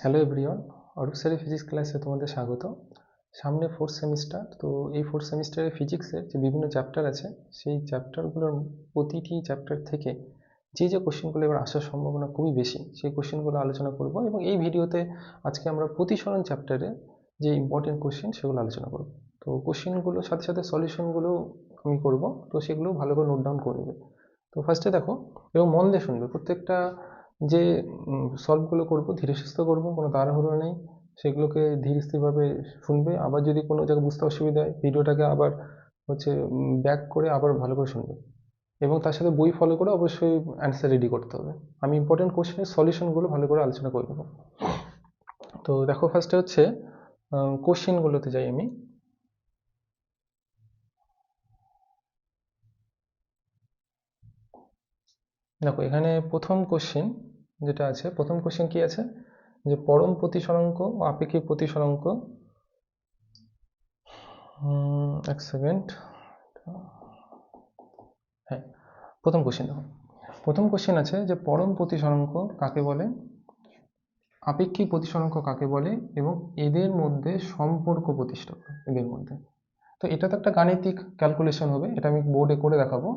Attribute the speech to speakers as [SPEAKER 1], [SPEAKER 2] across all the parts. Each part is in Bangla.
[SPEAKER 1] হ্যালো এভরিওয়ান, অরূপ স্যারের ফিজিক্স ক্লাসে তোমাদের স্বাগত। সামনে ফোর্থ সেমিস্টার, তো এই ফোর্থ সেমিস্টারে ফিজিক্সের যে বিভিন্ন চ্যাপ্টার আছে সেই চ্যাপ্টারগুলোর প্রতিটি চ্যাপ্টার থেকে যে কোশ্চেনগুলো এবার আসার সম্ভাবনা খুবই বেশি সেই কোশ্চেনগুলো আলোচনা করব, এবং এই ভিডিওতে আজকে আমরা প্রতিসরণ চ্যাপ্টারে যে ইম্পর্টেন্ট কোশ্চেন সেগুলো আলোচনা করব। তো কোশ্চেনগুলোর সাথে সাথে সলিউশনগুলো আমি করব, তো সেগুলো ভালো করে নোট ডাউন করে নেবে। তো ফার্স্টে দেখো এবং মন দিয়ে শুনবে, প্রত্যেকটা যে সলভগুলো করব ধীরে সুস্থে করব, কোনো তাড়াহুড়ো নেই। সেগুলোকে ধীর স্থিরভাবে শুনবে। আবার যদি কোনো জায়গায় বুঝতে অসুবিধা হয় ভিডিওটাকে আবার ব্যাক করে আবার ভালো করে শুনবে, এবং তার সাথে বই ফলো করে অবশ্যই অ্যান্সার রেডি করতে হবে। আমি ইম্পর্টেন্ট কোশ্চেনের সলিউশনগুলো ভালো করে আলোচনা করে দেবো। তো দেখো ফার্স্টে কোশ্চেনগুলোতে যাই আমি। দেখো এখানে প্রথম কোশ্চেন যেটা আছে, প্রথম কোশ্চেন কি আছে যে পরম প্রতিসরাঙ্ক ও আপেক্ষিক প্রতিসরাঙ্ক। এক সেকেন্ড। হ্যাঁ, প্রথম কোশ্চেন দেখো, প্রথম কোশ্চেন আছে যে পরম প্রতিসরাঙ্ক কাকে বলে, আপেক্ষিক প্রতিসরাঙ্ক কাকে বলে, এবং এদের মধ্যে সম্পর্ক প্রতিষ্ঠা করে এদের মধ্যে। তো এটা তো একটা গাণিতিক ক্যালকুলেশন হবে, এটা আমি বোর্ডে করে দেখাবো।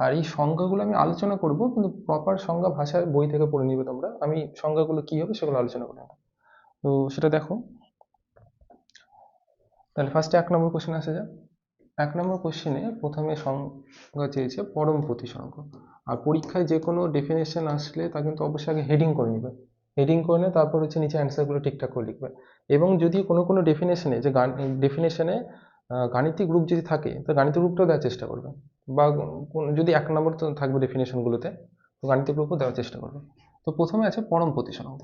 [SPEAKER 1] আর এই সংজ্ঞাগুলো আমি আলোচনা করব, কিন্তু প্রপার সংজ্ঞা ভাষায় বই থেকে পড়ে নিবে তোমরা। আমি সংজ্ঞাগুলো কি হবে সেগুলো আলোচনা করবো। তো সেটা দেখো, তাহলে ফার্স্টে 1 নম্বর কোশ্চেন আসা যাক। 1 নম্বর কোশ্চেনে প্রথমে সংজ্ঞা চেয়েছে পরম প্রতিসরাঙ্ক। আর পরীক্ষায় যে কোনো ডেফিনেশন আসলে তা কিন্তু অবশ্যই আগে হেডিং করে নেবে। হেডিং করে নিয়ে তারপর নিচে অ্যান্সারগুলো ঠিকঠাক করে লিখবে। এবং যদি কোনো ডেফিনেশনে ডেফিনেশনে গাণিতিক রূপ যদি থাকে তো গাণিতিক রূপটাও দেওয়ার চেষ্টা করবে, বা যদি 1 নম্বর তো থাকবে ডেফিনেশনগুলোতে, তো গাণিতিক রূপও দেওয়ার চেষ্টা করবে। তো প্রথমে আছে পরম প্রতিসরাঙ্ক।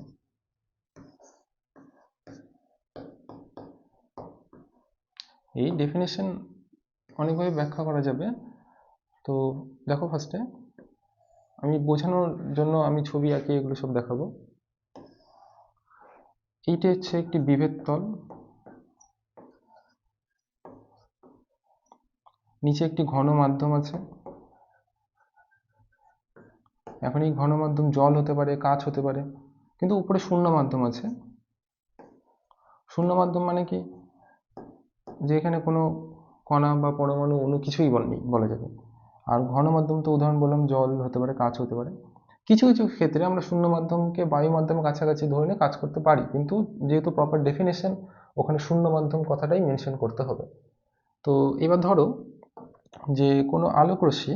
[SPEAKER 1] এই ডেফিনেশন অনেকভাবে ব্যাখ্যা করা যাবে। তো দেখো ফার্স্টে আমি বোঝানোর জন্য আমি ছবি আঁকি এগুলো সব দেখাবো। এইটা হচ্ছে একটি বিভেদ তল, নিচে একটি ঘন মাধ্যম আছে। এখন এই ঘন মাধ্যম জল হতে পারে, কাঁচ হতে পারে, কিন্তু উপরে শূন্য মাধ্যম আছে। শূন্য মাধ্যম মানে কি, যে এখানে কোনো কণা বা পরমাণু অণু কিছুই নেই বলা যাবে। আর ঘন মাধ্যম তো উদাহরণ বললাম, জল হতে পারে, কাঁচ হতে পারে। কিছু কিছু ক্ষেত্রে আমরা শূন্য মাধ্যমকে বায়ু মাধ্যমের কাছাকাছি ধরে নিয়ে কাজ করতে পারি, কিন্তু যেহেতু প্রপার ডেফিনেশন ওখানে শূন্য মাধ্যম কথাটাই মেনশন করতে হবে। তো এবার ধরো যে কোনো আলোক রশ্মি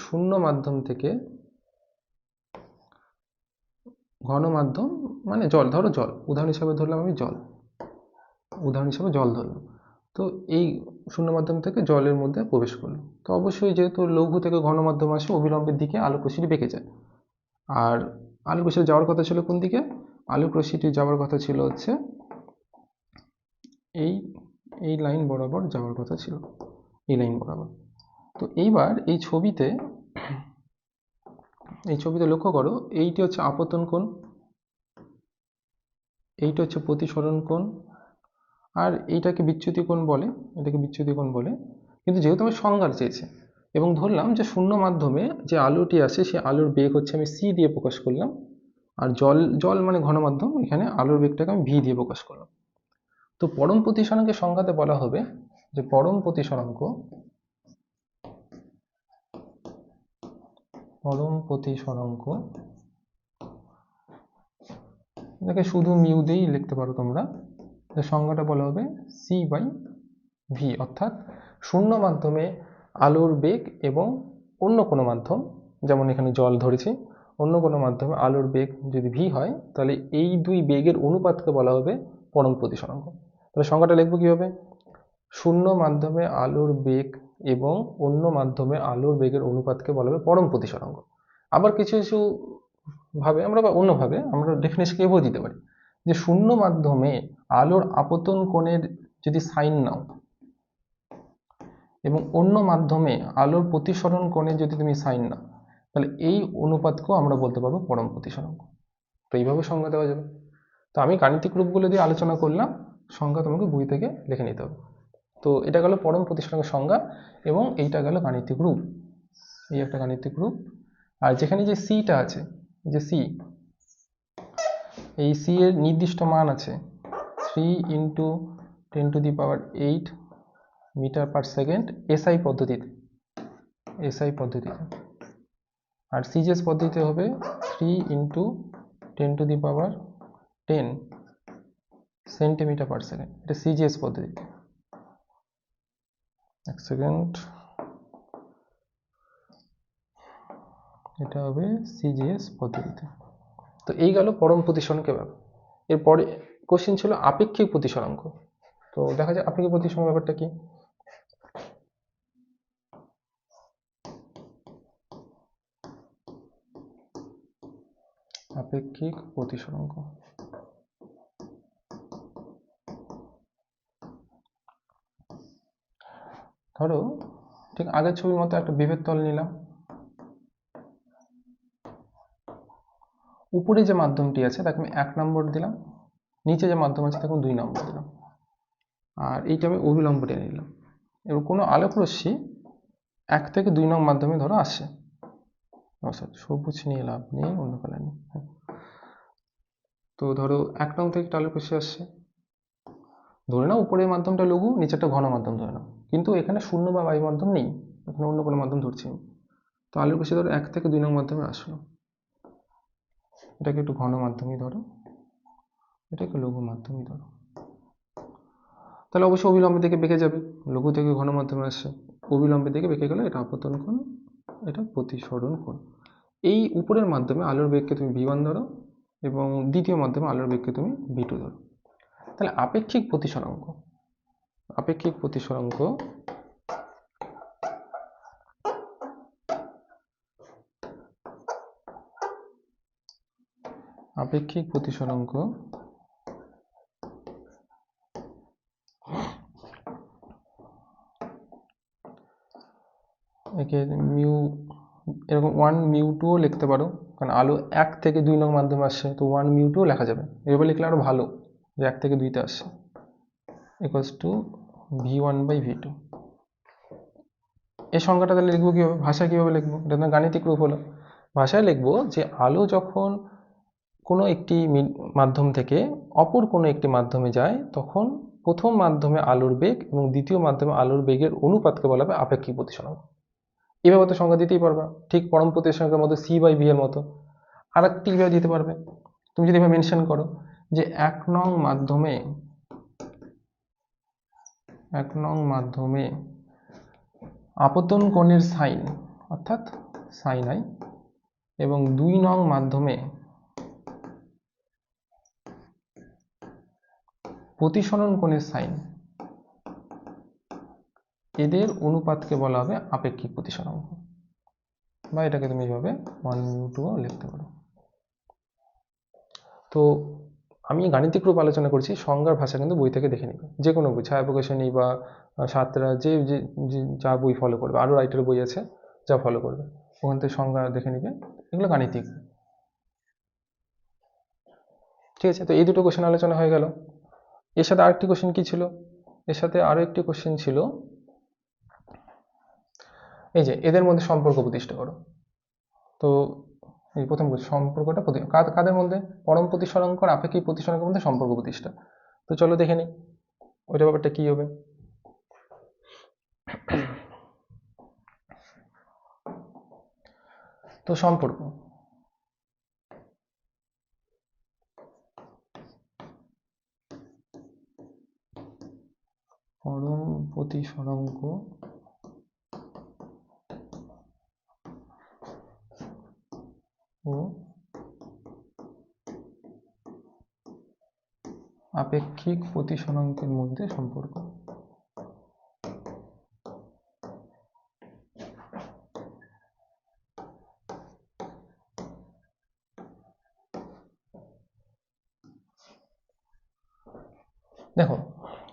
[SPEAKER 1] শূন্য মাধ্যম থেকে ঘন মাধ্যম মানে জল, ধরো জল উদাহরণ হিসাবে ধরলাম, আমি জল ধরলাম। তো এই শূন্য মাধ্যম থেকে জলের মধ্যে প্রবেশ করলো, তো অবশ্যই যেহেতু লঘু থেকে ঘন মাধ্যম আসে অবিলম্বের দিকে আলোক রশ্মিটি বেঁকে যায়। আর আলোক রশ্মি যাওয়ার কথা ছিল কোন দিকে, আলোক রশ্মিটি যাওয়ার কথা ছিল এই এই লাইন বরাবর যাওয়ার কথা ছিল, এই লাইন বরাবর। তো এইবার এই ছবিতে লক্ষ্য করো, এইটি হচ্ছে আপতন কোণ, এইটা হচ্ছে প্রতিসরণ কোণ, আর এটাকে বিচ্যুতি কোণ বলে। কিন্তু যেহেতু আমি সংজ্ঞা চেয়েছি এবং ধরলাম যে শূন্য মাধ্যমে যে আলোটি আসে সেই আলোর বেগ হচ্ছে আমি সি দিয়ে প্রকাশ করলাম, আর জল মানে ঘন মাধ্যম, এখানে আলোর বেগটাকে আমি ভি দিয়ে প্রকাশ করলাম। তো পরম প্রতিসরাঙ্কের সংজ্ঞাতে বলা হবে যে পরম প্রতিসরাঙ্ক এটাকে শুধু মিউ দিয়েই লিখতে পারো তোমরা। সংজ্ঞাটা বলা হবে সি বাই ভি, অর্থাৎ শূন্য মাধ্যমে আলোর বেগ এবং অন্য কোনো মাধ্যম, যেমন এখানে জল ধরেছি, অন্য কোনো মাধ্যমে আলোর বেগ যদি ভি হয় তাহলে এই দুই বেগের অনুপাতকে বলা হবে পরম প্রতিসরাঙ্ক। তাহলে সংজ্ঞাটা লিখবো কিভাবে, শূন্য মাধ্যমে আলোর বেগ এবং অন্য মাধ্যমে আলোর বেগের অনুপাতকে বলা হবে পরম প্রতিসরাঙ্ক। আবার কিছু কিছু ভাবে আমরা বা অন্যভাবে আমরা ডেফিনেশনকে এভাবে দিতে পারি যে শূন্য মাধ্যমে আলোর আপতন কোণের যদি সাইন নাও এবং অন্য মাধ্যমে আলোর প্রতিসরণ কোণে যদি তুমি সাইন নাও, তাহলে এই অনুপাতকেও আমরা বলতে পারবো পরম প্রতিসরাঙ্ক। তো এইভাবে সংজ্ঞা দেওয়া যাবে। তো আমি গাণিতিক রূপগুলো দিয়ে আলোচনা করলাম, সংজ্ঞা তোমাকে বই থেকে লিখে নিতে হবে। তো এটা গেল পরম প্রতিসরাঙ্কের সংজ্ঞা, এবং এইটা গেল গাণিতিক রূপ, এই একটা গাণিতিক রূপ। আর যেখানে যে সিটা আছে, যে সি, এই সি এর নির্দিষ্ট মান আছে 3 × 10⁸ মিটার পার সেকেন্ড এসআই পদ্ধতিতে, আর সিজিএস পদ্ধতিতে হবে 3 × 10⁻10 সেন্টিমিটার পার সেকেন্ড। এটা সিজিএস পদ্ধতিতে। এক সেকেন্ড, এটা হবে সিজিএস পদ্ধতিতে। তো এই গেল পরম প্রতিসরণকে ব্যাপার। এরপরে কোশ্চেন ছিল আপেক্ষিক প্রতিসরাঙ্ক। তো দেখা যায় আপেক্ষিক প্রতিসরণ ব্যাপারটা কি। আপেক্ষিক প্রতিসরাঙ্ক ধরো ঠিক আগের ছবির মতো একটা বিভেদ তল নিলাম। উপরে যে মাধ্যমটি আছে তাকে আমি 1 নম্বর দিলাম, নিচে যে মাধ্যম আছে তাকে 2 নম্বর দিলাম, আর এইটা আমি অভিলম্ব টেনে নিলাম। এবার কোনো আলোক রশ্মি 1 থেকে 2 নং মাধ্যমে ধরো আসে, সবুজ নিয়ে লাভ নেই, অন্য কালার নেই। তো ধরো 1 নং থেকে আলোক রশ্মি আসছে, ধরে নাও উপরের মাধ্যমটা লঘু, নিচেরটা ঘন মাধ্যম ধরে নাও, কিন্তু এখানে শূন্য বা বায়ু মাধ্যম নেই, এখানে অন্য কোনো মাধ্যম ধরছি আমি। তো আলোক রশ্মি ধরো 1 থেকে 2 নং মাধ্যমে আসলো, এটাকে একটু ঘন মাধ্যমই ধরো, এটাকে লঘু মাধ্যমই ধরো, তাহলে অবশ্যই অবিলম্বের দিকে বেঁকে যাবে। লঘু থেকে ঘন মাধ্যমে আসছে, অবিলম্বের দিকে বেঁকে গেলে এটা আপতন কোণ, এটা প্রতিসরণ কোণ। এই উপরের মাধ্যমে আলোর বেগকে তুমি v1 ধরো এবং দ্বিতীয় মাধ্যমে আলোর বেগকে তুমি v2 ধরো। তাহলে আপেক্ষিক প্রতিসরাঙ্ক, আপেক্ষিক প্রতিসরাঙ্ক আপেক্ষিক প্রতিসরাঙ্ক একে মিউ, এরকম 1μ2ও লিখতে পারো, কারণ আলো 1 থেকে 2 নং মাধ্যমে আসছে, তো 1μ2ও লেখা যাবে। এভাবে লিখলে আরো ভালো, যে 1 থেকে 2তে আসছে, ইকুয়ালস টু v1/v2। এই সংখ্যাটা তাহলে লিখবো কীভাবে, ভাষায় কীভাবে লিখবো, এটা তো গাণিতিক রূপ হলো। ভাষায় লিখবো যে আলো যখন কোনো একটি মাধ্যম থেকে অপর কোনো একটি মাধ্যমে যায়, তখন প্রথম মাধ্যমে আলোর বেগ এবং দ্বিতীয় মাধ্যমে আলোর বেগের অনুপাতকে বলা হবে আপেক্ষিক প্রতিসরাঙ্ক। এভাবে তো সংজ্ঞা দিতেই পারবা, ঠিক পরম প্রতিসরাঙ্কের মতো c/v এর মতো। আর একটি কীভাবে দিতে পারবে, তুমি যদি এভাবে মেনশন করো যে 1 নং মাধ্যমে আপতন কোণের সাইন অর্থাৎ সাইন আই, এবং 2 নং মাধ্যমে প্রতিসরণ কোণের সাইন, এদের অনুপাতকে বলা হবে আপেক্ষিক প্রতিসরাঙ্ক, বা এটাকে তুমি এইভাবে 1μ2ও লিখতে পারো। তো আমি গাণিতিক রূপ আলোচনা করছি, সংজ্ঞার ভাষা কিন্তু বই থেকে দেখে নিবে, যে কোনো বই, ছায়া প্রকাশনী বা সাতরা, যে যা বই ফলো করবে, আরও রাইটার বই আছে যা ফলো করবে, ওখান থেকে সংজ্ঞা দেখে নিবে, এগুলো গাণিতিক। ঠিক আছে, তো এই দুটো কোশ্চেন আলোচনা হয়ে গেল। এর সাথে আরেকটি কোশ্চেন কি ছিল, এর সাথে আরও একটি কোশ্চেন ছিল, এই যে এদের মধ্যে সম্পর্ক প্রতিষ্ঠা করো। তো এই প্রথম সম্পর্কটা কাদের মধ্যে, পরম প্রতিসরাঙ্ক আর আপেক্ষিক প্রতিসরাঙ্কের মধ্যে সম্পর্ক প্রতিষ্ঠা। তো চলো দেখে নিই ওইটা ব্যাপারটা কি হবে। তো সম্পর্ক, পরম প্রতিসরাঙ্ক ও আপেক্ষিক প্রতিসরাঙ্কের মধ্যে সম্পর্ক। দেখো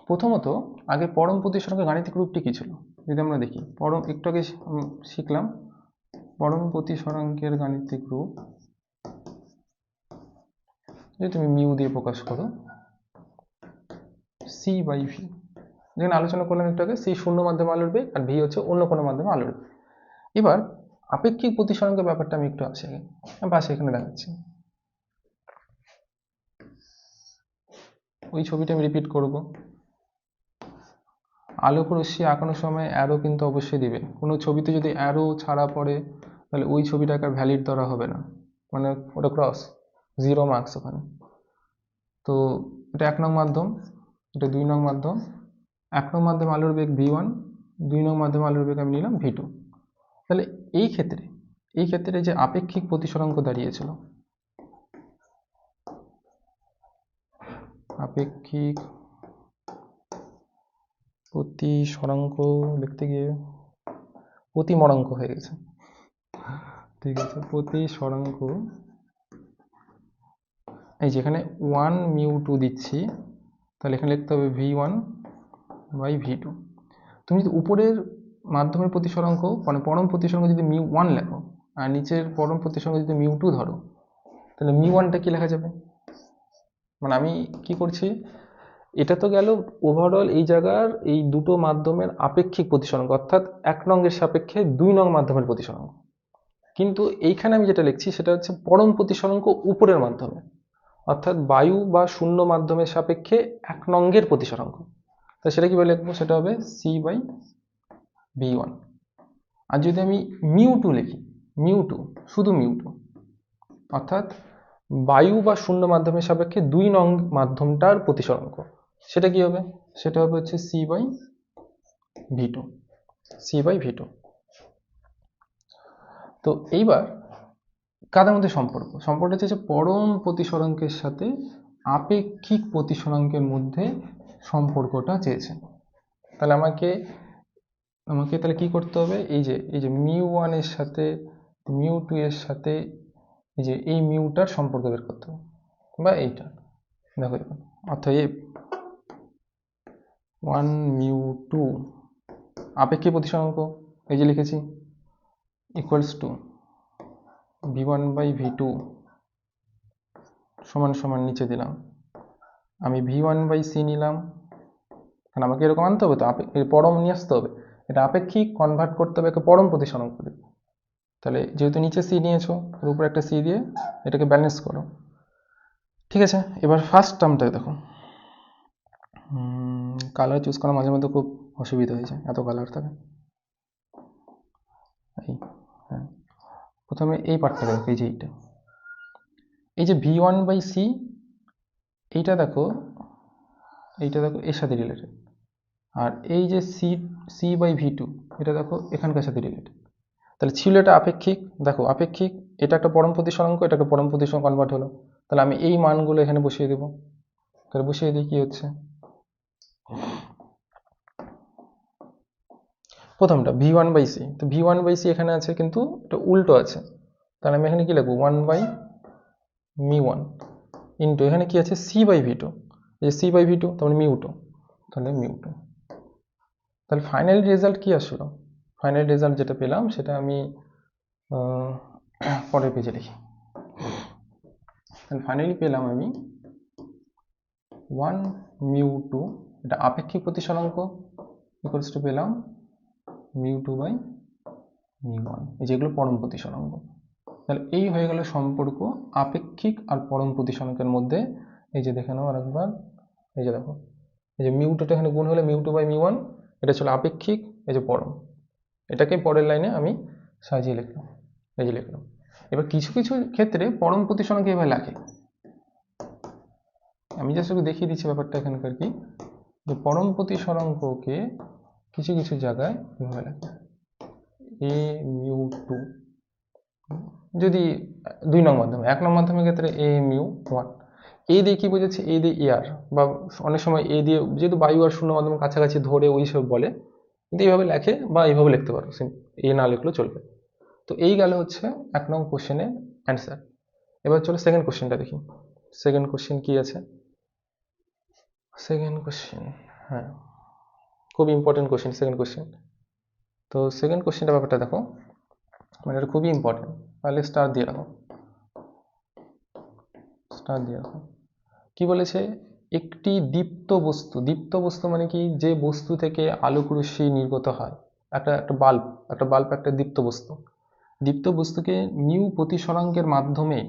[SPEAKER 1] প্রথমত আগে পরম প্রতিসরাঙ্কের গাণিতিক রূপটি কি ছিল যদি আমরা দেখি, একটু আগে শিখলাম পরম প্রতিসরাঙ্কের গাণিতিক রূপ, যদি তুমি মিউ দিয়ে প্রকাশ করো c/v, যেখানে আলোচনা করলাম একটু আগে, c শূন্য মাধ্যমে আলোর বেগ আর v হচ্ছে অন্য কোনো মাধ্যমে আলোর বেগ। এবার আপেক্ষিক প্রতিসরাঙ্কের ব্যাপারটা আমি একটু পাশে এখানে দেখাচ্ছি। ওই ছবিটা আমি রিপিট করব। আলোক রশ্মি আঁকানোর সময় অ্যারো কিন্তু অবশ্যই দিবে। কোনো ছবিতে যদি অ্যারো ছাড়া পড়ে তাহলে ওই ছবিটাকে আর ভ্যালিড ধরা হবে না, মানে ওটা ক্রস, 0 মার্কস ওখানে। তো এটা 1 নং মাধ্যম, এটা 2 নং মাধ্যম। 1 নং মাধ্যমে আলোর বেগ v1, 2 নং মাধ্যমে আলোর বেগ আমি নিলাম v2। তাহলে এই ক্ষেত্রে যে আপেক্ষিক প্রতিসরাঙ্ক দাঁড়িয়েছিল, আপেক্ষিক প্রতিসরাঙ্ক লিখতে গিয়ে প্রতিমরাঙ্ক হয়ে গেছে, ঠিক আছে। প্রতিসরাঙ্ক, এই যেখানে 1μ2 দিচ্ছি, তাহলে এখানে লিখতে হবে v1/v2। তুমি যদি উপরের মাধ্যমের প্রতিসরাঙ্ক মানে পরম প্রতিসরাঙ্ক যদি μ1 লেখো আর নিচের পরম প্রতিসরাঙ্ক যদি μ2 ধরো, তাহলে μ1টা কি লেখা যাবে? মানে আমি কি করছি, এটা তো গেল ওভারঅল এই জায়গার এই দুটো মাধ্যমের আপেক্ষিক প্রতিসরাঙ্ক, অর্থাৎ 1 নং-এর সাপেক্ষে 2 নং মাধ্যমের প্রতিসরাঙ্ক। কিন্তু এইখানে আমি যেটা লিখছি সেটা হচ্ছে পরম প্রতিসরাঙ্ক উপরের মাধ্যমে, অর্থাৎ বায়ু বা শূন্য মাধ্যমের সাপেক্ষে 1 নং-এর প্রতিসরাঙ্ক। তাই সেটা কিভাবে লিখবো, সেটা হবে c/v1। আর যদি আমি μ2 লিখি, μ2 শুধু μ2, অর্থাৎ বায়ু বা শূন্য মাধ্যমের সাপেক্ষে 2 নং মাধ্যমটার প্রতিসরাঙ্ক, সেটা কি হবে, সেটা হবে হচ্ছে c/v2। তো এইবার কাদের মধ্যে সম্পর্ক হচ্ছে যে পরম প্রতিসরাঙ্কের সাথে আপেক্ষিক প্রতিসরাঙ্কের মধ্যে সম্পর্কটা চেয়েছে। তাহলে আমাকে তাহলে কি করতে হবে, এই যে μ1 এর সাথে μ2 এর সাথে এই যে এই মিউটার সম্পর্ক বের করতে হবে, বা এইটা দেখো দেখুন, অতএব 1μ2 আপেক্ষিক প্রতিসরাঙ্ক এই যে লিখেছি ইকুয়ালস টু v1/v2 সমান সমান নিচে দিলাম আমি v1/c নিলাম, কারণ আমাকে এরকম আনতে হবে তো, পরম নিয়ে আসতে হবে, এটা আপেক্ষিক কনভার্ট করতে হবে একে পরম প্রতিসরাঙ্ক দিয়ে। তাহলে যেহেতু নিচে c নিয়েছো, এর উপরে একটা c দিয়ে এটাকে ব্যালেন্স করো, ঠিক আছে। এবার ফার্স্ট টার্মটা দেখো, কালার চুজ করা মাঝে মধ্যে খুব অসুবিধা হয়ে যায়, এত কালার থাকে। হ্যাঁ, প্রথমে এই পার্টটা দেখো, এই যে এই যে v1/c, এইটা দেখো এর সাথে রিলেটেড। আর এই যে c/v2 এটা দেখো এখানকার সাথে রিলেটেড। তাহলে ছিল এটা আপেক্ষিক, দেখো আপেক্ষিক, এটা একটা পরম প্রতিসরাঙ্ক, এটা একটা পরম প্রতিসরাঙ্ক কনভার্ট হলো। তাহলে আমি এই মানগুলো এখানে বসিয়ে দেবো, তাহলে বসিয়ে দিই কি হচ্ছে, প্রথমটা v1/c, তো v1/c এখানে আছে কিন্তু এটা উল্টো আছে, তাহলে আমি এখানে কি লিখবো 1/μ1 ইন্টু এখানে কি আছে c/v2, এই c/v2 তার মানে μ2, তাহলে μ2। তাহলে ফাইনাল রেজাল্ট কি আসলো, ফাইনাল রেজাল্ট যেটা পেলাম সেটা আমি পরের পেজে লিখি। তাহলে ফাইনালি পেলাম আমি 1μ2, এটা আপেক্ষিক প্রতিসরাঙ্ক, ইকুয়ালস টু পেলাম μ2/μ1, এই যেগুলো পরম প্রতিসরাঙ্ক। তাহলে এই হয়ে গেল সম্পর্ক আপেক্ষিক আর পরম প্রতিসরাঙ্কের মধ্যে। এই যে দেখে নাও আরেকবার, এই যে দেখো এই যে μ2টা এখানে গুণ হলে μ2/μ1, এটা ছিল আপেক্ষিক, এই যে পরম, এটাকে পরের লাইনে আমি সাজিয়ে লিখলাম, এই যে লিখলাম। এবার কিছু কিছু ক্ষেত্রে পরম প্রতিসরাঙ্ক এভাবে লেখে, আমি জাস্ট একটু দেখিয়ে দিচ্ছি ব্যাপারটা এখানকার কি, যে পরম প্রতিসরাঙ্ককে কিছু কিছু জায়গায় এভাবে লেখে a μ2, যদি 2 নং মাধ্যমে, 1 নং মাধ্যমের ক্ষেত্রে a μ1, এ দিয়ে কি বোঝাচ্ছে, এ দিয়ে এয়ার, বা অনেক সময় এ দিয়ে যেহেতু বায়ু আর শূন্য মাধ্যম কাছাকাছি ধরে ওই সব বলে, কিন্তু এইভাবে লেখে বা এইভাবে লিখতে পারো, এ না লিখলেও চলবে। তো এই গেল হচ্ছে 1 নং কোশ্চেনের অ্যান্সার। এবার চলো সেকেন্ড কোশ্চেনটা দেখি, সেকেন্ড কোশ্চেন কি আছে। সেকেন্ড কোশ্চেন, হ্যাঁ খুব ইম্পর্টেন্ট কোশ্চেন সেকেন্ড কোশ্চেন। তো সেকেন্ড কোশ্চেনটা ব্যাপারটা দেখো, মানে এটা খুবই ইম্পর্টেন্ট, তাহলে স্টার দিয়ে রাখো, স্টার দিয়ে রাখো। কি বলেছে, একটি দীপ্ত বস্তু মানে কি, যে বস্তু থেকে আলোক রশ্মি নির্গত হয়, একটা বাল্ব একটা দীপ্ত বস্তুকে মিউ প্রতিসরাঙ্কের মাধ্যমে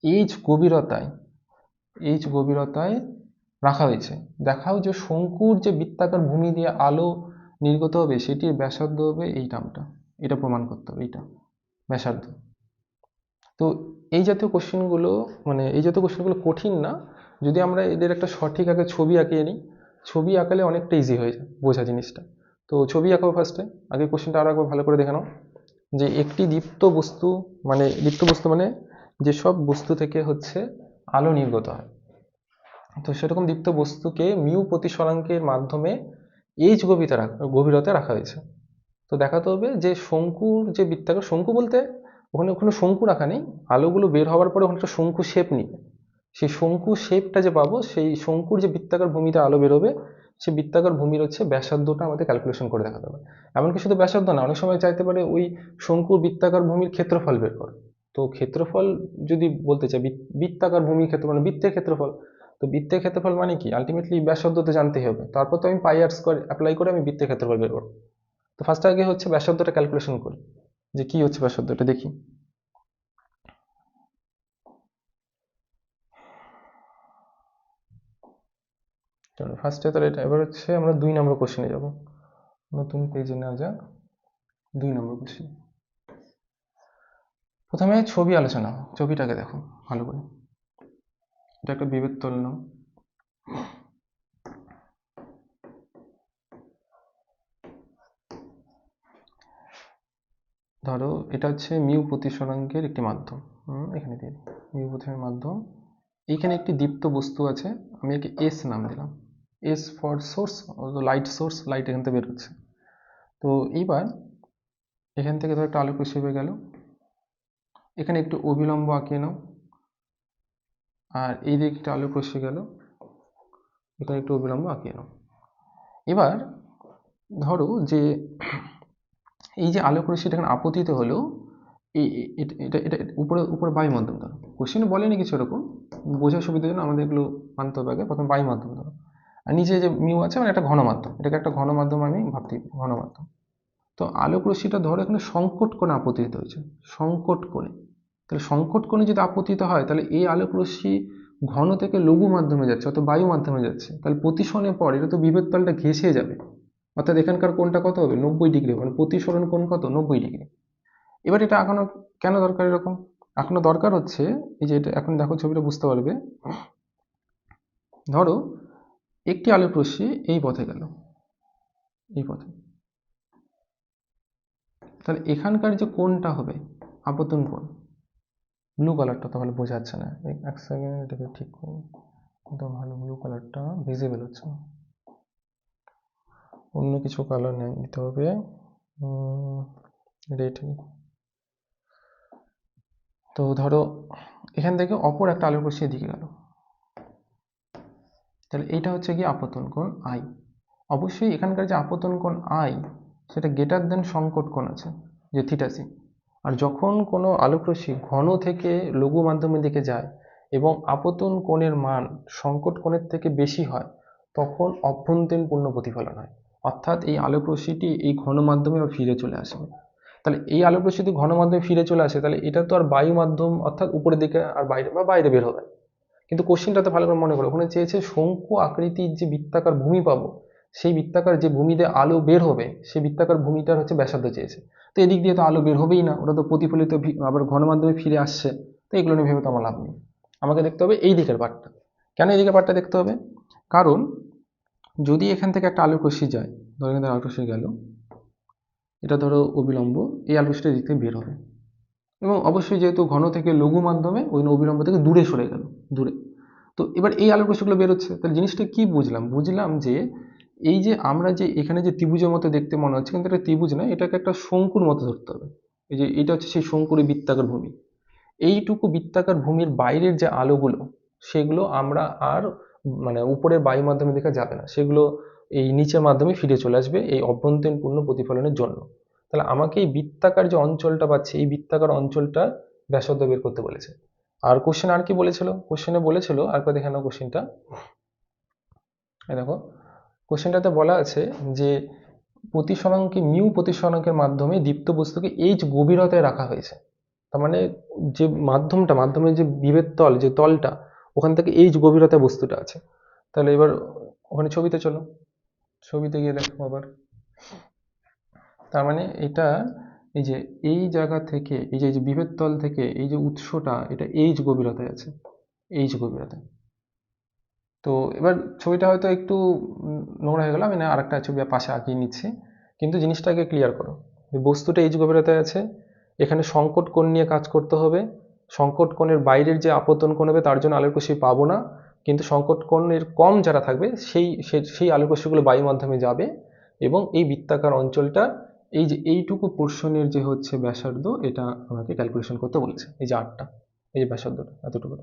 [SPEAKER 1] এইচ গভীরতায় রাখা হয়েছে। দেখাও যে শঙ্কুর যে বৃত্তাকার ভূমি দিয়ে আলো নির্গত হবে সেটির ব্যাসার্ধ হবে এই নামটা, এটা প্রমাণ করতে হবে, এইটা ব্যাসার্ধ। তো এই জাতীয় কোশ্চেনগুলো কঠিন না, যদি আমরা এদের একটা সঠিক আগে ছবি আঁকিয়ে নিই। ছবি আঁকালে অনেকটা ইজি হয়ে যায় বোঝা জিনিসটা। তো ছবি আঁকাও ফার্স্টে, আগে কোশ্চেনটা আরো একবার ভালো করে দেখে নাও। যে একটি দীপ্ত বস্তু মানে যেসব বস্তু থেকে হচ্ছে আলো নির্গত হয়, তো সেরকম দীপ্ত বস্তুকে মিউ প্রতিসরাঙ্কের মাধ্যমে এইচ গভীরতায় রাখা হয়েছে। তো দেখাতে হবে যে শঙ্কুর যে বৃত্তাকার, শঙ্কু বলতে ওখানে কোনো শঙ্কু রাখা নেই, আলোগুলো বের হওয়ার পরে ওখানে একটা শঙ্কু শেপ নিবে, সেই শঙ্কু শেপটা যে পাবো, সেই শঙ্কুর যে বৃত্তাকার ভূমিতে আলো বেরোবে, সেই বৃত্তাকার ভূমির হচ্ছে ব্যাসার্ধটা আমাদের ক্যালকুলেশন করে দেখাতে হবে। এমনকি শুধু ব্যাসার্ধ না, অনেক সময় চাইতে পারে ওই শঙ্কুর বৃত্তাকার ভূমির ক্ষেত্রফল বের কর। তো ক্ষেত্রফল যদি বলতে চাই, বৃত্তাকার ভূমির ক্ষেত্রফল মানে বৃত্তের ক্ষেত্রফল, তো বৃত্তের ক্ষেত্রফল মানে কি, আলটিমেটলি ব্যাসার্ধ তো জানতেই হবে, তারপর তো আমি পাই আর স্কয়ার অ্যাপ্লাই করে আমি বৃত্তের ক্ষেত্রফল বের করবো। তো ফার্স্ট আগে হচ্ছে ব্যাসার্ধটা ক্যালকুলেশন করি, যে কি হচ্ছে ব্যাসার্ধ, এটা দেখি। চলো ফার্স্টে তাহলে এটা, এবার হচ্ছে আমরা 2 নম্বর কোশ্চেনে যাব, নতুন পেজে নেওয়া যাক। 2 নম্বর কোশ্চেন, প্রথমে ছবি আলোচনা, ছবিটাকে দেখো ভালো করে। এটা একটা বিভেদ তল নাও, ধরো এটা হচ্ছে মিউ প্রতিসরাঙ্কের একটি মাধ্যম, এখানে দিয়ে দিই মিউ প্রতিসরাঙ্কের মাধ্যম। এইখানে একটি দীপ্ত বস্তু আছে, আমি একে এস নাম দিলাম, S for source, light source, light এখান থেকে বের হচ্ছে। তো এইবার এখান থেকে ধরো একটা আলোক রশ্মি হয়ে গেল, এখানে একটু অবিলম্ব আঁকিয়ে নাও, আর এই দিকে একটা আলোক রশ্মি গেল, এখানে একটু অবিলম্ব আঁকিয়ে নাও। এবার ধরো যে এই যে আলোক রশ্মিটা এখানে আপতিত হলো, এই এটা এটা এটা উপরে উপরে বায়ু মাধ্যম ধরো, কোশ্চেনে বলেনি কিছু এরকম, বোঝার সুবিধার জন্য আমাদের এগুলো মানতে হবে আগে। প্রথম বায়ু মাধ্যম ধরো, আর নিচে যে মিউ আছে মানে একটা ঘন মাধ্যম, এটাকে একটা ঘন মাধ্যম আমি ভাবতে, ঘন মাধ্যম। তো আলোক রশ্মিটা ধরো এখানে সংকট কোণে আপতিত হয়েছে, সংকট কোণে। তাহলে সংকট কোণে যদি আপতিত হয়, তাহলে এই আলোক রশ্মি ঘন থেকে লঘু মাধ্যমে যাচ্ছে, অর্থাৎ বায়ু মাধ্যমে যাচ্ছে, তাহলে প্রতিসরণের পর এটা তো বিভেদ তলটা ঘেঁষে যাবে, অর্থাৎ এখানকার কোণটা কত হবে, 90 ডিগ্রি, মানে প্রতিসরণ কোণ কত, 90 ডিগ্রি। এবার এটা আঁকানো কেন দরকার, এরকম আঁকানো দরকার হচ্ছে, এই যে এটা এখন দেখো ছবিটা বুঝতে পারবে। ধরো একটি আলোক রশ্মি এই পথে গেল, এই পথে, তাহলে এখানকার যে কোণটা হবে আপতন কোণ, ব্লু কালারটা তো ভালো বোঝা যাচ্ছে না, এক সেকেন্ড এটাকে ঠিক করুন, তো ভালো ব্লু কালারটা ভিজিবল হচ্ছে না, অন্য কিছু কালার নিতে হবে, রেড। তো ধরো এখান থেকে অপর একটা আলোক রশ্মি এদিকে গেল, তাহলে এইটা হচ্ছে কি আপতন কোণ আই। অবশ্যই এখানকার যে আপতন কোণ আই, সেটা গ্রেটার দেন সংকট কোণ আছে যে থিটা সি। আর যখন কোনো আলোক রশ্মি ঘন থেকে লঘু মাধ্যমের দিকে যায় এবং আপতন কোণের মান সংকট কোণের থেকে বেশি হয়, তখন অভ্যন্তরীণ পূর্ণ প্রতিফলন হয়, অর্থাৎ এই আলোক রশ্মিটি এই ঘন মাধ্যমে ফিরে চলে আসবে। তাহলে এই আলোক রশ্মি যদি ঘন মাধ্যমে ফিরে চলে আসে, তাহলে এটা তো আর বায়ু মাধ্যম অর্থাৎ উপরের দিকে আর বাইরে বের হবে। কিন্তু কোশ্চেনটাতে ভালো করে মনে করো, ওখানে চেয়েছে শঙ্কু আকৃতির যে বৃত্তাকার ভূমি পাবো, সেই বৃত্তাকার যে ভূমিতে আলো বের হবে, সেই বৃত্তাকার ভূমিটার হচ্ছে ব্যাসার্ধ চেয়েছে। তো এদিক দিয়ে তো আলো বের হবেই না, ওটা তো প্রতিফলিত আবার ঘন মাধ্যমে ফিরে আসছে, তো এগুলো নিয়ে ভেবে তো আমার লাভ নেই। আমাকে দেখতে হবে এই দিকের পার্টটা। কেন এই দিকের পার্টটা দেখতে হবে, কারণ যদি এখান থেকে একটা আলোক রশ্মি যায়, ধরো এখান থেকে আলোক রশ্মি গেল, এটা ধরো অবিলম্ব, এই আলোক রশ্মিটা দিক থেকে বের হবে, এবং অবশ্যই যেহেতু ঘন থেকে লঘু মাধ্যমে ওই অবিলম্ব থেকে দূরে সরে গেল, দূরে। তো এবার এই আলোক রশ্মিগুলো বেরোচ্ছে, তাহলে জিনিসটা কি বুঝলাম, বুঝলাম যে এই যে আমরা যে এখানে যে ত্রিভুজের মতো দেখতে মনে হচ্ছে, কিন্তু এটা ত্রিভুজ না, এটাকে একটা শঙ্কুর মতো ধরতে হবে। এই যে এটা হচ্ছে সেই শঙ্কুর বৃত্তাকার ভূমি, এইটুকু বৃত্তাকার ভূমির বাইরের যে আলোগুলো, সেগুলো আমরা আর মানে উপরের বায়ু মাধ্যমে দেখা যাবে না, সেগুলো এই নিচের মাধ্যমে ফিরে চলে আসবে এই অভ্যন্তরীণ পূর্ণ প্রতিফলনের জন্য। তাহলে আমাকে এই বৃত্তাকার যে অঞ্চলটা পাচ্ছি, এই বৃত্তাকার অঞ্চলটা ব্যাসার্ধ বের করতে বলেছে। আর কোশ্চেন আর কি বলেছিল, কোশ্চেনে বলেছিল আরেকবার দেখে নাও কোশ্চেনটা, এই দেখো কোশ্চেনটাতে বলা আছে যে প্রতিসরাঙ্কে মিউ প্রতিসরাঙ্কের মাধ্যমে দীপ্ত বস্তুকে এইচ গভীরতায় রাখা হয়েছে। তার মানে যে মাধ্যমের যে বিভেদ তল, যে তলটা, ওখান থেকে এইচ গভীরতায় বস্তুটা আছে। তাহলে এবার ওখানে ছবিতে চলো, ছবিতে গিয়ে দেখো আবার। তার মানে এটা এই যে এই জায়গা থেকে এই যে বিভেদ তল থেকে এই যে উৎসটা এটা এইচ গভীরতায় আছে, এইচ গভীরতায়। তো এবার ছবিটা হয়তো একটু নোংরা হয়ে গেল, আমি না আরেকটা ছবি পাশে আঁকিয়ে নিচ্ছি, কিন্তু জিনিসটাকে ক্লিয়ার করো। বস্তুটা এইচ গভীরতায় আছে, এখানে সংকট কোণ নিয়ে কাজ করতে হবে। সংকট কোণের বাইরের যে আপতন কোণ হবে তার জন্য আলোক রশ্মি পাবো না, কিন্তু সংকট কোণের কম যারা থাকবে সেই আলোক রশ্মিগুলো বায়ু মাধ্যমে যাবে, এবং এই বৃত্তাকার অঞ্চলটা এই যে এইটুকু পোর্শনের যে হচ্ছে ব্যাসার্ধ, এটা আমাকে ক্যালকুলেশন করতে বলেছে। এই যে আটটা, এই যে ব্যাসার্ধটা এতটুকু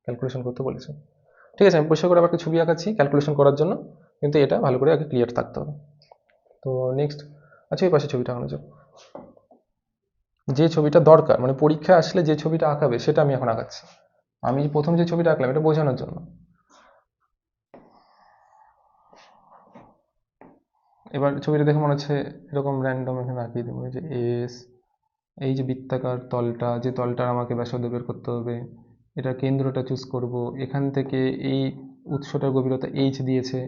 [SPEAKER 1] ক্যালকুলেশন করতে বলেছে। ঠিক আছে, আমি পরিষ্কার করে আবার একটা ছবি আঁকাচ্ছি ক্যালকুলেশন করার জন্য, কিন্তু এটা ভালো করে আগে ক্লিয়ার থাকতে হবে। তো নেক্সট, আচ্ছা এই পাশে ছবিটা আঁকানো যাক। যে ছবিটা দরকার মানে পরীক্ষায় আসলে যে ছবিটা আঁকাবে সেটা আমি এখন আঁকাচ্ছি। আমি প্রথম যে ছবিটা আঁকলাম এটা বোঝানোর জন্য। এবার ছবিটা দেখে মনে হচ্ছে এরকম র্যান্ডম এখানে আঁকিয়ে দেবো, যে এস, এই যে বৃত্তাকার তলটা, যে তলটা আমাকে ব্যাসার্ধ বের করতে হবে, এটা কেন্দ্রটা চুজ করব। এখান থেকে এই উৎসটার গভীরতা এইচ দিয়েছে,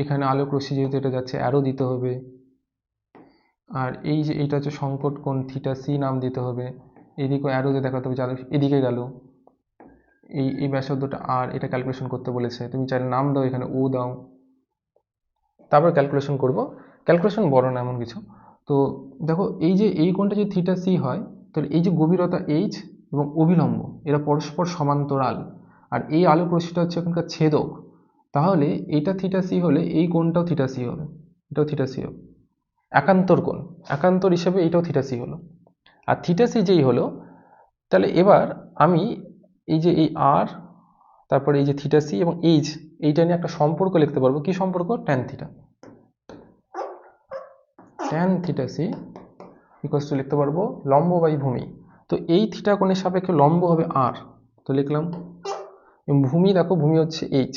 [SPEAKER 1] এখানে আলোক রশ্মি যেহেতু এটা যাচ্ছে অ্যারো দিতে হবে, আর এই যে এইটা হচ্ছে সংকট কোণ থিটা সি নাম দিতে হবে, এদিকেও অ্যারো দিয়ে দেখাতে হবে যে আলোক এদিকে গেল, এই ব্যাসার্ধটা আর এটা ক্যালকুলেশন করতে বলেছে, তুমি চাইলে নাম দাও, এখানে ও দাও, তারপর ক্যালকুলেশন করব। ক্যালকুলেশন বড় না এমন কিছু। তো দেখো এই যে এই কোণটা যদি থিটা সি হয়, তাহলে এই যে গভীরতা এইচ এবং অভিলম্ব এরা পরস্পর সমান্তরাল, আর এই আলোক রশ্মিটা হচ্ছে এখানকার ছেদক, তাহলে এটা থিটা সি হলে এই কোণটাও থিটা সি হবে, এটাও থিটা সি হবে, একান্তর কোণ, একান্তর হিসেবে এইটাও থিটা সি হলো। আর থিটা সি যেই হলো, তাহলে এবার আমি এই যে এই আর, তারপরে এই যে থিটা সি এবং এইচ, এইটা নিয়ে একটা সম্পর্ক লিখতে পারবো। কি সম্পর্ক? Tan theta, tan theta C equals to লিখতে পারবো লম্ব বাই ভূমি। তো এই থিটা কোণের সাপেক্ষে লম্ব হবে আর, তো লিখলাম। এবং ভূমি দেখো, ভূমি হচ্ছে এইচ,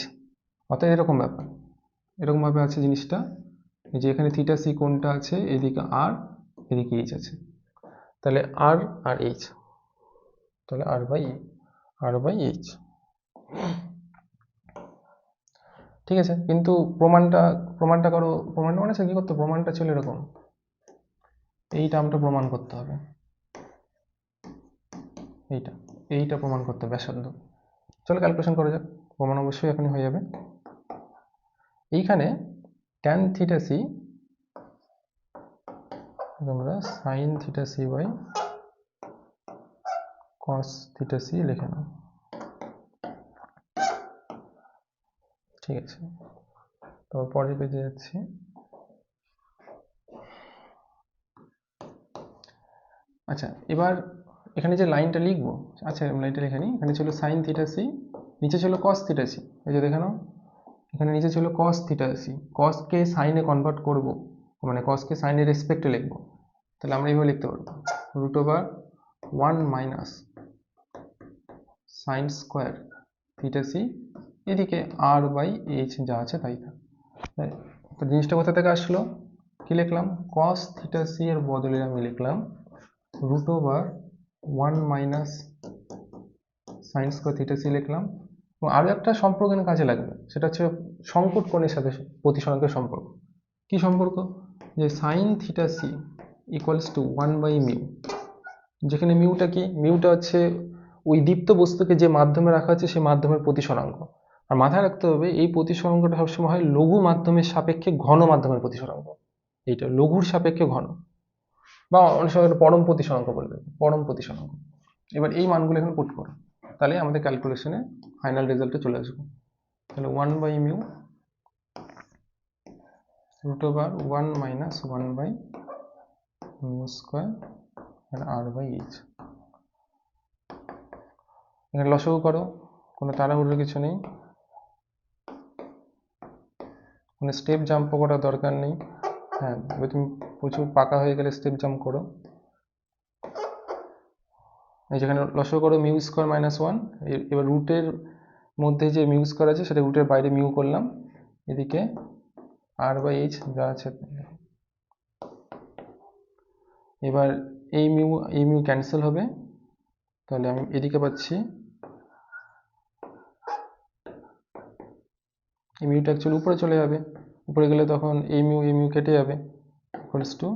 [SPEAKER 1] অর্থাৎ এরকম ব্যাপার, এরকমভাবে আছে জিনিসটা, যে এখানে থিটা সি কোণটা আছে, এদিকে আর, এদিকে এইচ আছে, তাহলে আর আর এইচ, তাহলে আর বাই এইচ। ঠিক আছে, কিন্তু প্রমাণটা করো। প্রমাণটা মানে কি করতে, প্রমাণটা ছিল এরকম, এই টার্মটা প্রমাণ করতে হবে, এইটা এইটা প্রমাণ করতে হবে ব্যাসার্ধ। চলো ক্যালকুলেশন করা যাক, প্রমাণ অবশ্যই এখনই হয়ে যাবে। এইখানে ট্যান থিটা সি তোমরা sine theta C by cos theta C লিখে নাও। ঠিক আছে, তো পরের পেজে যাচ্ছি। আচ্ছা, এবার এখানে যে লাইনটা লিখবো, আচ্ছা লাইনটা লিখে নিই। এখানে ছিল সাইন থিটা সি, নিচে ছিল কস থিটা সি, এই যে দেখে নাও, এখানে নিচে ছিল কস থিটা সি। কসকে সাইনে কনভার্ট করব, মানে কসকে সাইনের রেসপেক্টে লিখবো, তাহলে আমরা এইভাবে লিখতে পারবো √1 minus sine square theta C, এদিকে আর বাই এইচ যা আছে তাই থাক। তো জিনিসটা কোথা থেকে আসলো, কি লিখলাম, কস থিটা সি এর বদলে আমি লিখলাম √1 minus sine square theta C লিখলাম। এবং আরও একটা সম্পর্ক এখানে কাজে লাগবে, সেটা হচ্ছে সংকট কোণের সাথে প্রতিসরাঙ্কের সম্পর্ক। কি সম্পর্ক, যে sine theta C equals to 1/μ, যেখানে মিউটা কি, মিউটা হচ্ছে ওই দীপ্ত বস্তুকে যে মাধ্যমে রাখা হচ্ছে সেই মাধ্যমের প্রতিসরাঙ্ক। আর মাথায় রাখতে হবে এই প্রতিসরাঙ্কটা সবসময় হয় লঘু মাধ্যমের সাপেক্ষে ঘন মাধ্যমের প্রতিসরাঙ্ক, এইটা লঘুর সাপেক্ষে ঘন, বা অনেক সময় পরম প্রতিসরাঙ্ক বলবে, পরম প্রতিসরাঙ্ক। এবার এই মানগুলো এখানে পুট করো, তাহলে আমাদের ক্যালকুলেশনে ফাইনাল রেজাল্টে চলে আসবে। তাহলে 1/μ √1 মাইনাস 1/μ স্কোয়ার আর r/h। এখানে লসাগু করো, কোনো তাড়াহুড়োর কিছু নেই, কোনো স্টেপ জাম্পও করার দরকার নেই। হ্যাঁ, এবার তুমি প্রচুর পাকা হয়ে গেলে স্টেপ জাম্প করো। এই যেখানে লসাগু করো মিউ স্কোয়ার মাইনাস 1, এবার রুটের মধ্যে যে মিউ স্কোয়ার আছে সেটা রুটের বাইরে মিউ করলাম, এদিকে r/h যা আছে। এবার এই মিউ ক্যান্সেল হবে, তাহলে আমি এদিকে পাচ্ছি এই মিউটা অ্যাকচুয়ালি উপরে চলে যাবে, উপরে গেলে তখন এই মিউ কেটে যাবে, equals to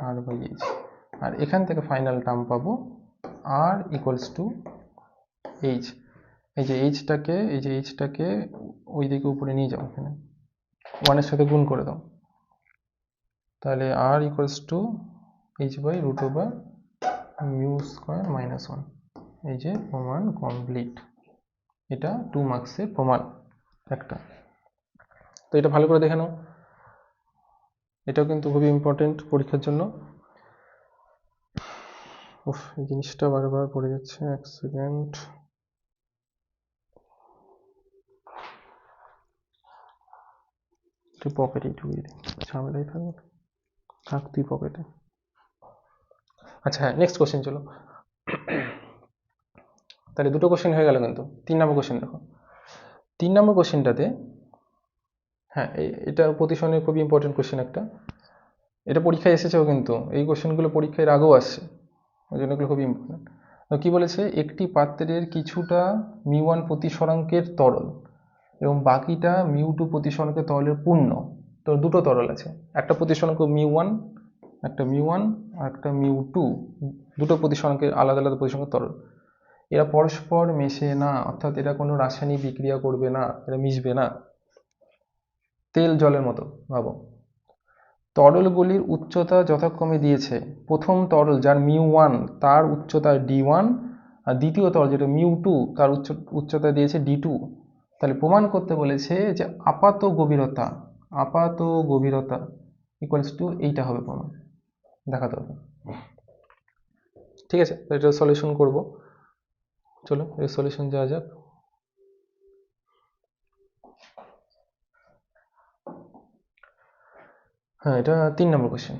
[SPEAKER 1] R by H. আর এখান থেকে ফাইনাল টার্ম পাবো আর ইকুয়ালস টু এইচ। এই যে এইচটাকে ওই দিকে উপরে নিয়ে যাও, এখানে ওয়ানের সাথে গুণ করে দাও, তাহলে R equals to H by root over mu square minus one. এই যে প্রমাণ কমপ্লিট। এটা 2 মার্কসের প্রমাণ একটা। তো এটা ভালো করে দেখে নাও, এটাও কিন্তু খুবই ইম্পর্টেন্ট পরীক্ষার জন্য। উফ, এই জিনিসটা বারবার পড়ে যাচ্ছে, এক সেকেন্ড। তুই পকেটে ঢুকিয়ে দিই, ঝামেলাই থাকবে, থাক তুই পকেটে। আচ্ছা হ্যাঁ, নেক্সট কোশ্চেন চলো। তাহলে দুটো কোশ্চেন হয়ে গেল, কিন্তু 3 নম্বর কোশ্চেন দেখো। 3 নম্বর কোশ্চেনটাতে, হ্যাঁ এটা প্রতিশনের খুবই ইম্পর্টেন্ট কোশ্চেন একটা, এটা পরীক্ষায় এসেছেও, কিন্তু এই কোশ্চেনগুলো পরীক্ষার আগেও আসছে, ওই জন্য এগুলো খুবই ইম্পর্টেন্ট। তো কী বলেছে, একটি পাত্রের কিছুটা মিউ1 প্রতিসরাঙ্কের তরল এবং বাকিটা মিউ2 প্রতিসরাঙ্কের তরলের পূর্ণ। তো দুটো তরল আছে, একটা প্রতিসরাঙ্ক মিউ1, একটা মিউ1 আর একটা মিউ2, দুটো প্রতিসরাঙ্কের আলাদা আলাদা প্রতিসরাঙ্কের তরল। এরা পরস্পর মেশে না, অর্থাৎ এরা কোনো রাসায়নিক বিক্রিয়া করবে না, এরা মিশবে না, তেল জলের মতো ভাবো। তরলগুলির উচ্চতা যথাক্রমে দিয়েছে, প্রথম তরল যার মিউ1 তার উচ্চতা d1, আর দ্বিতীয় তরল যেটা মিউ2 তার উচ্চতা দিয়েছে d2। তাহলে প্রমাণ করতে বলেছে যে আপাত গভীরতা ইকুয়ালস টু এইটা হবে প্রমাণ, দেখাতে হবে। ঠিক আছে, এটা সলিউশন করব, চলো এর সলিউশন যাওয়া যাক। হ্যাঁ, এটা 3 নম্বর কোশ্চেন।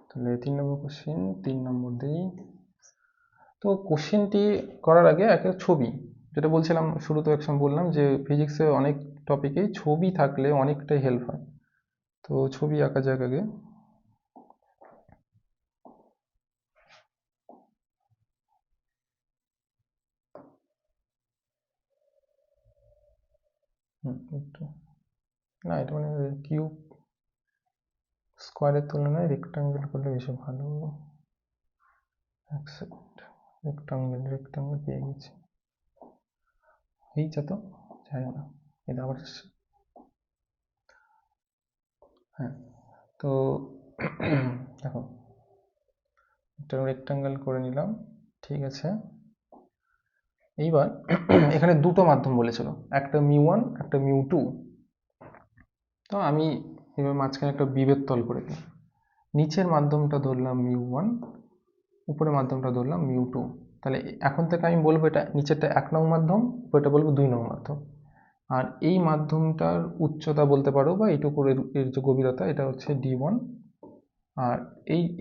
[SPEAKER 1] তাহলে 3 নম্বর কোশ্চেন, 3 নম্বর দিই। তো কোশ্চেনটি করার আগে একটা ছবি, যেটা বলছিলাম শুরুতে একসময় বললাম যে ফিজিক্সে অনেক টপিকেই ছবি থাকলে অনেকটাই হেল্প হয়। তো ছবি আঁকা যাক আগে। না, এটা মানে কিউব স্কোয়ারের তুলনায় রেক্টাঙ্গেল করলে বেশি ভালো। এক সেকেন্ড, রেক্টাঙ্গেল পেয়ে গেছি, এইটা তো যাই না, এটা আবার হ্যাঁ। তো দেখো, একটা রেক্টাঙ্গেল করে নিলাম, ঠিক আছে। এইবার এখানে দুটো মাধ্যম বলেছিল, একটা মিউ1 একটা মিউ2। তো আমি এবার মাঝখানে একটা বিভেদ তল করে দিই, নিচের মাধ্যমটা ধরলাম মিউ1, উপরের মাধ্যমটা ধরলাম মিউ2। তাহলে এখন থেকে আমি বলবো এটা নিচেরটা 1 নং মাধ্যম, উপরেরটা বলবো 2 নং মাধ্যম। আর এই মাধ্যমটার উচ্চতা বলতে পারো, বা এইটুকুর এর যে গভীরতা, এটা হচ্ছে d1। আর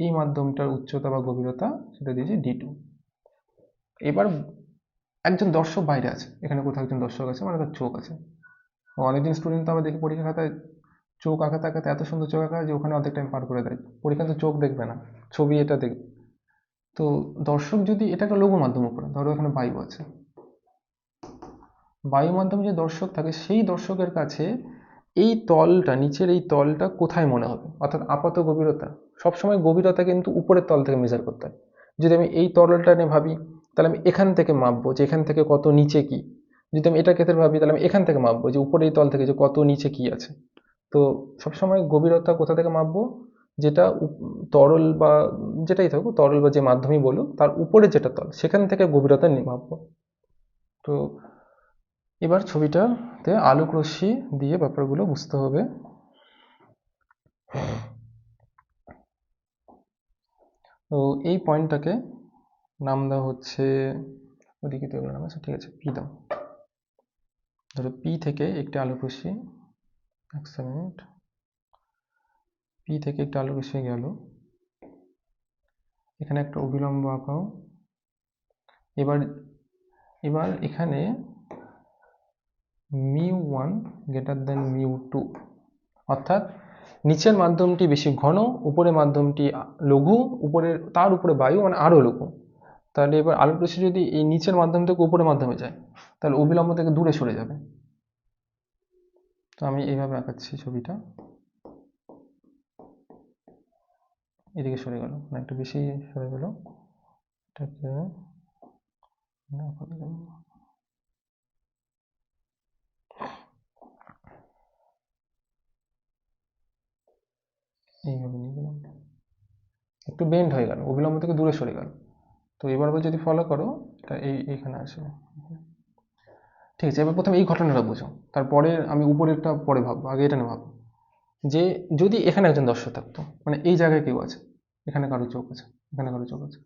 [SPEAKER 1] এই মাধ্যমটার উচ্চতা বা গভীরতা সেটা দিয়েছে d2। এবার একজন দর্শক বাইরে আছে, এখানে কোথাও একজন দর্শক আছে, মানে তার চোখ আছে। অনেকদিন স্টুডেন্ট তো আমরা দেখি পরীক্ষা খাতায় চোখ আঁকাতে আঁকাতে এত সুন্দর চোখ আঁকা যে ওখানে অর্ধেক টাইম পার করে দেয়, পরীক্ষা তো চোখ দেখবে না, ছবি এটা দেখবে। তো দর্শক যদি, এটা একটা লঘু মাধ্যম উপরে, ধরো এখানে বায়ু আছে, বায়ু মাধ্যমে যে দর্শক থাকে সেই দর্শকের কাছে এই তলটা, নিচের এই তলটা কোথায় মনে হবে, অর্থাৎ আপাত গভীরতা। সবসময় গভীরতা কিন্তু উপরের তল থেকে মেজার করতে হয়। যদি আমি এই তরলটা নিয়ে ভাবি, তাহলে আমি এখান থেকে মাপবো যে এখান থেকে কত নিচে কি। যদি আমি এটা ক্ষেত্রে ভাবি, তাহলে আমি এখান থেকে মাপবো যে উপরে এই তল থেকে যে কত নিচে কি আছে। তো সবসময় গভীরতা কোথা থেকে মাপবো, যেটা তরল বা যেটাই থাকুক, তরল বা যে মাধ্যমই বলুক, তার উপরে যেটা তল সেখান থেকে গভীরতা নিয়ে মাপবো। তো এবার ছবিটাতে আলোক রশ্মি দিয়ে ব্যাপারগুলো বুঝতে হবে। তো এই পয়েন্টটাকে নাম দেওয়া হচ্ছে, ওদিকে তো এগুলো নাম আছে, ঠিক আছে, পি দাও। ধরো পি থেকে একটি আলোক রশ্মি, এক সেকেন্ড, পি থেকে একটা আলোক রশ্মি গেল, এখানে একটা অভিলম্ব আঁকাও। এবার এবার এখানে মিউ1 গ্রেটার দেন মিউ2, অর্থাৎ নিচের মাধ্যমটি বেশি ঘন, উপরের মাধ্যমটি লঘু, তার উপরে বায়ু মানে আরো লঘু। তাহলে এবার আলোক রশ্মি যদি এই নিচের মাধ্যম থেকে উপরের মাধ্যমে যায়, তাহলে অভিলম্ব থেকে দূরে সরে যাবে। তো আমি এইভাবে আঁকাচ্ছি ছবিটা, এদিকে সরে গেল, মানে একটু বেশি সরে গেল, এটাকে এইভাবে নিয়ে গেলাম, একটু বেন্ড হয়ে গেল, অবিলম্ব থেকে দূরে সরে গেল। তো এবার যদি ফলো করো, এটা এইখানে আসবে। ঠিক আছে, এবার প্রথমে এই ঘটনাটা বুঝো, তারপরে আমি উপরেরটা পরে ভাববো, আগে এটা না ভাববো। যে যদি এখানে একজন দর্শক থাকতো, মানে এই জায়গায় কেউ আছে, এখানে কারো চোখ আছে, এখানে কারো চোখ আছে,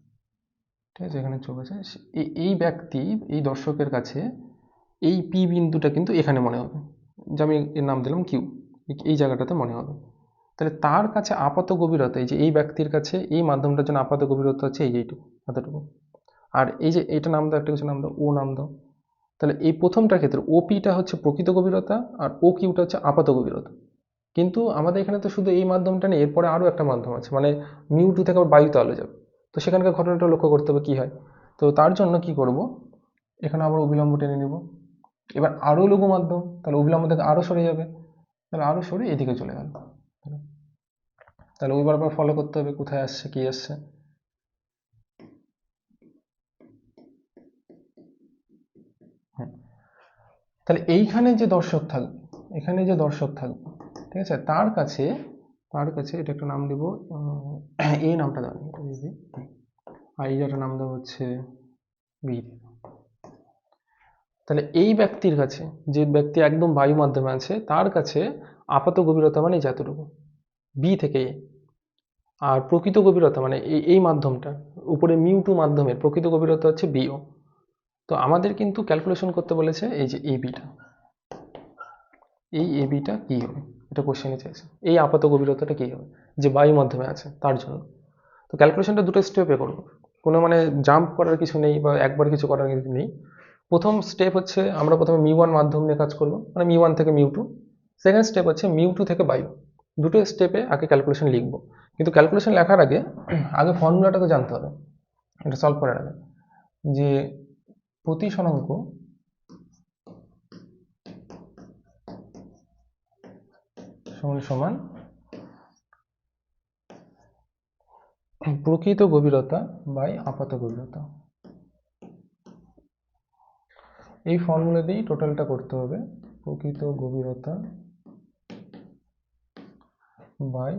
[SPEAKER 1] ঠিক আছে, এখানে চোখ আছে, এই ব্যক্তি, এই দর্শকের কাছে এই পি বিন্দুটা কিন্তু এখানে মনে হবে, যে আমি এর নাম দিলাম কিউ, এই জায়গাটাতে মনে হবে। তাহলে তার কাছে আপাত গভীরতা, এই যে এই ব্যক্তির কাছে এই মাধ্যমটার জন্য আপাত গভীরতা হচ্ছে এইটুকু, এতটুকু। আর এই যে এটা নাম দাও, একটা কিছু নাম দাও, ও নাম দাও। তাহলে এই প্রথমটার ক্ষেত্রে ওপিটা হচ্ছে প্রকৃত গভীরতা, আর ও কিউটা হচ্ছে আপাত গভীরতা। কিন্তু আমাদের এখানে তো শুধু এই মাধ্যমটা নেই, এরপরে আরও একটা মাধ্যম আছে, মানে মিউ টু থেকে আবার বায়ুতে আলো যাবে। তো সেখানকার ঘটনাটা লক্ষ্য করতে হবে কী হয়। তো তার জন্য কি করব, এখানে আবার অবিলম্ব টেনে নেব। এবার আরও লঘু মাধ্যম, তাহলে অবিলম্ব থেকে আরও সরে যাবে, তাহলে আরও সরে এদিকে চলে গেল। তাহলে ওইবার আবার ফলো করতে হবে কোথায় আসছে কি আসছে। হ্যাঁ, তাহলে এইখানে যে দর্শক থাকবে, এখানে যে দর্শক থাকবে, ঠিক আছে, তার কাছে এটা একটা নাম দেবো, এই নামটা দেওয়া নেই, এটা দিয়ে দিই। আর এই একটা নাম দেওয়া হচ্ছে বি। তাহলে এই ব্যক্তির কাছে, যে ব্যক্তি একদম বায়ু মাধ্যমে আছে, তার কাছে আপাত গভীরতা মানে যতটুকু, বি থেকে এ। আর প্রকৃত গভীরতা মানে এই মাধ্যমটা উপরে মিউ টু মাধ্যমের প্রকৃত গভীরতা হচ্ছে বিও। তো আমাদের কিন্তু ক্যালকুলেশন করতে বলেছে এই যে এ বিটা, এই এ বিটা কী হবে, এটা কোশ্চেনে চাইছে, এই আপাত গভীরতাটা কী হবে যে বায়ু মাধ্যমে আছে তার জন্য। তো ক্যালকুলেশনটা দুটো স্টেপে করবো, কোনো মানে জাম্প করার কিছু নেই বা একবার কিছু করার কিছু নেই। প্রথম স্টেপ হচ্ছে আমরা প্রথমে মিউ 1 মাধ্যম নিয়ে কাজ করবো, মানে মিউ 1 থেকে মিউ 2। সেকেন্ড স্টেপ হচ্ছে মিউ 2 থেকে বায়ু। দুটো স্টেপে আগে ক্যালকুলেশন লিখবো, কিন্তু ক্যালকুলেশন লেখার আগে আগে ফর্মুলাটা তো জানতে হবে, এটা সলভ করার আগে, যে প্রতিসরাঙ্ক সমান সমান প্রকৃত গভীরতা বাই আপাত গভীরতা। এই ফর্মুলা দিয়েই টোটালটা করতে হবে, প্রকৃত গভীরতা বাই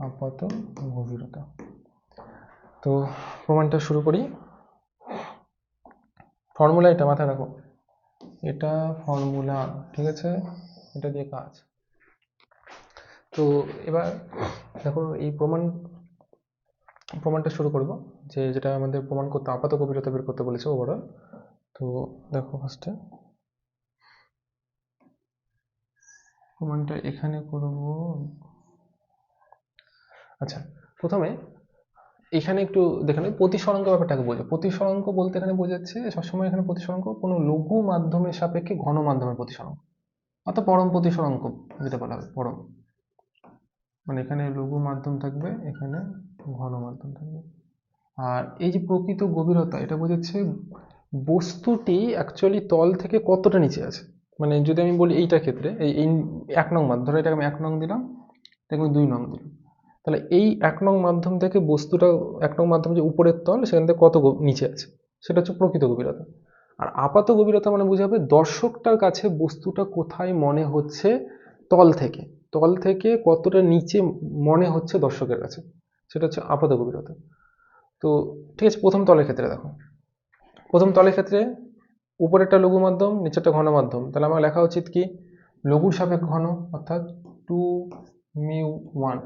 [SPEAKER 1] আপাত গভীরতা। তো প্রমাণটা শুরু করি। ফর্মুলা এটা মাথায় রাখো, এটা ফর্মুলা, ঠিক আছে, এটা দিয়ে কাজ। তো এবার দেখো এই প্রমাণটা শুরু করব, যেটা আমাদের প্রমাণ করতে আপাত গভীরতা বের করতে বলেছে ওভারঅল। তো দেখো ফার্স্টে প্রমাণটা এখানে করব। আচ্ছা, প্রথমে এখানে একটু দেখে নেই প্রতিসরাঙ্ক ব্যাপারটাকে বোঝো। প্রতিসরাঙ্ক বলতে এখানে বোঝাচ্ছে সবসময় এখানে প্রতিসরাঙ্ক কোনো লঘু মাধ্যমের সাপেক্ষে ঘন মাধ্যমের প্রতিসরাঙ্ক, অর্থাৎ পরম প্রতিসরাঙ্ক যেটা বলা হয়, পরম, মানে এখানে লঘু মাধ্যম থাকবে, এখানে ঘন মাধ্যম থাকবে। আর এই যে প্রকৃত গভীরতা, এটা বোঝাচ্ছে বস্তুটি অ্যাকচুয়ালি তল থেকে কতটা নিচে আছে। মানে যদি আমি বলি এইটার ক্ষেত্রে এই 1 নং মাধ্যম, ধরো এটাকে আমি 1 নং দিলাম, এটাকে আমি 2 নং দিলাম, তাহলে এই 1 নং মাধ্যম থেকে বস্তুটা, 1 নং মাধ্যম যে উপরের তল সেখান থেকে কত নিচে আছে, সেটা হচ্ছে প্রকৃত গভীরতা। আর আপাত গভীরতা মানে বোঝাবে দর্শকটার কাছে বস্তুটা কোথায় মনে হচ্ছে, তল থেকে, তল থেকে কতটা নিচে মনে হচ্ছে দর্শকের কাছে, সেটা হচ্ছে আপাত গভীরতা। তো ঠিক আছে, প্রথম তলের ক্ষেত্রে দেখো, প্রথম তলের ক্ষেত্রে উপরেরটা লঘু মাধ্যম, নিচেরটা ঘন মাধ্যম, তাহলে আমার লেখা উচিত কি, লঘুর সাপেক্ষে ঘন, অর্থাৎ 2μ1,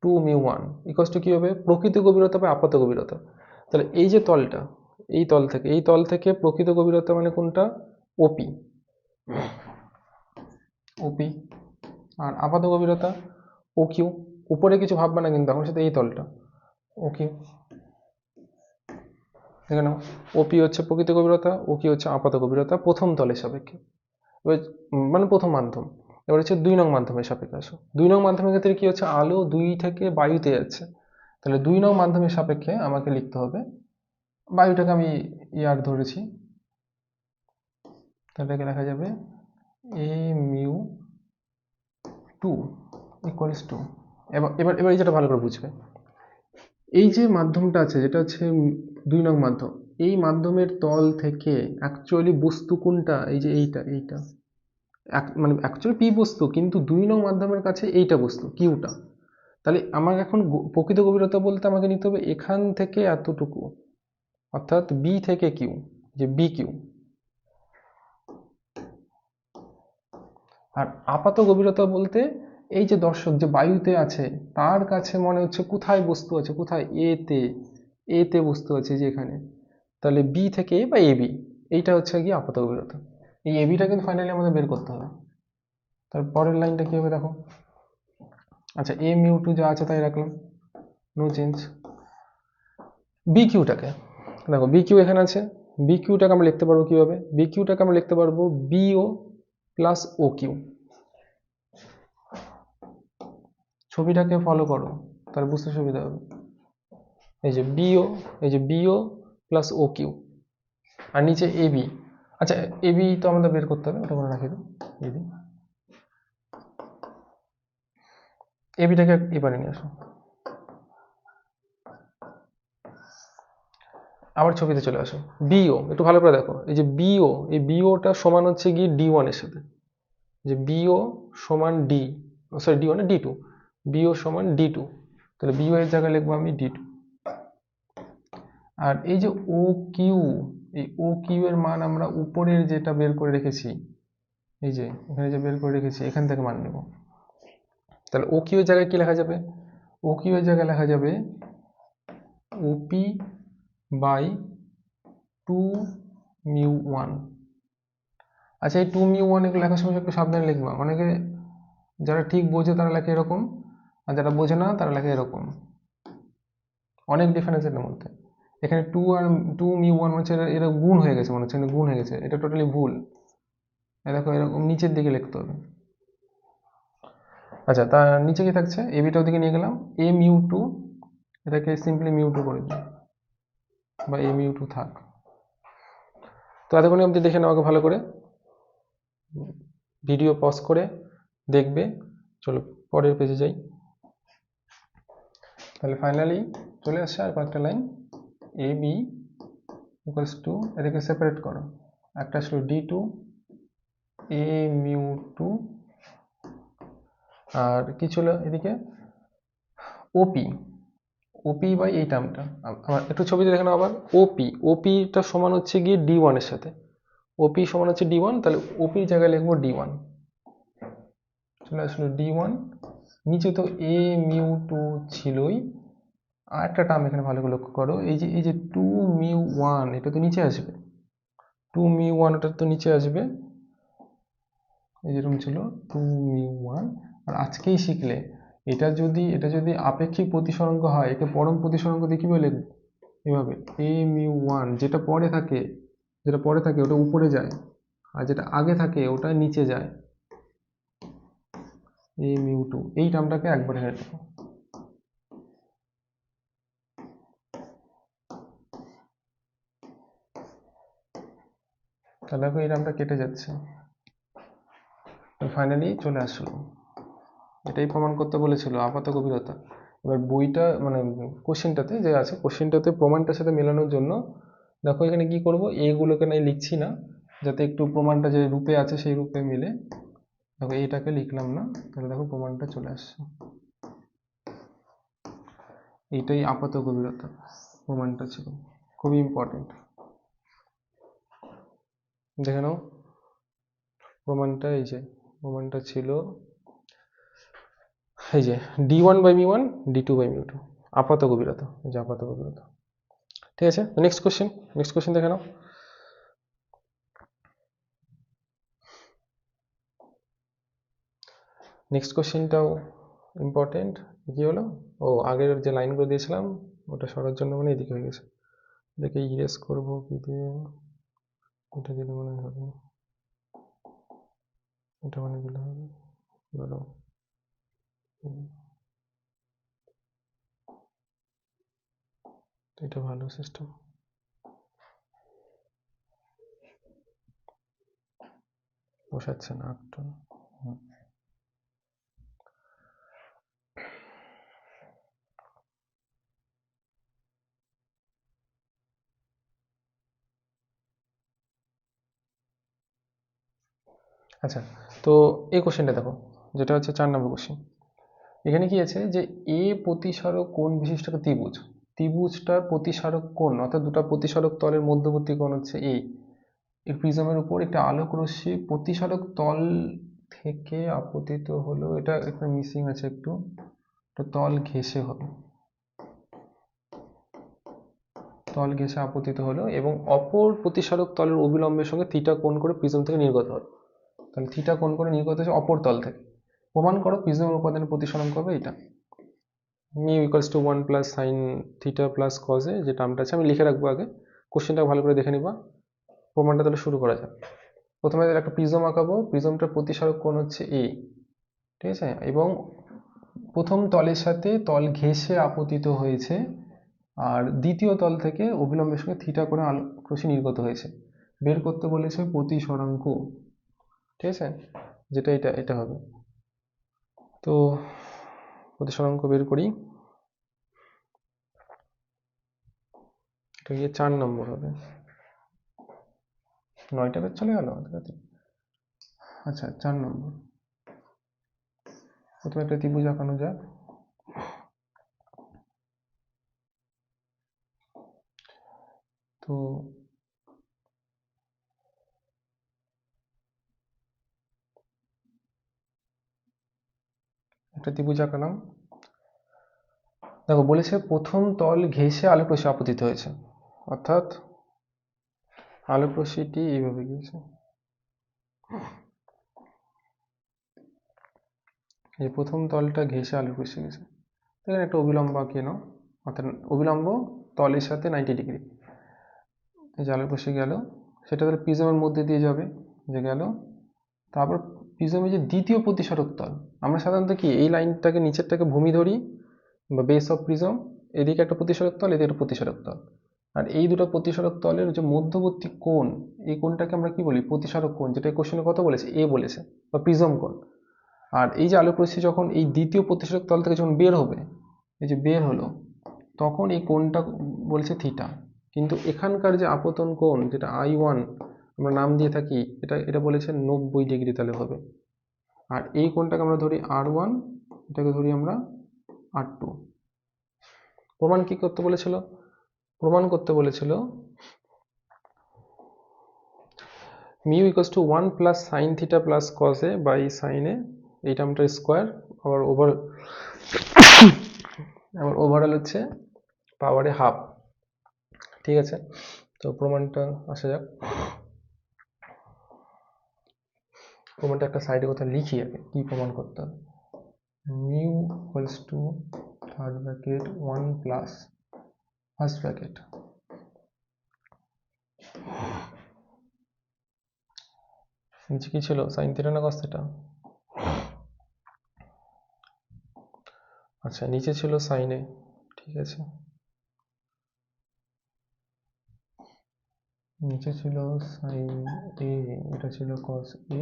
[SPEAKER 1] 2μ1 ইকুয়ালস টু কী হবে, প্রকৃত গভীরতা বা আপাত গভীরতা। তাহলে এই যে তলটা, এই তল থেকে প্রকৃত গভীরতা মানে কোনটা, ওপি, ওপি। আর আপাত গভীরতা ও কিউ, উপরে কিছু ভাববে না কিন্তু, আমার সাথে এই তলটা ও কিউ, দেখে নাও, ওপি হচ্ছে প্রকৃত গভীরতা, ও কি হচ্ছে আপাত গভীরতা প্রথম তলের সাপেক্ষে। এবার মানে প্রথম মাধ্যম। এবার হচ্ছে 2 নং মাধ্যমের সাপেক্ষে আসো। 2 নং মাধ্যমের ক্ষেত্রে কি হচ্ছে, আলো 2 থেকে বায়ুতে যাচ্ছে, তাহলে 2 নং মাধ্যমের সাপেক্ষে আমাকে লিখতে হবে বায়ুটাকে আমি এয়ার ধরেছি, তাহলে লেখা যাবে এ মিউ টু ইকুয়ালস টু, এবার এবার এবার এই যেটা ভালো করে বুঝবে, এই যে মাধ্যমটা আছে যেটা হচ্ছে 2 নং মাধ্যম, এই মাধ্যমের তল থেকে অ্যাকচুয়ালি বস্তু কোনটা, এই যে এইটা মানে অ্যাকচুয়ালি পি বস্তু, কিন্তু 2 নং মাধ্যমের কাছে এইটা বস্তু কিউটা। তাহলে আমার এখন প্রকৃত গভীরতা বলতে আমাকে নিতে হবে এখান থেকে এতটুকু, অর্থাৎ বি থেকে কিউ, যে বি কিউ। আর আপাত গভীরতা বলতে এই যে দর্শক যে বায়ুতে আছে তার কাছে মনে হচ্ছে কোথায় বস্তু আছে, কোথায় এতে বস্তু আছে যে এখানে, তাহলে বি থেকে এ বা এ বি, এইটা হচ্ছে গিয়ে আপাত গভীরতা। এই এবিটা কিন্তু ফাইনালি আমাদের বের করতে হবে। তার পরের লাইনটা কি হবে দেখো, আচ্ছা এ মিউ টু যা আছে তাই রাখলাম, নো চেঞ্জ। বি কিউটাকে দেখো, বি কিউ এখানে আছে, বি কিউটাকে আমরা লিখতে পারবো কিভাবে, বি কিউটাকে আমরা লিখতে পারবো বিও প্লাস ও কিউ। ছবিটাকে ফলো করো তাহলে বুঝতে সুবিধা হবে। এই যে বিও, এই যে বিও প্লাস ও কিউ, আর নিচে এবি। আচ্ছা এবি তো আমাদের বের করতে হবে, ওটা করে রাখি দিই, এবি, এবিটাকে এবারে নিয়ে আসো, আবার ছবিতে চলে আসো। বিও একটু ভালো করে দেখো, এই যে বিও, এই বিওটা সমান হচ্ছে গিয়ে ডি ওয়ান এর সাথে, যে বিও সমান D, sorry D one D two, BO সমান ডি টু, তাহলে বিও এর জায়গায় লিখবো আমি ডি টু। আর এই যে ও কিউ, এই ও কিউ এর মান আমরা উপরের যেটা বের করে রেখেছি, এই যে এখানে যে বের করে রেখেছি এখান থেকে মান নেব। তাহলে ও কিউ এর জায়গায় কি লেখা যাবে, ও কিউ এর জায়গায় লেখা যাবে OP by two mu one. আচ্ছা এই টু মিউ ওয়ান এগুলো লেখার সময় একটু সাবধানে লিখবা, অনেকে যারা ঠিক বোঝে তারা লেখে এরকম, আর যারা বোঝে না তারা লেখে এরকম, অনেক ডিফারেন্স এর মধ্যে। এখানে টু আর টু মিউ ওয়ান হচ্ছে এরা গুণ হয়ে গেছে, মনে হচ্ছে গুণ হয়ে গেছে, এটা টোটালি ভুল। দেখো এরকম নিচের দিকে লিখতে হবে। আচ্ছা তার নিচে কি থাকছে, এবিটা ওদিকে নিয়ে গেলাম, এ মিউ টু, এটাকে সিম্পলি মিউ টু করে দিই, বা এ মিউ টু থাক। তো এতক্ষণ অবধি দেখে নাও ভালো করে, ভিডিও পজ করে দেখবে। চলো পরের পেজে যাই। তাহলে ফাইনালি চলে আসছে আর কয়েকটা line, A B equals to, এটাকে সেপারেট করো, একটা আসলো D two A mu two, আর কি ছিল এদিকে ওপি, ওপি বাই এই টার্মটা, আমার একটু ছবিতে দেখে নাও আবার, ওপি, ওপিটা সমান হচ্ছে গিয়ে ডি ওয়ানের সাথে, ওপি সমান হচ্ছে ডি ওয়ান, তাহলে ওপির জায়গায় লিখবো ডি ওয়ান, চলে আসলো ডি ওয়ান। নিচে তো এ মিউ টু ছিলই, আর একটা টার্ম এখানে ভালো করে লক্ষ্য করো, এই যে টু মিউ ওয়ান, এটা তো নিচে আসবে, টু মিউ ওয়ান ওটা তো নিচে আসবে, এই যেরকম ছিল টু মিউ ওয়ান। আর আজকেই শিখলে এটা যদি আপেক্ষিক প্রতিসরাঙ্ক হয়, একে পরম প্রতিসরাঙ্ক দিয়ে কিভাবে লিখবো, এভাবে এ মিউ ওয়ান, যেটা পরে থাকে ওটা উপরে যায়, আর যেটা আগে থাকে ওটা নিচে যায়, এ মিউ টু, এই টার্মটাকে একবার এখানে লিখো। তাহলে দেখো এই টার্মটা কেটে যাচ্ছে, ফাইনালি চলে আসলো। এটাই প্রমাণ করতে বলেছিল আপাত গভীরতা। এবার বইটা মানে কোশ্চেনটাতে যে আছে, কোশ্চেনটাতে প্রমাণটার সাথে মেলানোর জন্য দেখো এখানে কি করব, এগুলোকে নাই লিখছি না, যাতে একটু প্রমাণটা যে রূপে আছে সেই রূপে মিলে। দেখো এটাকে লিখলাম না, তাহলে দেখো প্রমাণটা চলে আসছে, এইটাই আপাত গভীরতা প্রমাণটা ছিল, খুবই ইম্পর্টেন্ট। দেখে নাও প্রমাণটা, এই যে প্রমাণটা ছিল এই যে D one by mu one, D two by mu two, আপাত গভীরতা, এই যে আপাত গভীরতা। ঠিক আছে, নেক্সট কোশ্চেন দেখে নাও। Next কোশ্চেনটাও important. কি হলো, ও আগের যে লাইনগুলো দিয়েছিলাম ওটা সরার জন্য মানে এদিকে হয়ে গেছে, এটাকে ইরেজ করবো কি দিয়ে, এটা দিলে মনে হবে, এটা মানে দিলে হবে, ধরো এটা ভালো সিস্টেম। পোষাচ্ছে না একটু। আচ্ছা, তো এই কোশ্চেনটা দেখো, যেটা হচ্ছে 4 নম্বর কোশ্চেন। এখানে কি আছে যে এ প্রতিসারক কোণ বিশিষ্ট একটা ত্রিভুজ, ত্রিভুজটার প্রতিসারক কোণ অর্থাৎ দুটো প্রতিসারক তলের মধ্যবর্তী কোণ হচ্ছে এই প্রিজমের উপর একটি আলোক রশ্মি প্রতিসারক তল থেকে আপতিত হলো, এটা একটা মিসিং আছে একটু, তল ঘেঁষে হবে, তল ঘেঁষে আপতিত হলো এবং অপর প্রতিসারক তলের অবিলম্বের সঙ্গে থিটা কোণ করে প্রিজম থেকে নির্গত হলো। তাহলে থিটা কোণ করে নির্গত হচ্ছে অপর তল থেকে। প্রমাণ করো প্রিজমের উপাদানের প্রতিসরণ করবে এটা। Mu equals to 1 plus sine theta plus cos এ, যে টার্মটা আছে আমি লিখে রাখবো, আগে কোশ্চেনটা ভালো করে দেখে নিবা। প্রমাণটা তাহলে শুরু করা যাক। প্রথমে একটা প্রিজম আঁকাবো, প্রিজমটার প্রতিসারক কোণ হচ্ছে এ, ঠিক আছে, এবং প্রথম তলের সাথে তল ঘেঁষে আপতিত হয়েছে, আর দ্বিতীয় তল থেকে অবিলম্বের সঙ্গে থিটা করে আলোক রশ্মি নির্গত হয়েছে। বের করতে বলেছে প্রতিসরাঙ্ক, ঠিক আছে, যেটা এটা এটা হবে। তো প্রতিসরাঙ্ক বের করি, এটা গিয়ে 4 নম্বর হবে। 9টা বের চলে গেল। আচ্ছা 4 নম্বর, প্রথমে একটা ত্রিভুজ আঁকানো যাক। তো একটা ত্রিভুজ আঁকালাম। দেখো বলেছে প্রথম তল ঘেঁষে আলোক রশ্মি আপতিত হয়েছে, অর্থাৎ আলোক রশ্মিটি এইভাবে গিয়েছে, এই প্রথম তলটা ঘেঁষে আলোক রশ্মি গেছে। এখানে একটা অবিলম্ব আঁকিয়ে নাও, অর্থাৎ অবিলম্ব তলের সাথে 90 ডিগ্রি। এই যে আলোক রশ্মি গেল, সেটা তাহলে প্রিজমের মধ্যে দিয়ে যাবে, যে গেল। তারপর প্রিজমের যে দ্বিতীয় প্রতিসারক তল, আমরা সাধারণত কি এই লাইনটাকে নিচেরটাকে ভূমি ধরি বা বেস অফ প্রিজম, এদিকে একটা প্রতিসারক তল, এদিকে একটা প্রতিসারক তল, আর এই দুটো প্রতিসারক তলের যে মধ্যবর্তী কোণ, এই কোণটাকে আমরা কি বলি প্রতিসারক কোণ, যেটা এই কোশ্চেনে কত বলেছে এ বলেছে, বা প্রিজম কোণ। আর এই যে আলোক রশ্মি যখন এই দ্বিতীয় প্রতিসারক তল থেকে যখন বের হবে, এই যে বের হলো, তখন এই কোণটা বলছে থিটা। কিন্তু এখানকার যে আপতন কোণ যেটা I1 আমরা নাম দিয়ে থাকি, এটা এটা বলেছে 90 ডিগ্রি তাহলে হবে। আর এই কোণটাকে আমরা ধরি R1, এটাকে ধরি আমরা R2। প্রমাণ কি করতে বলেছিল? প্রমাণ করতে বলেছিল mu equals to 1 plus sine theta plus cos A by sine A, এই টার্মটার স্কোয়ার, আবার ওভারঅল হচ্ছে পাওয়ারে হাফ। ঠিক আছে, তো প্রমাণটা আসা যাক। প্রমাণটা একটা সাইডে কোথাও লিখি আগে, কি প্রমাণ করতে হবে। Mu equals two third bracket 1 plus first bracket, নিচে কি ছিল সাইন থিটা না কস থিটা? আচ্ছা নিচে ছিল সাইন এ, ঠিক আছে, নিচে ছিল সাইন এ, এটা ছিল কস এ,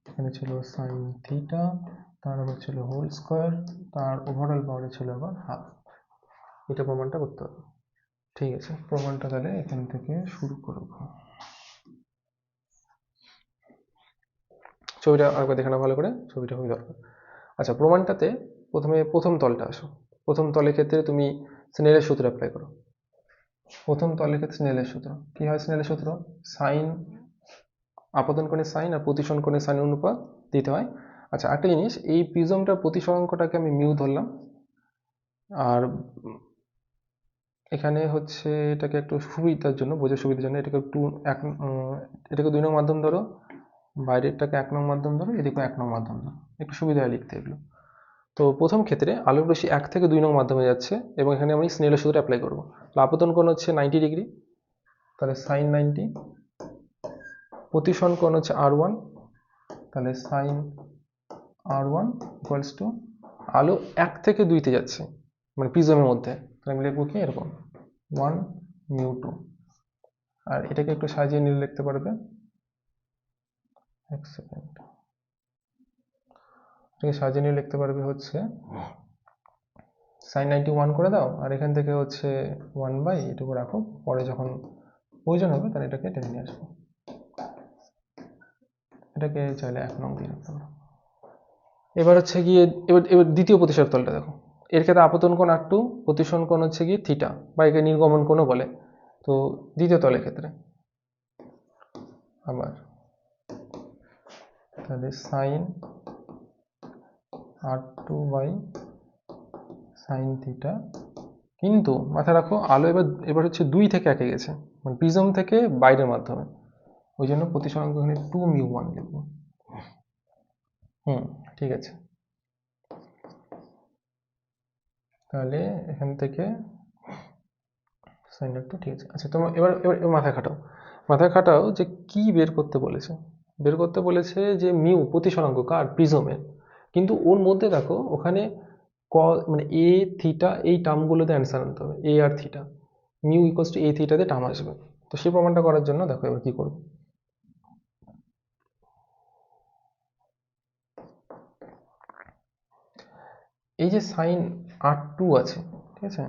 [SPEAKER 1] এখানে ছিল সাইন থিটা, তার আবার ছিল হোল স্কোয়ার, তার ওভারঅল পাওয়ারে ছিল আবার হাফ। এটা প্রমাণটা করতে হবে। ঠিক আছে, প্রমাণটা তাহলে এখান থেকে শুরু করব। ছবিটা আরেকবার দেখে নাও ভালো করে, ছবিটা খুবই দরকার। আচ্ছা প্রমাণটাতে প্রথমে প্রথম তলটা আসো। প্রথম তলের ক্ষেত্রে তুমি স্নেলের সূত্র অ্যাপ্লাই করো। প্রথম তলের ক্ষেত্রে স্নেলের সূত্র কি হয়? স্নেলের সূত্র সাইন, আপতন কোণের সাইন আর প্রতিসরণ কোণের সাইন অনুপাত দিতে হয়। আচ্ছা একটা জিনিস, এই প্রিজমটার প্রতিসরাঙ্কটাকে আমি মিউ ধরলাম, আর এখানে হচ্ছে এটাকে একটু সুবিধার জন্য, বোঝার সুবিধার জন্য এটাকে একটু এটাকে 2 নং মাধ্যম ধরো, বাইরেরটাকে 1 নং মাধ্যম ধরো, এদিকে 1 নং মাধ্যম ধরো, একটু সুবিধা হয় লিখতে এগুলো। তো প্রথম ক্ষেত্রে আলোক রশ্মি 1 থেকে 2 নং মাধ্যমে যাচ্ছে এবং এখানে আমি স্নেলের সূত্র অ্যাপ্লাই করবো। আপতন কোণ হচ্ছে 90 ডিগ্রি, তাহলে সাইন 90, প্রতিসরণ কোণ হচ্ছে R1, তাহলে সাইন R1 ইকুয়ালস টু, আলো 1 থেকে 2 তে যাচ্ছে মানে প্রিজমের মধ্যে, তাহলে আমি লিখবো কি এরকম 1 মিউ 2। আর এটাকে একটু সাজিয়ে নিলে লিখতে পারবে এক সেকেন্ড, এটাকে সাজিয়ে নিয়ে লিখতে পারবে হচ্ছে sin 91 করে দাও, আর এখান থেকে হচ্ছে 1 বাই এটুকু রাখো, পরে যখন প্রয়োজন হবে তাহলে এটাকে টেনে নিয়ে আসবো। এটাকে চাইলে 1 নং দিয়ে রাখতে পারো। এবার হচ্ছে গিয়ে এবার এবার দ্বিতীয় প্রতিসার তলটা দেখো। এর ক্ষেত্রে আপতন কোণ r2, প্রতিসরণ কোণ হচ্ছে গিয়ে থিটা, বা একে নির্গমন কোণও বলে। তো দ্বিতীয় তলের ক্ষেত্রে আবার তাহলে sin r2 by sin theta, কিন্তু মাথায় রাখো আলো এবার এবার হচ্ছে 2 থেকে 1 গেছে, মানে প্রিজম থেকে বাইরের মাধ্যমে, ওই জন্য প্রতিসরাঙ্ক এখানে 2μ1 লিখবো। ঠিক আছে, তাহলে এখান থেকে sin r2 ঠিক আছে। আচ্ছা তোমার এবার এবার এবার মাথায় খাটাও যে কি বের করতে বলেছে। বের করতে বলেছে যে মিউ প্রতিসরাঙ্ক কার, প্রিজমের, কিন্তু ওর মধ্যে দেখো ওখানে মানে এ থিটা এই টার্মগুলোতে অ্যান্সার আনতে হবে, এ আর theta, mu equals to A থিটাতে টার্ম আসবে। তো সেই প্রমাণটা করার জন্য দেখো এবার কি করবো। এই যে সাইন r2 আছে, ঠিক আছে,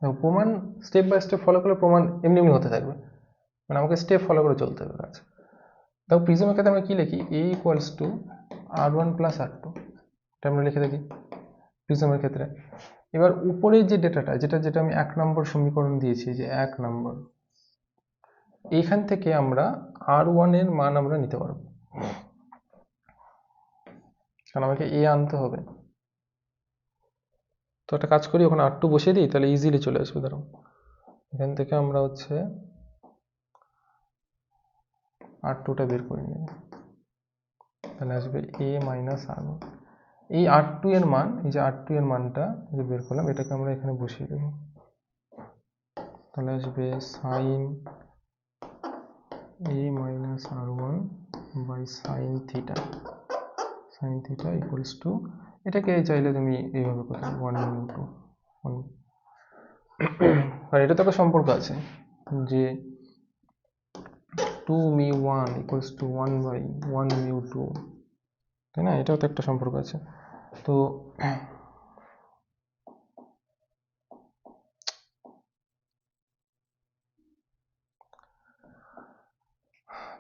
[SPEAKER 1] দেখো প্রমাণ স্টেপ বাই স্টেপ ফলো করলে প্রমাণ এমনি এমনি হতে থাকবে, মানে আমাকে স্টেপ ফলো করে চলতে হবে কাজ। দেখো প্রিজমের ক্ষেত্রে আমরা কি লিখি, এ equals to r1 plus r2, এটা আমরা লিখে দেখি প্রিজমের ক্ষেত্রে। এবার উপরের যে ডেটাটা, যেটা যেটা আমি 1 নম্বর সমীকরণ দিয়েছি, যে 1 নম্বর, এইখান থেকে আমরা r1 এর মান আমরা নিতে পারবো, কারণ আমাকে এ আনতে হবে। তো একটা কাজ করি, ওখানে r2 বসিয়ে দিই, তাহলে ইজিলি চলে আসবে। ধরো এখান থেকে আমরা হচ্ছে r2টা বের করে নেব, তাহলে আসবে a মাইনাস r1। এই r2 এর মান, এই যে r2 এর মানটা যে বের করলাম, এটাকে আমরা এখানে বসিয়ে দেব, তাহলে আসবে sine a minus r1 by sine theta, sine theta equals to, এটাকে চাইলে তুমি এইভাবে করতে 1/2, আর এটা তো একটা সম্পর্ক আছে যে 2μ1 ইকুয়ালস টু 1/1μ2, তাই না, এটাও তো একটা সম্পর্ক আছে। তো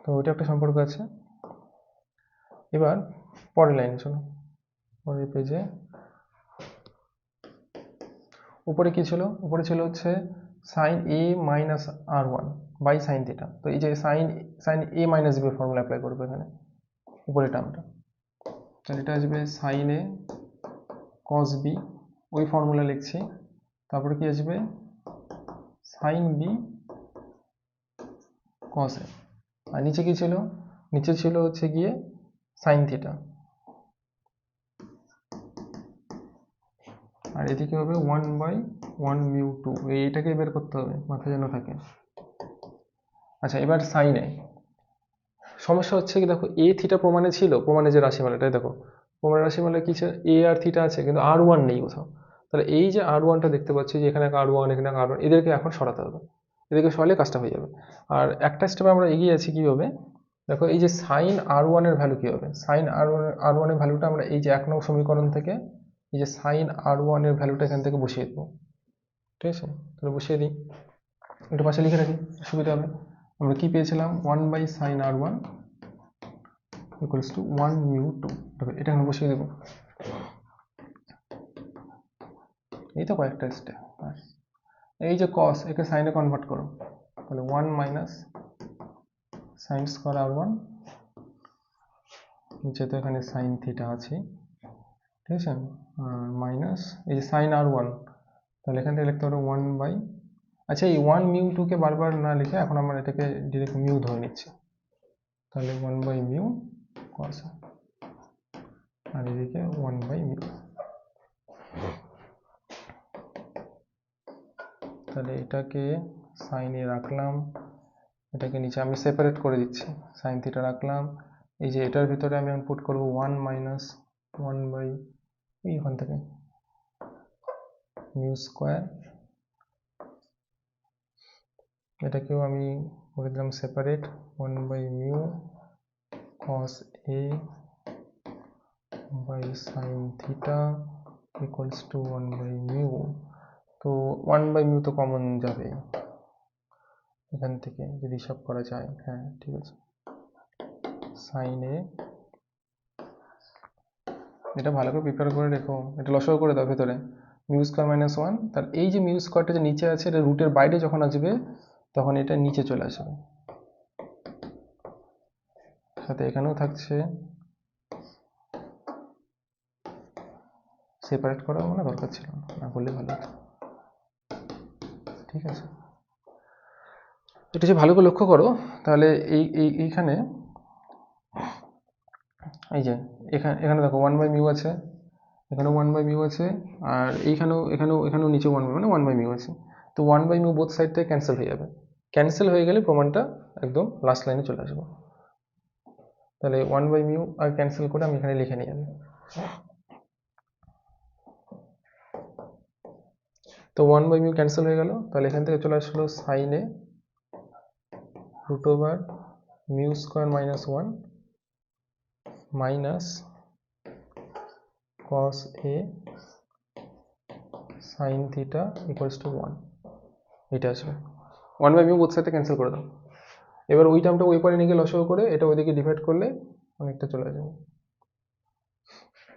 [SPEAKER 1] তো ওটা একটা সম্পর্ক আছে। এবার পরের লাইনে চলো, পরের পেজে উপরে কি ছিল, উপরে ছিল হচ্ছে sine A minus r1 by sine theta. তো এই যে sine sine A minus B formula apply করবো এখানে উপরের টার্মটা, তাহলে এটা আসবে সাইন এ কস বি, ওই ফর্মুলা লিখছি, তারপরে কি আসবে সাইন বি কস এ, আর নিচে কি ছিল, নিচে ছিল হচ্ছে গিয়ে সাইন থিটা, আর এদিকে হবে 1/1μ2, এইটাকে বের করতে হবে, মাথায় যেন থাকে। আচ্ছা এবার সাইনে সমস্যা হচ্ছে কি, দেখো এ থিটা প্রমাণে ছিল, প্রমাণে যে রাশিমালাটাই দেখো, প্রমাণের রাশিমালায় কি ছিল, এ আর থিটা আছে, কিন্তু r1 নেই কোথাও। তাহলে এই যে r1টা দেখতে পাচ্ছি, যে এখানে r1 এখানে r1, এদেরকে এখন সরাতে হবে, এদেরকে সরালে কাজটা হয়ে যাবে। আর একটা স্টেপে আমরা এগিয়ে আছি কিভাবে, দেখো এই যে সাইন r1 এর ভ্যালু কি হবে, সাইন r1 এর ভ্যালুটা আমরা এই যে 1 নং সমীকরণ থেকে এই যে সাইন r1 এর ভ্যালুটা এখান থেকে বসিয়ে দেবো, ঠিক আছে, তাহলে বসিয়ে দিই, একটু পাশে লিখে রাখি সুবিধা হবে। আমরা কি পেয়েছিলাম, 1/sin r1 ইকুয়ালস টু 1μ2, এটা এখানে বসিয়ে দেবো। এই তো কয়েকটা স্টেপ। এই যে cos, একে সাইনে কনভার্ট করো, তাহলে 1 মাইনাস সাইন স্কোয়ার r1, নিচে তো এখানে সাইন থিটা আছে, ঠিক আছে, মাইনাস এই যে সাইন r1, তাহলে এখান থেকে লিখতে পারো 1 বাই, আচ্ছা এই 1μ2 কে বারবার না লিখে এখন আমরা এটাকে ডিরেক্ট মিউ ধরে নিচ্ছি, তাহলে 1/μ cos, আর এদিকে 1/μ, তাহলে এটাকে সাইনে রাখলাম, এটাকে নিচে আমি সেপারেট করে দিচ্ছি, সাইন থিটা রাখলাম, এই যে এটার ভিতরে আমি পুট করবো 1 মাইনাস 1 বাই এইখান থেকে মিউ স্কোয়ার, এটাকেও আমি করে দিলাম separate 1/μ cos a by sin theta equals to 1 by mu। তো 1 by mu তো কমন যাবে এখান থেকে যদি হিসাব করা যায়। হ্যাঁ ঠিক আছে, sin a, এটা ভালো করে প্রিপেয়ার করে রেখো, এটা লসাগু করে দাও ভেতরে মিউ স্কোয়ার মাইনাস ওয়ান। তার এই যে মিউ স্কোয়ারটা যে নিচে আছে এটা রুটের বাইরে যখন আসবে তখন এটা নিচে চলে আসবে, সাথে এখানেও থাকছে। সেপারেট করার মানে দরকার ছিল না, না করলে ভালো হতো। ঠিক আছে, এটা যে ভালো করে লক্ষ্য করো তাহলে এইখানে এই যে এখানে দেখো 1 বাই মিউ আছে, এখানেও 1 বাই মিউ আছে, আর এখানেও নিচে 1 বাই মানে 1 বাই মিউ আছে। তো 1 বাই মিউ বোথ সাইড থেকে ক্যান্সেল হয়ে যাবে, ক্যান্সেল হয়ে গেলে প্রমাণটা একদম লাস্ট লাইনে চলে আসবে। তাহলে 1 বাই মিউ আর ক্যান্সেল করে আমি এখানে লিখে নিয়ে যাবো। তো 1 বাই মিউ ক্যান্সেল হয়ে গেল, তাহলে এখান থেকে চলে আসলো sine A root over mu square minus one minus cos a sin theta equals to 1, এটা আসবে। 1 বাই মিউ বোথ সাইডে ক্যান্সেল করে দাও। এবার ওই টার্মটা ওই পারে নিয়ে গিয়ে লসাগু করে এটা ওইদিকে ডিভাইড করলে অনেকটা চলে যাবে।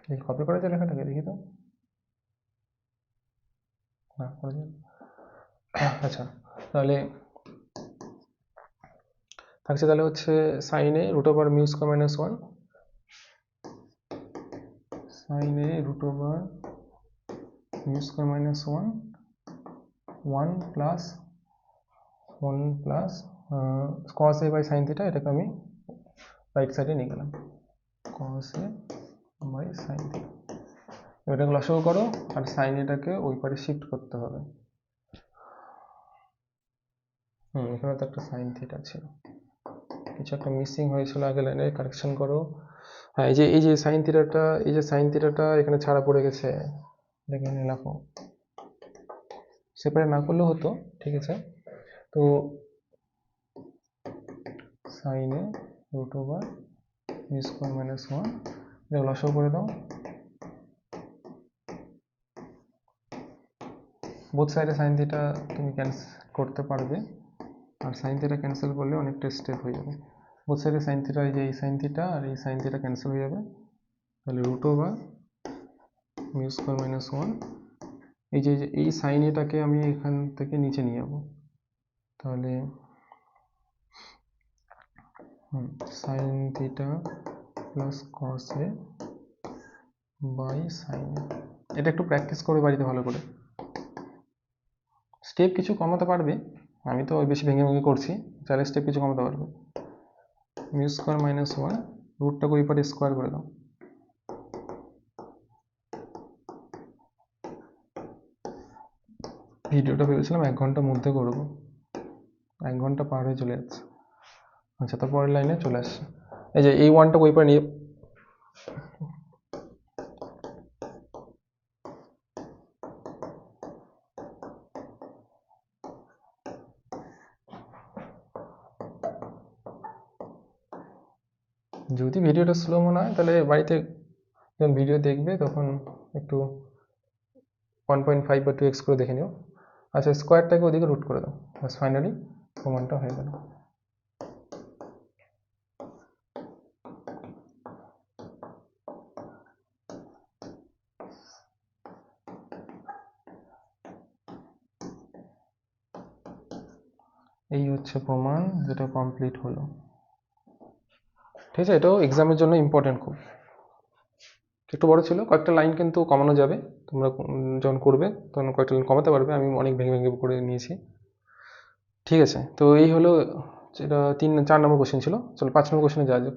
[SPEAKER 1] দেখি কপি করা যায় লেখাটাকে, দেখি তো। না করা যায়। আচ্ছা তাহলে থাকছে, তাহলে হচ্ছে sine A root over mu square minus one, sine A root over mu square minus one, one plus cos a by sine theta, এটাকে আমি রাইট সাইডে নিয়ে গেলাম, cos a by sine theta. এটাকে লসাগু করো আর সাইন এটাকে ওই পারে শিফট করতে হবে। এখানে তো একটা সাইন থিটা ছিল, কিছু একটা মিসিং হয়েছিল আগে লাইনে, কারেকশন করো। হ্যাঁ এই যে সাইন থিটাটা এখানে ছাড়া পড়ে গেছে, এখানে লেখো। সেপারেট না করলেও হতো, ঠিক আছে। তো sine A root over mu square minus one, এটা লসাগু করে দাও। বোথ সাইডে সাইন থিটা তুমি ক্যান্সেল করতে পারবে, আর সাইন থিটা ক্যান্সেল করলে অনেকটা স্টেপ হয়ে যাবে। বোথ সাইডে সাইন থিটা, এই যে এই সাইন থিটা আর এই সাইন থিটা ক্যান্সেল হয়ে যাবে, তাহলে root over mu square minus one, এই যে এই সাইন এটাকে আমি এখান থেকে নিচে নিয়ে যাবো, তাহলে sine theta plus cos A by sine. এটা একটু প্র্যাকটিস করে বাড়িতে ভালো করে, স্টেপ কিছু কমাতে পারবে, আমি তো বেশি ভেঙে ভেঙে করছি, চাইলে স্টেপ কিছু কমাতে পারবে। মিউ স্কোয়ার মাইনাস ওয়ান, রুটটাকে ওই পারে স্কোয়ার করে দাও, ভিডিওটা ভেবেছিলাম 1 ঘন্টার মধ্যে করবো, 1 ঘন্টা পার হয়ে চলে যাচ্ছে। আচ্ছা, তার পরের লাইনে চলে আসছে, এই যে এই ওয়ানটা ওই পারে নিয়ে, যদি ভিডিওটা স্লো মনে হয় তাহলে বাড়িতে যখন ভিডিও দেখবে তখন একটু 1.5 বা 2x করে দেখে নিও। আচ্ছা, স্কোয়ারটাকে ওদিকে রুট করে দাও, বাস ফাইনালি প্রমাণটা হয়ে গেল। এই হচ্ছে প্রমাণ, যেটা কমপ্লিট হলো। ঠিক আছে, এটাও এক্সামের জন্য ইম্পর্টেন্ট খুব। একটু বড় ছিল, কয়েকটা লাইন কিন্তু কমানো যাবে, তোমরা যখন করবে তখন কয়েকটা লাইন কমাতে পারবে, আমি অনেক ভেঙে ভেঙে করে নিয়েছি। ঠিক আছে, তো এই হলো, যেটা 4 নম্বর কোশ্চেন ছিল। চলো 5 নম্বর কোশ্চেনে যাওয়া যাক।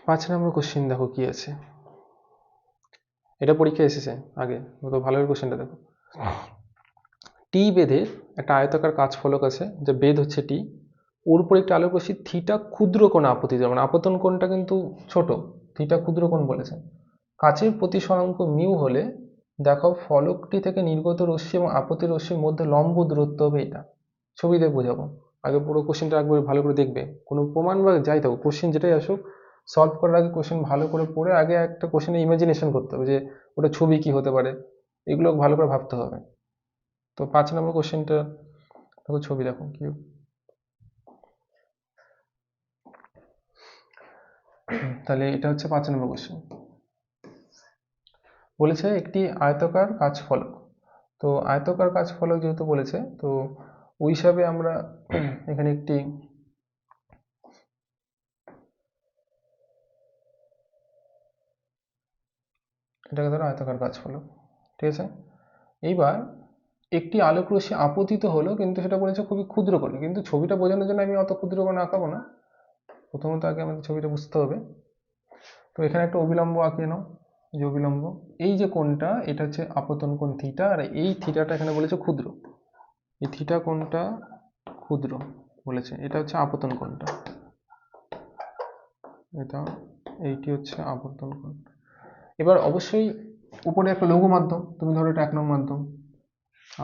[SPEAKER 1] 5 নম্বর কোশ্চেন দেখো কি আছে, এটা পরীক্ষা এসেছে আগে, তো ভালো করে কোশ্চেনটা দেখো। টি বেধের একটা আয়তাকার কাঁচ ফলক আছে, যে বেধ হচ্ছে টি, ওর উপর একটা আলোক রশ্মি থিটা ক্ষুদ্র কোণ আপতিত, মানে আপতন কোণটা কিন্তু ছোট, থিটা ক্ষুদ্র কোণ বলেছে। কাচের প্রতিসরাঙ্ক মিউ হলে দেখাও ফলকটি থেকে নির্গত রশ্মি এবং আপতিত রশ্মির মধ্যে লম্ব দূরত্ব হবে এটা। ছবিতে বোঝাবো। আগে পুরো কোশ্চেনটা একবার ভালো করে দেখবে, কোনো প্রমাণ বা যাই থাকুক, কোশ্চেন যেটাই আসুক সলভ করার আগে কোশ্চেন ভালো করে পড়ে আগে একটা কোশ্চেনের ইমাজিনেশন করতে হবে যে ওটা ছবি কি হতে পারে, এগুলো ভালো করে ভাবতে হবে। তো 5 নম্বর কোশ্চেনটা দেখো, ছবি দেখো কি। তাহলে এটা হচ্ছে 5 নম্বর কোশ্চেন। বলেছে একটি আয়তাকার কাঁচফলক। তো আয়তাকার কাঁচফলক যেহেতু বলেছে, তো ওই হিসাবে আমরা এখানে একটি এটাকে ধরো আয়তাকার কাঁচফলক, ঠিক আছে। এইবার একটি আলোক রশ্মি আপতিত হলো, কিন্তু সেটা বলেছে খুবই ক্ষুদ্র করে, কিন্তু ছবিটা বোঝানোর জন্য আমি অত ক্ষুদ্র করে আঁকাবো না, প্রথমত আগে আমাদের ছবিটা বুঝতে হবে। তো এখানে একটা অবিলম্ব আঁকিয়ে নাও, যে অবিলম্ব, এই যে কোণটা এটা হচ্ছে আপতন কোণ থিটা, আর এই থিটাটা এখানে বলেছে ক্ষুদ্র, এই থিটা কোণটা ক্ষুদ্র বলেছে, এটা হচ্ছে আপতন কোণটা, এটা এইটি হচ্ছে আপতন কোণ। এবার অবশ্যই উপরে একটা লঘু মাধ্যম, তুমি ধরো এটা 1 নং মাধ্যম,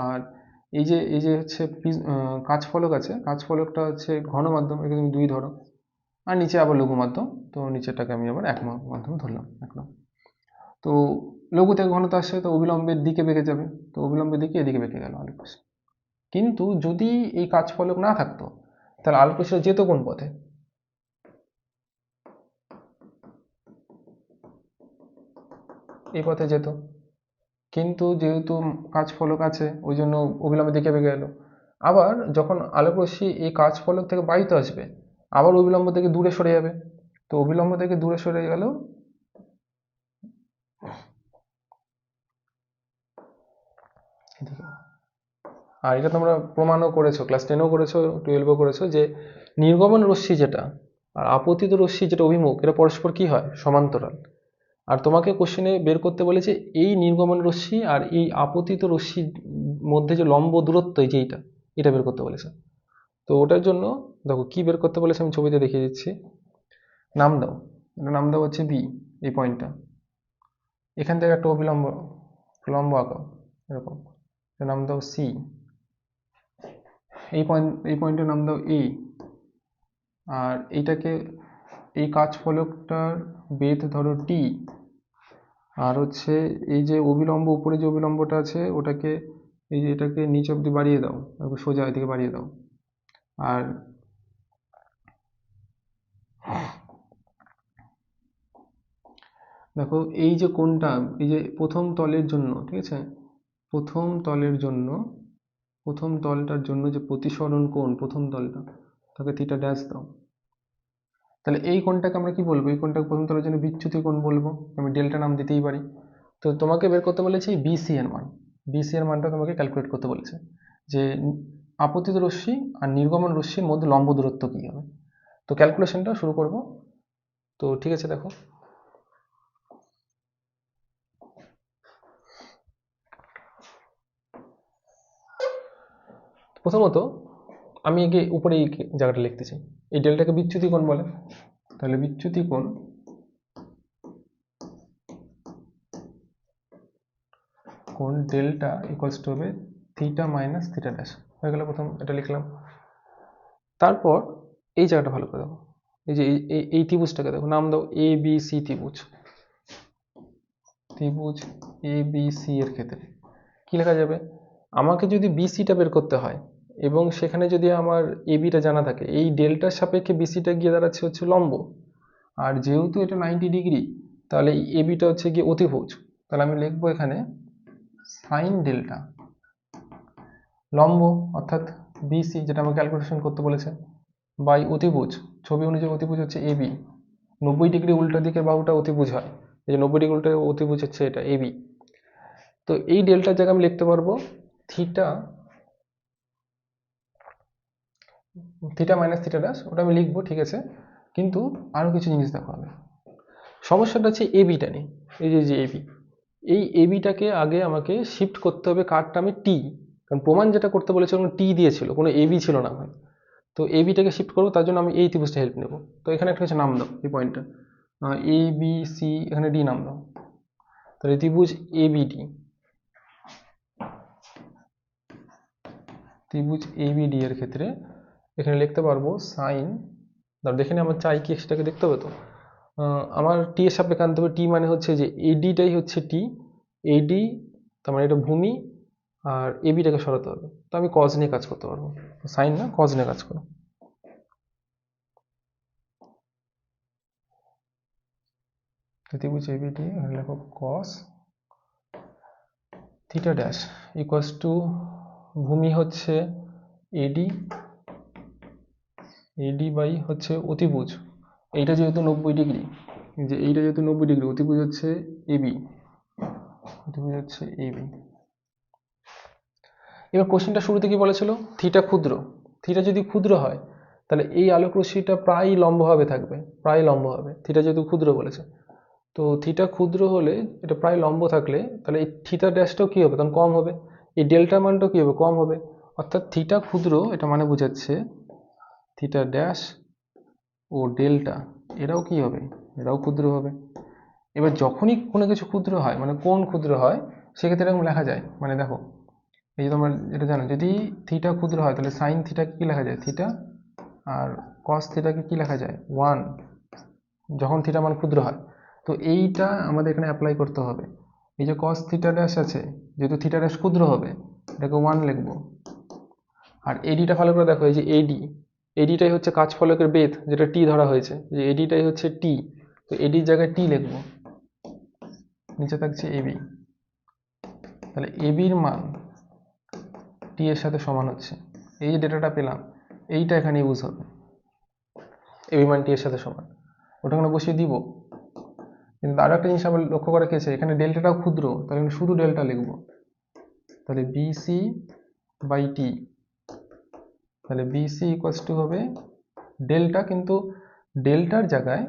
[SPEAKER 1] আর এই যে হচ্ছে কাঁচফলক আছে, কাঁচফলকটা হচ্ছে ঘন মাধ্যম, এটা তুমি 2 ধরো, আর নিচে আবার লঘু মাধ্যম, তো নিচেরটাকে আমি আবার 1 নং মাধ্যম ধরলাম, 1 নং। তো লঘু থেকে ঘনতে আসছে, তো অবিলম্বের দিকে বেঁকে যাবে, তো অবিলম্বের দিকে এদিকে বেঁকে গেল আলোক রশ্মি। কিন্তু যদি এই কাঁচফলক না থাকতো, তাহলে আলোক রশ্মিটা যেত কোন পথে? এই পথে যেত, কিন্তু যেহেতু কাঁচফলক আছে ওই জন্য অবিলম্বের দিকে বেঁকে গেল। আবার যখন আলোক রশ্মি এই কাঁচফলক থেকে বাহিত আসবে, আবার অবিলম্ব থেকে দূরে সরে যাবে, তো অবিলম্ব থেকে দূরে সরে গেলেও এদিকে। আর এটা তোমরা প্রমাণও করেছো, ক্লাস 10ও করেছো, 12ও করেছো, যে নির্গমন রশ্মি যেটা আর আপতিত রশ্মি যেটা অভিমুখ, এটা পরস্পর কি হয়, সমান্তরাল। আর তোমাকে কোশ্চেনে বের করতে বলেছে এই নির্গমন রশ্মি আর এই আপতিত রশ্মির মধ্যে যে লম্ব দূরত্ব, এই যে এটা বের করতে বলেছে। তো ওটার জন্য দেখো কি বের করতে বলেছে, আমি ছবিতে দেখিয়ে দিচ্ছি। নাম দাও, এটা নাম দাও হচ্ছে বি, এই পয়েন্টটা। এখান থেকে একটা অবিলম্ব লম্ব আঁকাও, এরকম, এর নাম দাও সি। এই পয়েন্টের নাম দাও এ। আর এইটাকে, এই কাঁচফলকটার বেধ ধরো টি। আর হচ্ছে এই যে অবিলম্ব, উপরে যে অবিলম্বটা আছে ওটাকে, এই যে এটাকে নিচ অব্দি বাড়িয়ে দাও, সোজা এদিকে বাড়িয়ে দাও। আর দেখো এই যে কোণটা, এই যে প্রথম তলের জন্য, ঠিক আছে, প্রথম তলের জন্য, প্রথম তলটার জন্য যে প্রতিসরণ কোণ, প্রথম তলটা, তাকে থিটা ড্যাশ দাও। তাহলে এই কোণটাকে আমরা কি বলবো, এই কোণটাকে প্রথম তলের জন্য বিচ্যুতি কোণ বলবো, আমি ডেল্টা নাম দিতেই পারি। তো তোমাকে বের করতে বলেছে বিসি এর মান, বিসি এর মানটা তোমাকে ক্যালকুলেট করতে বলেছে, যে আপতিত রশ্মি আর নির্গমন রশ্মির মধ্যে লম্ব দূরত্ব কি হবে। তো ক্যালকুলেশনটা শুরু করব। তো ঠিক আছে, দেখো প্রথমত আমি আগে উপরে এই জায়গাটা লিখতে চাই, এই ডেল্টাকে বিচ্যুতি কোণ বলে। তাহলে বিচ্যুতি কোণ, কোণ ডেল্টা ইকুয়ালস টু হবে থিটা মাইনাস থিটা ড্যাশ, হয়ে গেল, প্রথম এটা লিখলাম। তারপর এই জায়গাটা ভালো করে দেখো, এই যে এই ত্রিভুজটাকে দেখো, নাম দাও এ বি সি ত্রিভুজ। ত্রিভুজ এ বি সি এর ক্ষেত্রে কি লেখা যাবে, আমাকে যদি বিসিটা বের করতে হয় এবং সেখানে যদি আমার এবিটা জানা থাকে, এই ডেল্টার সাপেক্ষে বিসিটা গিয়ে দাঁড়াচ্ছে হচ্ছে লম্ব, আর যেহেতু এটা 90 ডিগ্রি, তাহলে এই এবিটা হচ্ছে গিয়ে অতিভুজ, তাহলে আমি লিখবো এখানে সাইন ডেল্টা লম্ব, অর্থাৎ বিসি যেটা আমাকে ক্যালকুলেশন করতে বলেছে, বাই অতিভুজ, ছবি অনুযায়ী অতিভুজ হচ্ছে এবি, 90 ডিগ্রি উল্টো দিকের বাহুটা অতিভুজ হয়, এই যে 90 ডিগ্রি উল্টো অতিভুজ হচ্ছে এটা এবি। তো এই ডেল্টার জায়গায় আমি লিখতে পারবো theta, theta minus theta dash, ওটা আমি লিখবো, ঠিক আছে। কিন্তু আরও কিছু জিনিস দেখা হবে, সমস্যাটা হচ্ছে এবিটা নেই, এই যে এবি, এই এবিটাকে আগে আমাকে শিফট করতে হবে কার টার্মে, টি, কারণ প্রমাণ যেটা করতে বলেছে কোনো টি দিয়েছিল, কোনো এবি ছিল না ওখানে। তো এবিটাকে শিফট করবো, তার জন্য আমি এই ত্রিভুজটা হেল্প নেবো। তো এখানে একটা কিছু নাম দাও, এই পয়েন্টটা এ বি সি, এখানে ডি নাম দাও, তাহলে ত্রিভুজ এবিডি। ত্রিভুজ ABD এর ক্ষেত্রে এখানে লিখতে পারবো সাইন, দেখে নিই আমার চাই কি সেটাকে দেখতে হবে তো। আমার টি এর সাপেক্ষে আনতে হবে, টি মানে হচ্ছে যে এডিটাই হচ্ছে টি, এডি তার মানে এটা ভূমি, আর এবিটাকে সরাতে হবে, তো আমি কজ নিয়ে কাজ করতে পারবো, সাইন না কজ নিয়ে কাজ করো। ত্রিভুজ ABD এখানে লেখো cos theta dash equals two ভূমি হচ্ছে এডি, এডি বাই হচ্ছে অতিভুজ, এইটা যেহেতু 90°, যে এইটা যেহেতু 90°, অতিভুজ হচ্ছে এবি, অতিভুজ হচ্ছে এবি। এবার কোশ্চেনটা শুরুতে কি বলেছিল, থিটা ক্ষুদ্র, থিটা যদি ক্ষুদ্র হয় তাহলে এই আলোক রশ্মিটা প্রায় লম্বভাবে থাকবে, প্রায় লম্বভাবে, থিটা যেহেতু ক্ষুদ্র বলেছে, তো থিটা ক্ষুদ্র হলে এটা প্রায় লম্ব থাকলে তাহলে এই থিটা ড্যাশটাও কী হবে, তখন কম হবে, এই ডেল্টা মানটাও কী হবে, কম হবে, অর্থাৎ থিটা ক্ষুদ্র এটা মানে বোঝাচ্ছে থিটা ড্যাশ ও ডেল্টা এরাও কী হবে, এরাও ক্ষুদ্র হবে। এবার যখনই কোনো কিছু ক্ষুদ্র হয় মানে কোণ ক্ষুদ্র হয় সেক্ষেত্রে এরকম লেখা যায়, মানে দেখো এই যে তোমরা যেটা জানো, যদি থিটা ক্ষুদ্র হয় তাহলে সাইন থিটাকে কী লেখা যায়, থিটা, আর কস থিটাকে কী লেখা যায়, 1, যখন থিটা মান ক্ষুদ্র হয়। তো এইটা আমাদের এখানে অ্যাপ্লাই করতে হবে, এই যে কস থিটা ড্যাশ আছে, যেহেতু থিটা ড্যাশ ক্ষুদ্র হবে এটাকে 1 লিখবো, আর এডিটা ভালো করে দেখো, এই যে এডি, এডিটাই হচ্ছে কাজ ফলকের বেধ যেটা টি ধরা হয়েছে, যে এডিটাই হচ্ছে টি, তো এডির জায়গায় টি লিখবো, নিচে থাকছে এবি, তাহলে এবির মান টি এর সাথে সমান হচ্ছে, এই যে ডেটাটা পেলাম এইটা এখানে ইউজ হবে, এবি মান টি এর সাথে সমান, ওটা এখানে বসিয়ে দিব। কিন্তু আরো একটা জিনিস আবার লক্ষ্য করা গেছে, এখানে ডেল্টাটাও ক্ষুদ্র, তাহলে আমি শুধু ডেল্টা লিখবো, তাহলে বিসি বাই টি, তাহলে বিসি ইকুয়ালস টু হবে ডেল্টা, কিন্তু ডেল্টার জায়গায়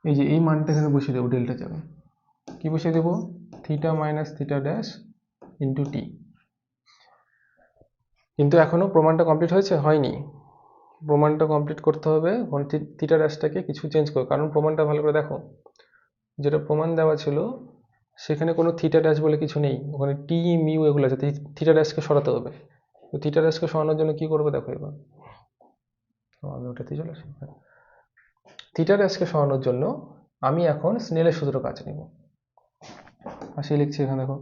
[SPEAKER 1] এই যে এই মানটা এখানে বসিয়ে দেবো, ডেল্টার জায়গায় কি বসিয়ে দেবো, theta minus theta dash into T. কিন্তু এখনো প্রমাণটা কমপ্লিট হয়েছে, হয়নি, প্রমাণটা কমপ্লিট করতে হবে, থিটা ড্যাশটাকে কিছু চেঞ্জ করো, কারণ প্রমাণটা ভালো করে দেখো, যেটা প্রমাণ দেওয়া ছিল সেখানে কোনো থিটা ড্যাশ বলে কিছু নেই, ওখানে টি মিউ এগুলো আছে, থিটা ড্যাশকে সরাতে হবে, তো থিটা ড্যাশকে সরানোর জন্য কি করবো দেখো, এবার আমি ওটাতেই চলে আসি, থিটা ড্যাশকে সরানোর জন্য আমি এখন স্নেলের সূত্র কাজ নিব, আর সে লিখছি এখানে দেখো,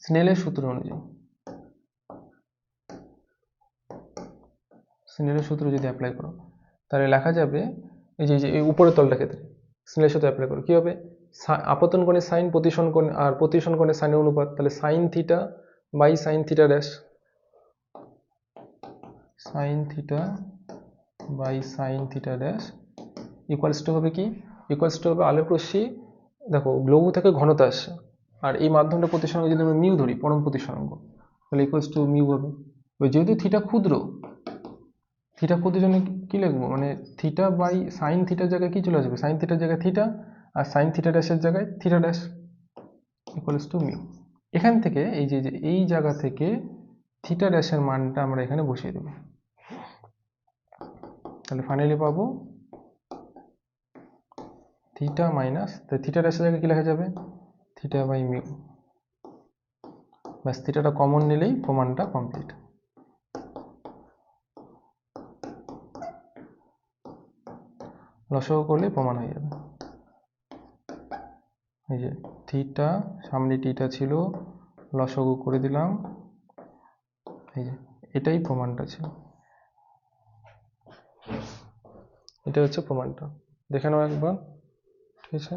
[SPEAKER 1] স্নেলের সূত্র অনুযায়ী, স্নেলের সূত্র যদি অ্যাপ্লাই করো তাহলে লেখা যাবে, এই যে এই উপরের তলটা ক্ষেত্রে স্নেলের সূত্র অ্যাপ্লাই করো, কি হবে, আপতন কোণে সাইন, প্রতিসরণ কোণে, আর প্রতিসরণ কোণে সাইনের অনুপাত, তাহলে sine theta by sine theta dash, sine theta by sine theta dash equals to হবে কি, ইকুয়ালস টু হবে আলোক রশ্মি, দেখো লঘু থেকে ঘনতা আসছে, আর এই মাধ্যমটা প্রতিসরাঙ্ক যদি আমরা মিউ ধরি, পরম প্রতিসরাঙ্ক, তাহলে ইকুয়ালস টু মিউ হবে। যেহেতু থিটা ক্ষুদ্র, থিটা ক্ষুদ্রের জন্য কি লিখবো, মানে থিটা বাই সাইন থিটার জায়গায় কি চলে আসবে, সাইন থিটার জায়গায় থিটা, আর সাইন থিটা ড্যাশের জায়গায় theta dash equals to mu. এখান থেকে এই যে এই জায়গা থেকে থিটা ড্যাশের মানটা আমরা এখানে বসিয়ে দেবো, তাহলে ফাইনালি পাবো থিটা মাইনাস, থিটা ড্যাশের জায়গায় কি লেখা যাবে, থিটা বাই মিউ, ব্যাস থিটাটা কমন নিলেই প্রমাণটা কমপ্লিট। লসাগু করলে প্রমাণ হয়ে যাবে, এই যে থিটা সামনে টিটা ছিল, লসাগু করে দিলাম, এই যে এটাই প্রমাণটা ছিল, এটা হচ্ছে প্রমাণটা, দেখে নাও একবার, ঠিক আছে,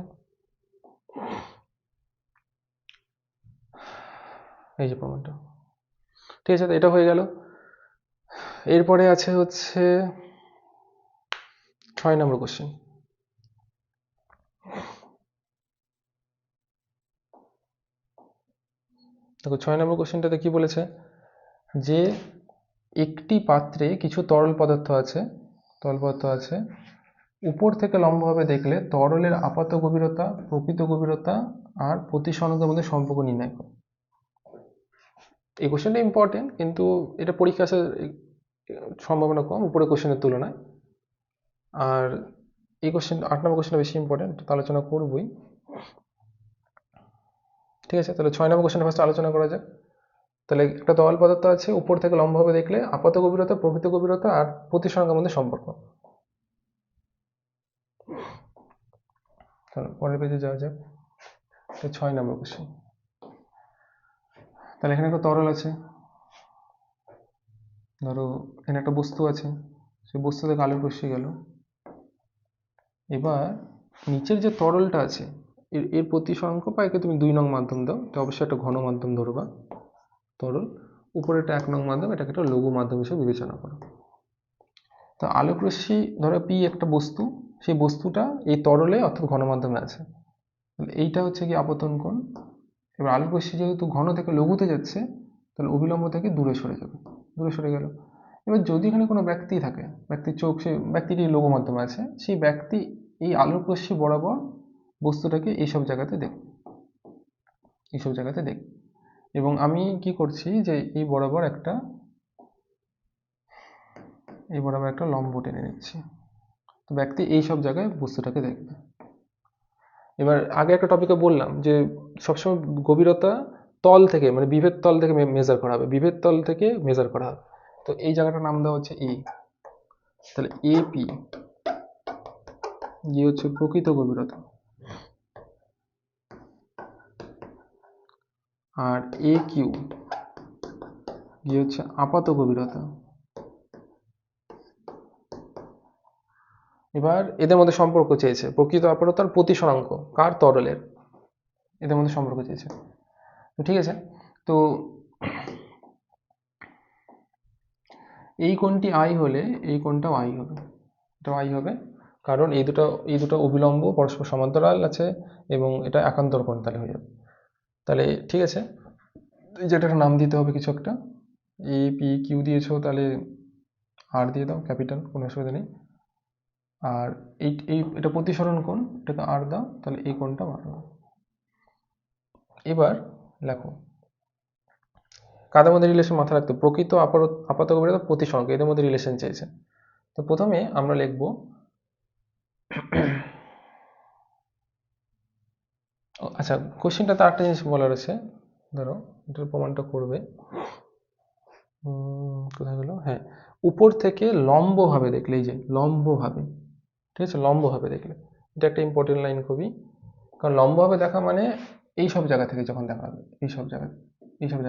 [SPEAKER 1] এই যে প্রমাণটা, ঠিক আছে, এটা হয়ে গেল। এরপরে আছে হচ্ছে 6 নম্বর কোশ্চেন। দেখো 6 নম্বর কোশ্চেনটাতে কি বলেছে, যে একটি পাত্রে কিছু তরল পদার্থ আছে, উপর থেকে লম্বভাবে দেখলে তরলের আপাত গভীরতা, প্রকৃত গভীরতা আর প্রতিসরণের মধ্যে সম্পর্ক নির্ণয় করো। এই কোশ্চেনটা ইম্পর্টেন্ট, কিন্তু এটা পরীক্ষা আসার সম্ভাবনা কম উপরের কোশ্চেনের তুলনায়, আর এই কোশ্চেন 8 নম্বর কোশ্চেনটা বেশি ইম্পর্টেন্ট, তো আলোচনা করবই, ঠিক আছে। তাহলে 6 নম্বর কোশ্চেনটা ফার্স্ট আলোচনা করা যাক। তাহলে একটা তরল পদার্থ আছে, উপর থেকে লম্বভাবে দেখলে আপাত গভীরতা, প্রকৃত গভীরতা আর প্রতিসরাঙ্কের মধ্যে সম্পর্ক। তাহলে পরের পেজে যাওয়া যাক, এটা 6 নম্বর কোশ্চেন। তাহলে এখানে একটা তরল আছে, ধরো এখানে একটা বস্তু আছে, সেই বস্তু থেকে আলোক রশ্মি গেল। এবার নিচের যে তরলটা আছে এর এর প্রতিসরাঙ্ক বা একে তুমি 2 নং মাধ্যম দাও, এটা অবশ্যই একটা ঘন মাধ্যম ধরবা তরল। উপরে এটা 1 নং মাধ্যম, এটাকে একটা লঘু মাধ্যম হিসেবে বিবেচনা করো। তো আলোক রশ্মি ধরো পি একটা বস্তু, সেই বস্তুটা এই তরলে অর্থাৎ ঘন মাধ্যমে আছে, তাহলে এইটা হচ্ছে কি আপতন কোণ। এবার আলোক রশ্মি যেহেতু ঘন থেকে লঘুতে যাচ্ছে, তাহলে অভিলম্ব থেকে দূরে সরে যাবে, দূরে সরে গেল। এবার যদি এখানে কোনো ব্যক্তি থাকে, ব্যক্তির চোখ, সে ব্যক্তিটি লঘু মাধ্যমে আছে, সেই ব্যক্তি এই আলোক রশ্মি বরাবর বস্তুটাকে এইসব জায়গাতে দেখবে, এইসব জায়গাতে দেখবে। এবং আমি কি করছি যে এই বরাবর একটা লম্ব টেনে নিচ্ছি, তো ব্যক্তি এইসব জায়গায় বস্তুটাকে দেখবে। এবার আগে একটা টপিকে বললাম যে সবসময় গভীরতা তল থেকে, মানে বিভেদ তল থেকে মেজার করা হবে, বিভেদ তল থেকে মেজার করা হবে। তো এই জায়গাটার নাম দেওয়া হচ্ছে এ। তাহলে এপি গিয়ে হচ্ছে প্রকৃত গভীরতা, আর এ কিউ গিয়ে হচ্ছে আপাত গভীরতা। এবার এদের মধ্যে সম্পর্ক চেয়েছে, প্রকৃত আপাততার প্রতিসরাঙ্ক কার, তরলের, এদের মধ্যে সম্পর্ক চেয়েছে। তো ঠিক আছে, তো এই কোণটি আই হলে এই কোণটাও আই হবে, এটাও আই হবে, কারণ এই দুটো অবিলম্ব পরস্পর সমান্তরাল আছে এবং এটা একান্তর কোণ তাহলে হয়ে যাবে। তাহলে ঠিক আছে, যেটা একটা নাম দিতে হবে কিছু একটা, এ পি কিউ দিয়েছো, তাহলে আর দিয়ে দাও ক্যাপিটাল, কোনো অসুবিধা নেই। আর এটা প্রতিসরণ কোণ, এটাকে আর দাও, তাহলে এই কোণটা আর দাও। এবার লেখো কাদের মধ্যে রিলেশন মাথায় রাখতে, প্রকৃত আপাত গভীরতা প্রতিসরাঙ্ক, এদের মধ্যে রিলেশন চেয়েছে। তো প্রথমে আমরা লিখব, আচ্ছা কোশ্চেনটা তার একটা জিনিস বলার আছে, ধরো এটার প্রমাণটা করবে। কোথায় গেল, হ্যাঁ, উপর থেকে লম্বভাবে দেখলে, এই যে লম্বভাবে, ঠিক আছে, লম্বভাবে দেখলে, এটা একটা ইম্পর্টেন্ট লাইন খুবই, কারণ লম্বভাবে দেখা মানে এই সব জায়গা থেকে যখন দেখা হবে, এইসব জায়গায়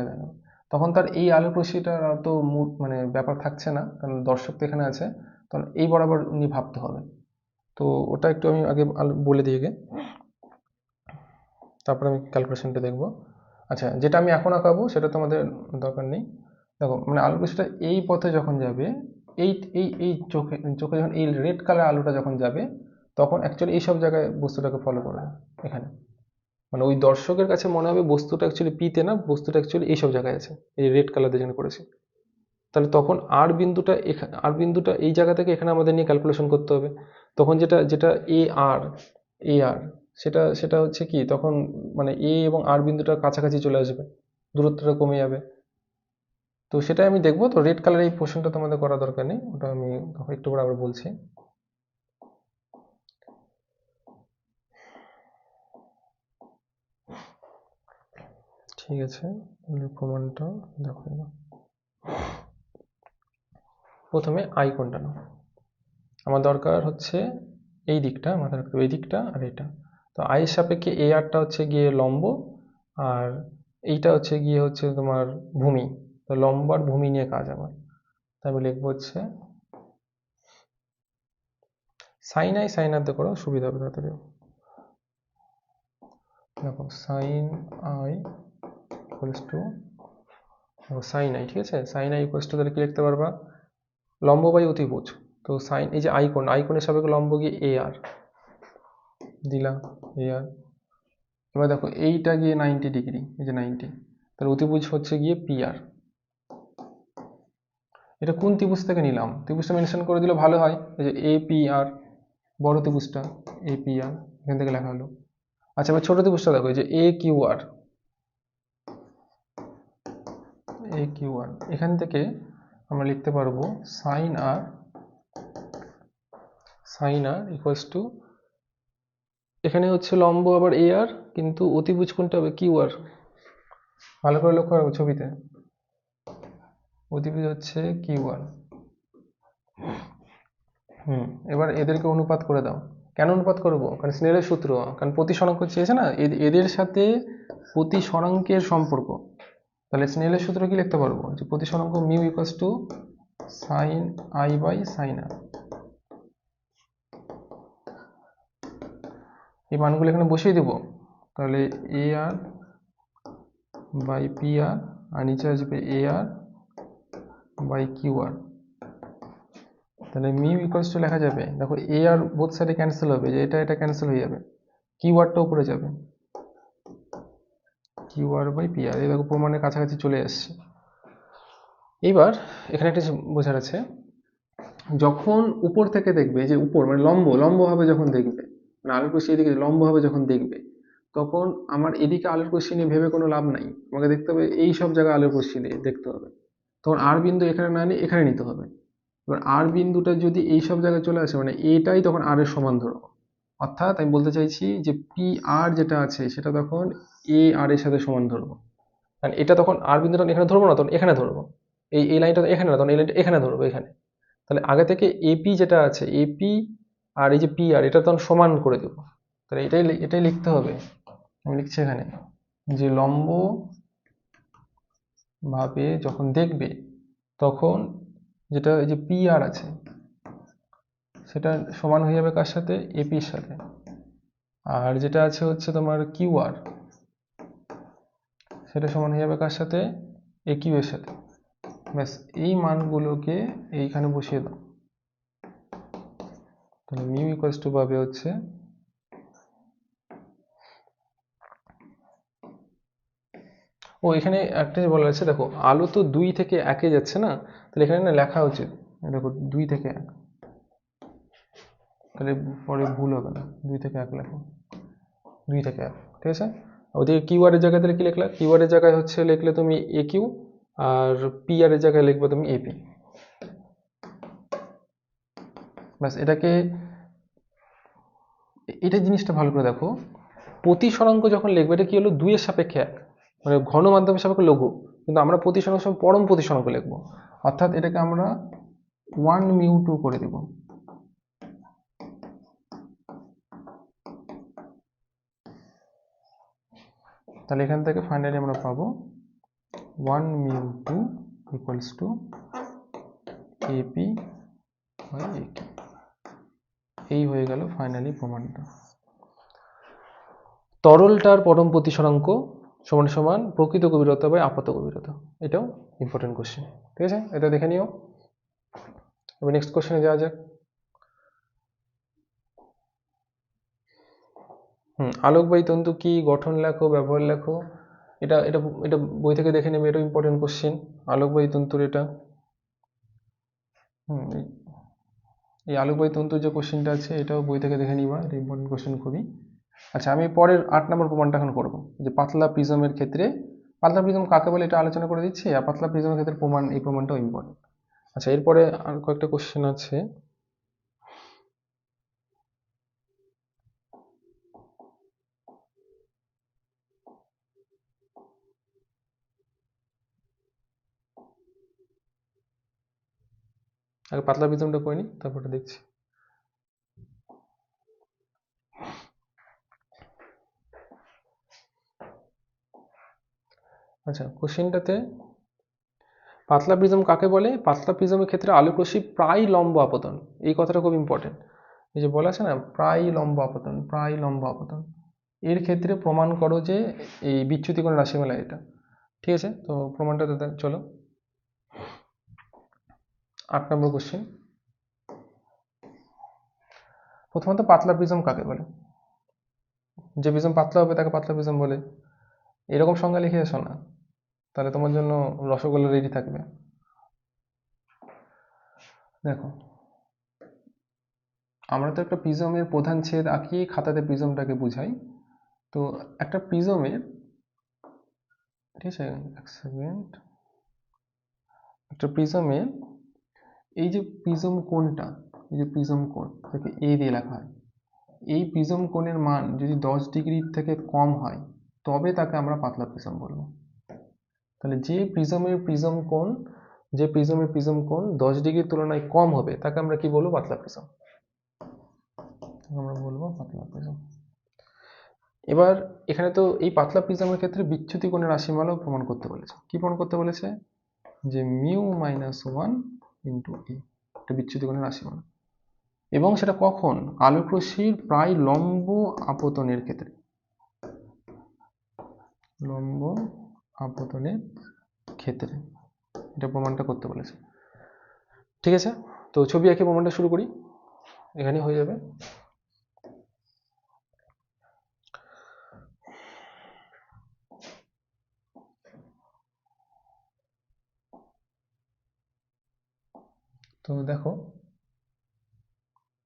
[SPEAKER 1] দেখা হবে, তখন তার এই আলোক রশ্মিটার তো মানে ব্যাপার থাকছে না, কারণ দর্শক তো এখানে আছে, তখন এই বরাবর উনি ভাবতে হবে। তো ওটা একটু আমি আগে বলে দিই গে, তারপর আমি ক্যালকুলেশনটা দেখব। আচ্ছা, যেটা আমি এখন আঁকাবো সেটা তোমাদের দরকার নেই। দেখো মানে আলোক রশ্মিটা এই পথে যখন যাবে, এই এই এই চোখে চোখে যখন এই রেড কালার আলোটা যখন যাবে, তখন অ্যাকচুয়ালি এইসব জায়গায় বস্তুটাকে ফলো করবে এখানে, মানে ওই দর্শকের কাছে মনে হবে বস্তুটা অ্যাকচুয়ালি পিতে না, বস্তুটা অ্যাকচুয়ালি এইসব জায়গায় আছে, এই রেড কালার দিয়ে যেখানে করেছি। তাহলে তখন আর বিন্দুটা এই জায়গা থেকে এখানে আমাদের নিয়ে ক্যালকুলেশন করতে হবে। তখন যেটা যেটা এ আর সেটা সেটা হচ্ছে কি, তখন মানে এ এবং আর বিন্দুটা কাছাকাছি চলে আসবে, দূরত্বটা কমে যাবে। তো সেটাই আমি দেখবো। তো রেড কালার এই পোর্শনটা তোমাদের করা দরকার নেই, ওটা আমি একটু পরে আবার বলছি। ঠিক আছে, প্রমাণটা দেখো। প্রথমে আই কোণটা নাও, আমার দরকার হচ্ছে এই দিকটা, মাথায় রাখতে হবে এই দিকটা আর এটা। তো আয়ের সাপেক্ষে এ আরটা হচ্ছে গিয়ে লম্ব, আর এইটা হচ্ছে গিয়ে হচ্ছে তোমার ভূমি। তো লম্ব আর ভূমি নিয়ে কাজ আমার, তাই আমি লিখবো হচ্ছে সাইন আই, সাইন আর দিয়ে করো সুবিধা হবে তাড়াতাড়ি। দেখো sine I equals to, sine I, ঠিক আছে, সাইন আই ইকুয়ালস টু তাহলে কি লিখতে পারবা, লম্ব বাই অতিভুজ। তো সাইন, এই যে আইকনের সাপেক্ষে লম্ব গিয়ে এ আর দিলাম, এ আর। এবার দেখো এইটা গিয়ে 90 ডিগ্রি, এই যে 90, তাহলে অতিভুজ হচ্ছে গিয়ে পি আর। এটা কোন ত্রিভুজ থেকে নিলাম, ত্রিভুজটা মেনশন করে দিলে ভালো হয়, এই যে এ পি আর, বড় ত্রিভুজটা এ পি আর, এখান থেকে লেখা হলো। আচ্ছা এবার ছোট ত্রিভুজটা দেখো, এই যে এ কিউ আর, এ কিউ আর, এখান থেকে আমরা লিখতে পারবো সাইন আর ইকুয়ালস টু, এখানে হচ্ছে লম্ব আবার এ আর, কিন্তু অতিভুজ কোনটা হবে, কিউ আর। ভালো করে লক্ষ্য রাখো ছবিতে, অতিভুজ হচ্ছে কিউ1। এবার এদেরকে অনুপাত করে দাও। কেন অনুপাত করবো? কারণ স্নেলের সূত্র, কারণ প্রতিসরাঙ্ক চেয়েছে না, এদের সাথে প্রতিসরাঙ্কের সম্পর্ক। তাহলে স্নেলের সূত্র কি লিখতে পারবো? যে প্রতিসরাঙ্ক mu equals to sine I by sine R. এই মানগুলো এখানে বসিয়ে দেবো। তাহলে এ আর বাই পি আর, আর নিচে আসবে এ আর বাই কিউ আর। তাহলে মিউ ইকুয়ালস টু লেখা যাবে, দেখো এ আর বোথ সাইডে ক্যান্সেল হবে, যে এটা ক্যান্সেল হয়ে যাবে, কিউ আরটা উপরে যাবে, Q R by P R. এই দেখো প্রমাণের কাছাকাছি চলে আসছে। এইবার এখানে একটা বোঝার আছে, যখন উপর থেকে দেখবে, যে উপর মানে লম্বভাবে যখন দেখবে, মানে আলোর রশ্মি এদিকে লম্বভাবে যখন দেখবে, তখন আমার এদিকে আলোর রশ্মি নিয়ে ভেবে কোনো লাভ নাই, আমাকে দেখতে হবে এই সব জায়গায় আলোর রশ্মি নিয়ে দেখতে হবে। তখন আর বিন্দু এখানে না নিয়ে এখানে নিতে হবে। এবার আর বিন্দুটা যদি এই সব জায়গায় চলে আসে, মানে এটাই তখন আর এর সমান ধরবো। অর্থাৎ আমি বলতে চাইছি যে পি আর যেটা আছে সেটা তখন এ আর এর সাথে সমান ধরবো। কারণ এটা তখন আর বিন্দুটা এখানে ধরবো না, তখন এখানে ধরবো। এই লাইনটা এখানে না, তখন এই লাইনটা এখানে ধরবো, এখানে। তাহলে আগে থেকে এপি যেটা আছে, এপি আর এই যে পি আর, এটা তখন সমান করে দেবো। তাহলে এটাই লিখতে হবে। আমি লিখছি এখানে যে লম্ব ভাবে যখন দেখবে, তখন যেটা এই যে পি আর আছে সেটা সমান হয়ে যাবে কার সাথে? এপির সাথে। আর যেটা আছে হচ্ছে তোমার কিউ আর, সেটা সমান হয়ে যাবে কার সাথে? এ কিউ এর সাথে। ব্যাস, এই মানগুলোকে এইখানে বসিয়ে দাও। তাহলে মিউ ইকুয়ালস টু পাবে হচ্ছে, ও এখানে একটা বলা আছে, দেখো আলো তো 2 থেকে 1-এ যাচ্ছে না, তাহলে এখানে না লেখা উচিত, দেখো 2 থেকে 1, তাহলে পরে ভুল হবে না। 2 থেকে 1 লেখো, 2 থেকে 1, ঠিক আছে। ওদিকে কিউ আর এর জায়গায় তাহলে কি লিখলা? কিউ আর এর জায়গায় হচ্ছে লিখলে তুমি এ কিউ, আর পি আর এর জায়গায় লিখবে তুমি এপি। ব্যাস, এটা জিনিসটা ভালো করে দেখো, প্রতিসরাঙ্ক যখন লিখবে এটা কি হলো? 2 এর সাপেক্ষে 1, মানে ঘন মাধ্যমের সাপেক্ষে লঘু। কিন্তু আমরা প্রতিসরাঙ্ক সময় পরম প্রতিসরাঙ্ক লিখবো, অর্থাৎ এটাকে আমরা 1μ2 করে দেব। তাহলে এখান থেকে ফাইনালি আমরা পাবো 1μ2 equals to AP by AQ. এই হয়ে গেল ফাইনালি প্রমাণটা। তরলটার পরম প্রতিসরাঙ্ক সমান সমান প্রকৃত গভীরতা বাই আপাত গভীরতা। এটাও ইম্পর্টেন্ট কোশ্চেন, ঠিক আছে, এটা দেখে নিও। এবার নেক্সট কোশ্চেনে যাওয়া যাক। আলোকবাহী তন্তু কি? গঠন লেখো, ব্যবহার লেখো। এটা এটা এটা বই থেকে দেখে নেবে, এটা ইম্পর্টেন্ট কোশ্চেন, আলোকবাহী তন্তুর এটা। এই আলোকবাহী তন্তুর যে কোশ্চেনটা আছে এটাও বই থেকে দেখে নিবা, এটা ইম্পর্টেন্ট কোশ্চেন খুবই। আচ্ছা, আমি পরের 8 নম্বর প্রমাণটা এখন করবো, যে পাতলা প্রিজমের ক্ষেত্রে, পাতলা প্রিজম কাকে বলে এটা আলোচনা করে দিচ্ছি, আর পাতলা প্রিজমের ক্ষেত্রে প্রমাণ, এই প্রমাণটাও ইম্পর্টেন্ট। আচ্ছা, এরপরে আর কয়েকটা কোশ্চেন আছে। আগে পাতলা প্রিজমটা করে নিই, তারপরটা দেখছি। আচ্ছা, কোশ্চেনটাতে পাতলা প্রিজম কাকে বলে? পাতলা প্রিজমের ক্ষেত্রে আলোক রশ্মি প্রায় লম্ব আপতন, এই কথাটা খুব ইম্পর্টেন্ট। এই যে বলা আছে না, প্রায় লম্ব আপতন, প্রায় লম্ব আপতন, এর ক্ষেত্রে প্রমাণ করো যে এই বিচ্যুতি কোণ রাশিমালা এটা, ঠিক আছে। তো প্রমাণটা চলো, 8 নম্বর কোশ্চেন। প্রথমত পাতলা প্রিজম কাকে বলে? যে প্রিজম পাতলা হবে তাকে পাতলা প্রিজম বলে, এরকম সংজ্ঞা লিখে এসো না, তাহলে তোমার জন্য রসগোল্লা রেডি থাকবে। দেখো, আমরা তো একটা প্রিজমের প্রধান ছেদ আঁকি, খাতাতে প্রিজমটাকে বুঝাই। তো একটা প্রিজমের, ঠিক আছে, এক সেকেন্ড, একটা প্রিজমের এই যে প্রিজম কোণটা, এই যে প্রিজম কোণ, যাকে এ দিয়ে লেখা হয়, এই প্রিজম কোণের মান যদি 10 ডিগ্রির থেকে কম হয়, তবে তাকে আমরা পাতলা প্রিজম বলবো। তাহলে যে প্রিজমের প্রিজম কোণ যে প্রিজমের প্রিজম কোণ 10 ডিগ্রির তুলনায় কম হবে তাকে আমরা কি বলবো? পাতলা প্রিজম। আমরা বলবো পাতলা প্রিজম। এবার এখানে তো এই পাতলা প্রিজমের ক্ষেত্রে বিচ্যুতি কোণের রাশিমালাও প্রমাণ করতে বলেছে। কি প্রমাণ করতে বলেছে? যে মিউ মাইনাস 1 ইন্টু এ, এটা বিচ্যুতি কোণের রাশিমালা। এবং সেটা কখন? আলোক রশ্মির প্রায় লম্ব আপতনের ক্ষেত্রে। লম্ব আপতনের ক্ষেত্রে এটা প্রমাণটা করতে বলেছে। ঠিক আছে, তো ছবি এঁকে প্রমাণটা শুরু করি, এখানেই হয়ে যাবে। তো দেখো,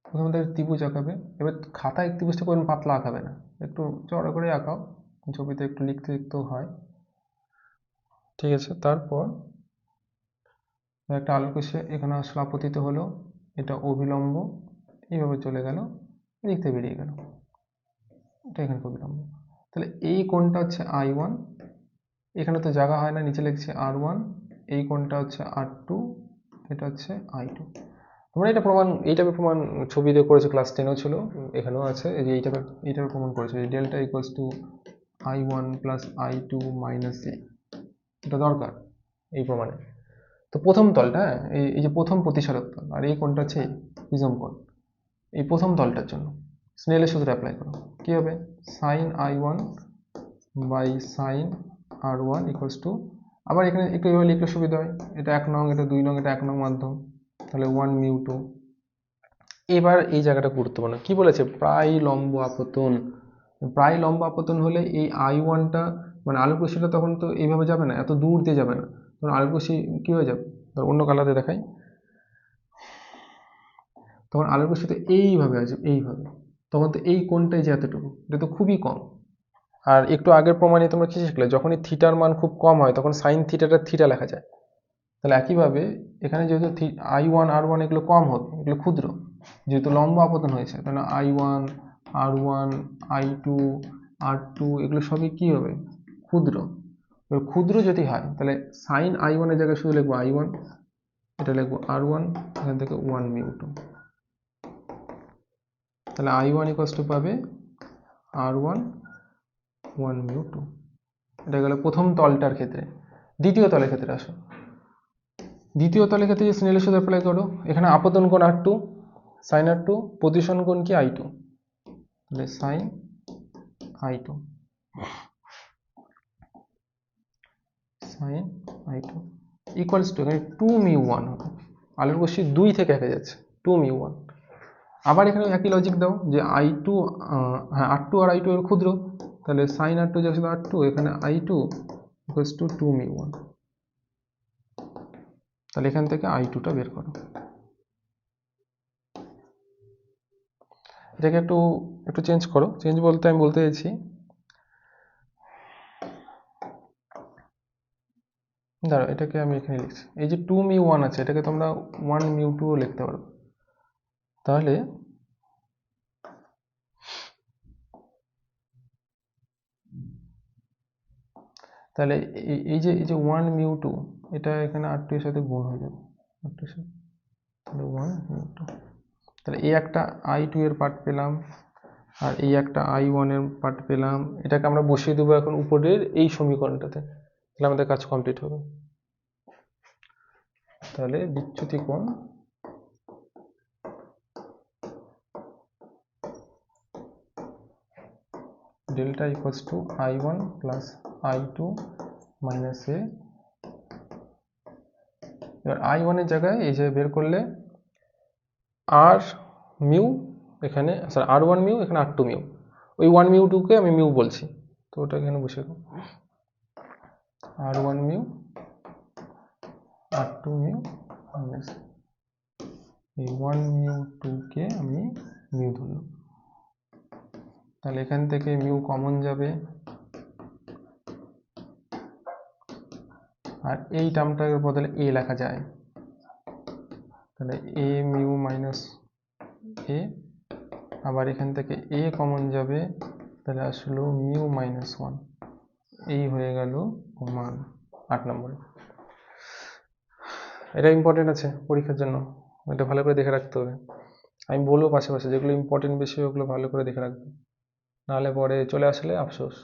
[SPEAKER 1] প্রথমে আমাদের ত্রিভুজ আঁকাবে। এবার খাতায় ত্রিভুজটা কোনো পাতলা আঁকাবে না, একটু চড়া করে আঁকাও, ছবিতে একটু লিখতে লিখতেও হয়। ঠিক আছে, তারপর একটা আলোক রশ্মি এখানে আসলে আপতিত হলো, এটা অভিলম্ব, এইভাবে চলে গেল, এদিক থেকে বেরিয়ে গেল, এটা এখানে অভিলম্ব। তাহলে এই কোণটা হচ্ছে I1, এখানে তো জায়গা হয় না, নিচে লিখছে R1, এই কোণটা হচ্ছে R2, এটা হচ্ছে I2। তোমরা এটা প্রমাণ, এই টাইপের প্রমাণ ছবি দিয়ে করেছো, ক্লাস 10এও ছিল, এখানেও আছে, এই যে এই টাইপের প্রমাণ করেছো, যে delta equals to I1 plus I2 minus A, এটা দরকার এই প্রমাণে। তো প্রথম তলটা, হ্যাঁ, এই যে প্রথম প্রতিসারক তল, আর এই কোণটা হচ্ছে প্রিজম কোণ। এই প্রথম তলটার জন্য স্নেলের সূত্র অ্যাপ্লাই করো, কি হবে? Sine I1 by sine R1 equals to, আবার এখানে একটু এভাবে লিখলে সুবিধা হয়, এটা 1 নং, এটা 2 নং, এটা 1 নং মাধ্যম, তাহলে 1 মিউ 2। এবার এই জায়গাটা গুরুত্বপূর্ণ, কি বলেছে? প্রায় লম্ব আপতন। প্রায় লম্ব আপতন হলে এই I1টা, মানে আলোক রশ্মিটা তখন তো এইভাবে যাবে না, এত দূর দিয়ে যাবে না, তখন আলোক রশ্মি কি হয়ে যাবে? ধর অন্য কালারে দেখাই, তখন আলোক রশ্মিটা এইভাবে আসবে, এইভাবে, তখন তো এই কোণটাই যে এতটুকু, এটা তো খুবই কম। আর একটু আগের প্রমাণে তোমরা কি শিখলে? যখনই থিটার মান খুব কম হয় তখন সাইন থিটাটা থিটা লেখা যায়। তাহলে একইভাবে এখানে যেহেতু I1 R1 এগুলো কম হবে, এগুলো ক্ষুদ্র, যেহেতু লম্ব আপতন হয়েছে, তাহলে I1 R1 I2 R2 এগুলো সবই কি হবে? ক্ষুদ্র। এবার ক্ষুদ্র যদি হয় তাহলে সাইন I1 এর জায়গায় শুধু লিখবো I1, এটা লিখবো R1, এখান থেকে 1 মিউ 2, তাহলে I1 ইকুয়ালস টু পাবে R1 1 মিউ 2। এটা গেল প্রথম তলটার ক্ষেত্রে। দ্বিতীয় তলের ক্ষেত্রে আসো, দ্বিতীয় তলের ক্ষেত্রে যে স্নেলের সূত্র অ্যাপ্লাই করো, এখানে আপতন কোণ R2, সাইন R2, প্রতিসরণ কোণ কি? I2, তাহলে sign I2, sign I2 equals to, এখানে 2 মিউ 1 হবে, আলোর রশ্মি 2 থেকে একে যাচ্ছে, 2 মিউ 1। আবার এখানে একই লজিক দাও, যে I2, হ্যাঁ, R2 আর I2 এর ক্ষুদ্র, তাহলে সাইন R2 যাচ্ছে R2, এখানে I2 ইকুয়ালস টু 2 মিউ 1, তাহলে এখান থেকে I2টা বের করো। এটাকে একটু একটু চেঞ্জ করো, চেঞ্জ বলতে আমি বলতে চাইছি, দাঁড়াও, এটাকে আমি এখানে লিখছি, এই যে 2 মিউ 1 আছে, এটাকে তোমরা 1 মিউ 2 লিখতে পারো। তাহলে তাহলে এই যে 1 মিউ 2, এটা এখানে R2 এর সাথে গুণ হয়ে যাবে, R2 এর সাথে, তাহলে 1 মিউ 2। তাহলে এই একটা I2 এর পার্ট পেলাম, আর এই একটা I1 এর পার্ট পেলাম, এটাকে আমরা বসিয়ে দেবো এখন উপরের এই সমীকরণটাতে, তাহলে আমাদের কাজ কমপ্লিট হবে। তাহলে বিচ্যুতি কোণ delta equals to I1 plus I2 minus A. এবার I1 এর জায়গায় এই যে বের করলে আর মিউ, এখানে স্যার R1 মিউ, এখানে R2 মিউ, ওই 1 মিউ 2কে আমি মিউ বলছি, তো ওটা এখানে বসে দেবো, R1 mu R2 mu minus এই 1 মিউ 2কে আমি মিউ ধরলাম, তাহলে এখান থেকে মিউ কমন যাবে, আর এই টার্মটার বদলে এ লেখা যায়, তাহলে এ মিউ মাইনাস এ, আবার এখান থেকে এ কমন যাবে, তাহলে আসলো মিউ মাইনাস 1, এই হয়ে গেল মান 8 নম্বরে। এটা ইম্পর্টেন্ট আছে পরীক্ষার জন্য, এটা ভালো করে দেখে রাখতে হবে। আমি বলবো পাশে পাশে যেগুলো ইম্পর্টেন্ট বিষয় ওগুলো ভালো করে দেখে রাখবে, নাহলে পরে চলে আসলে আফসোস।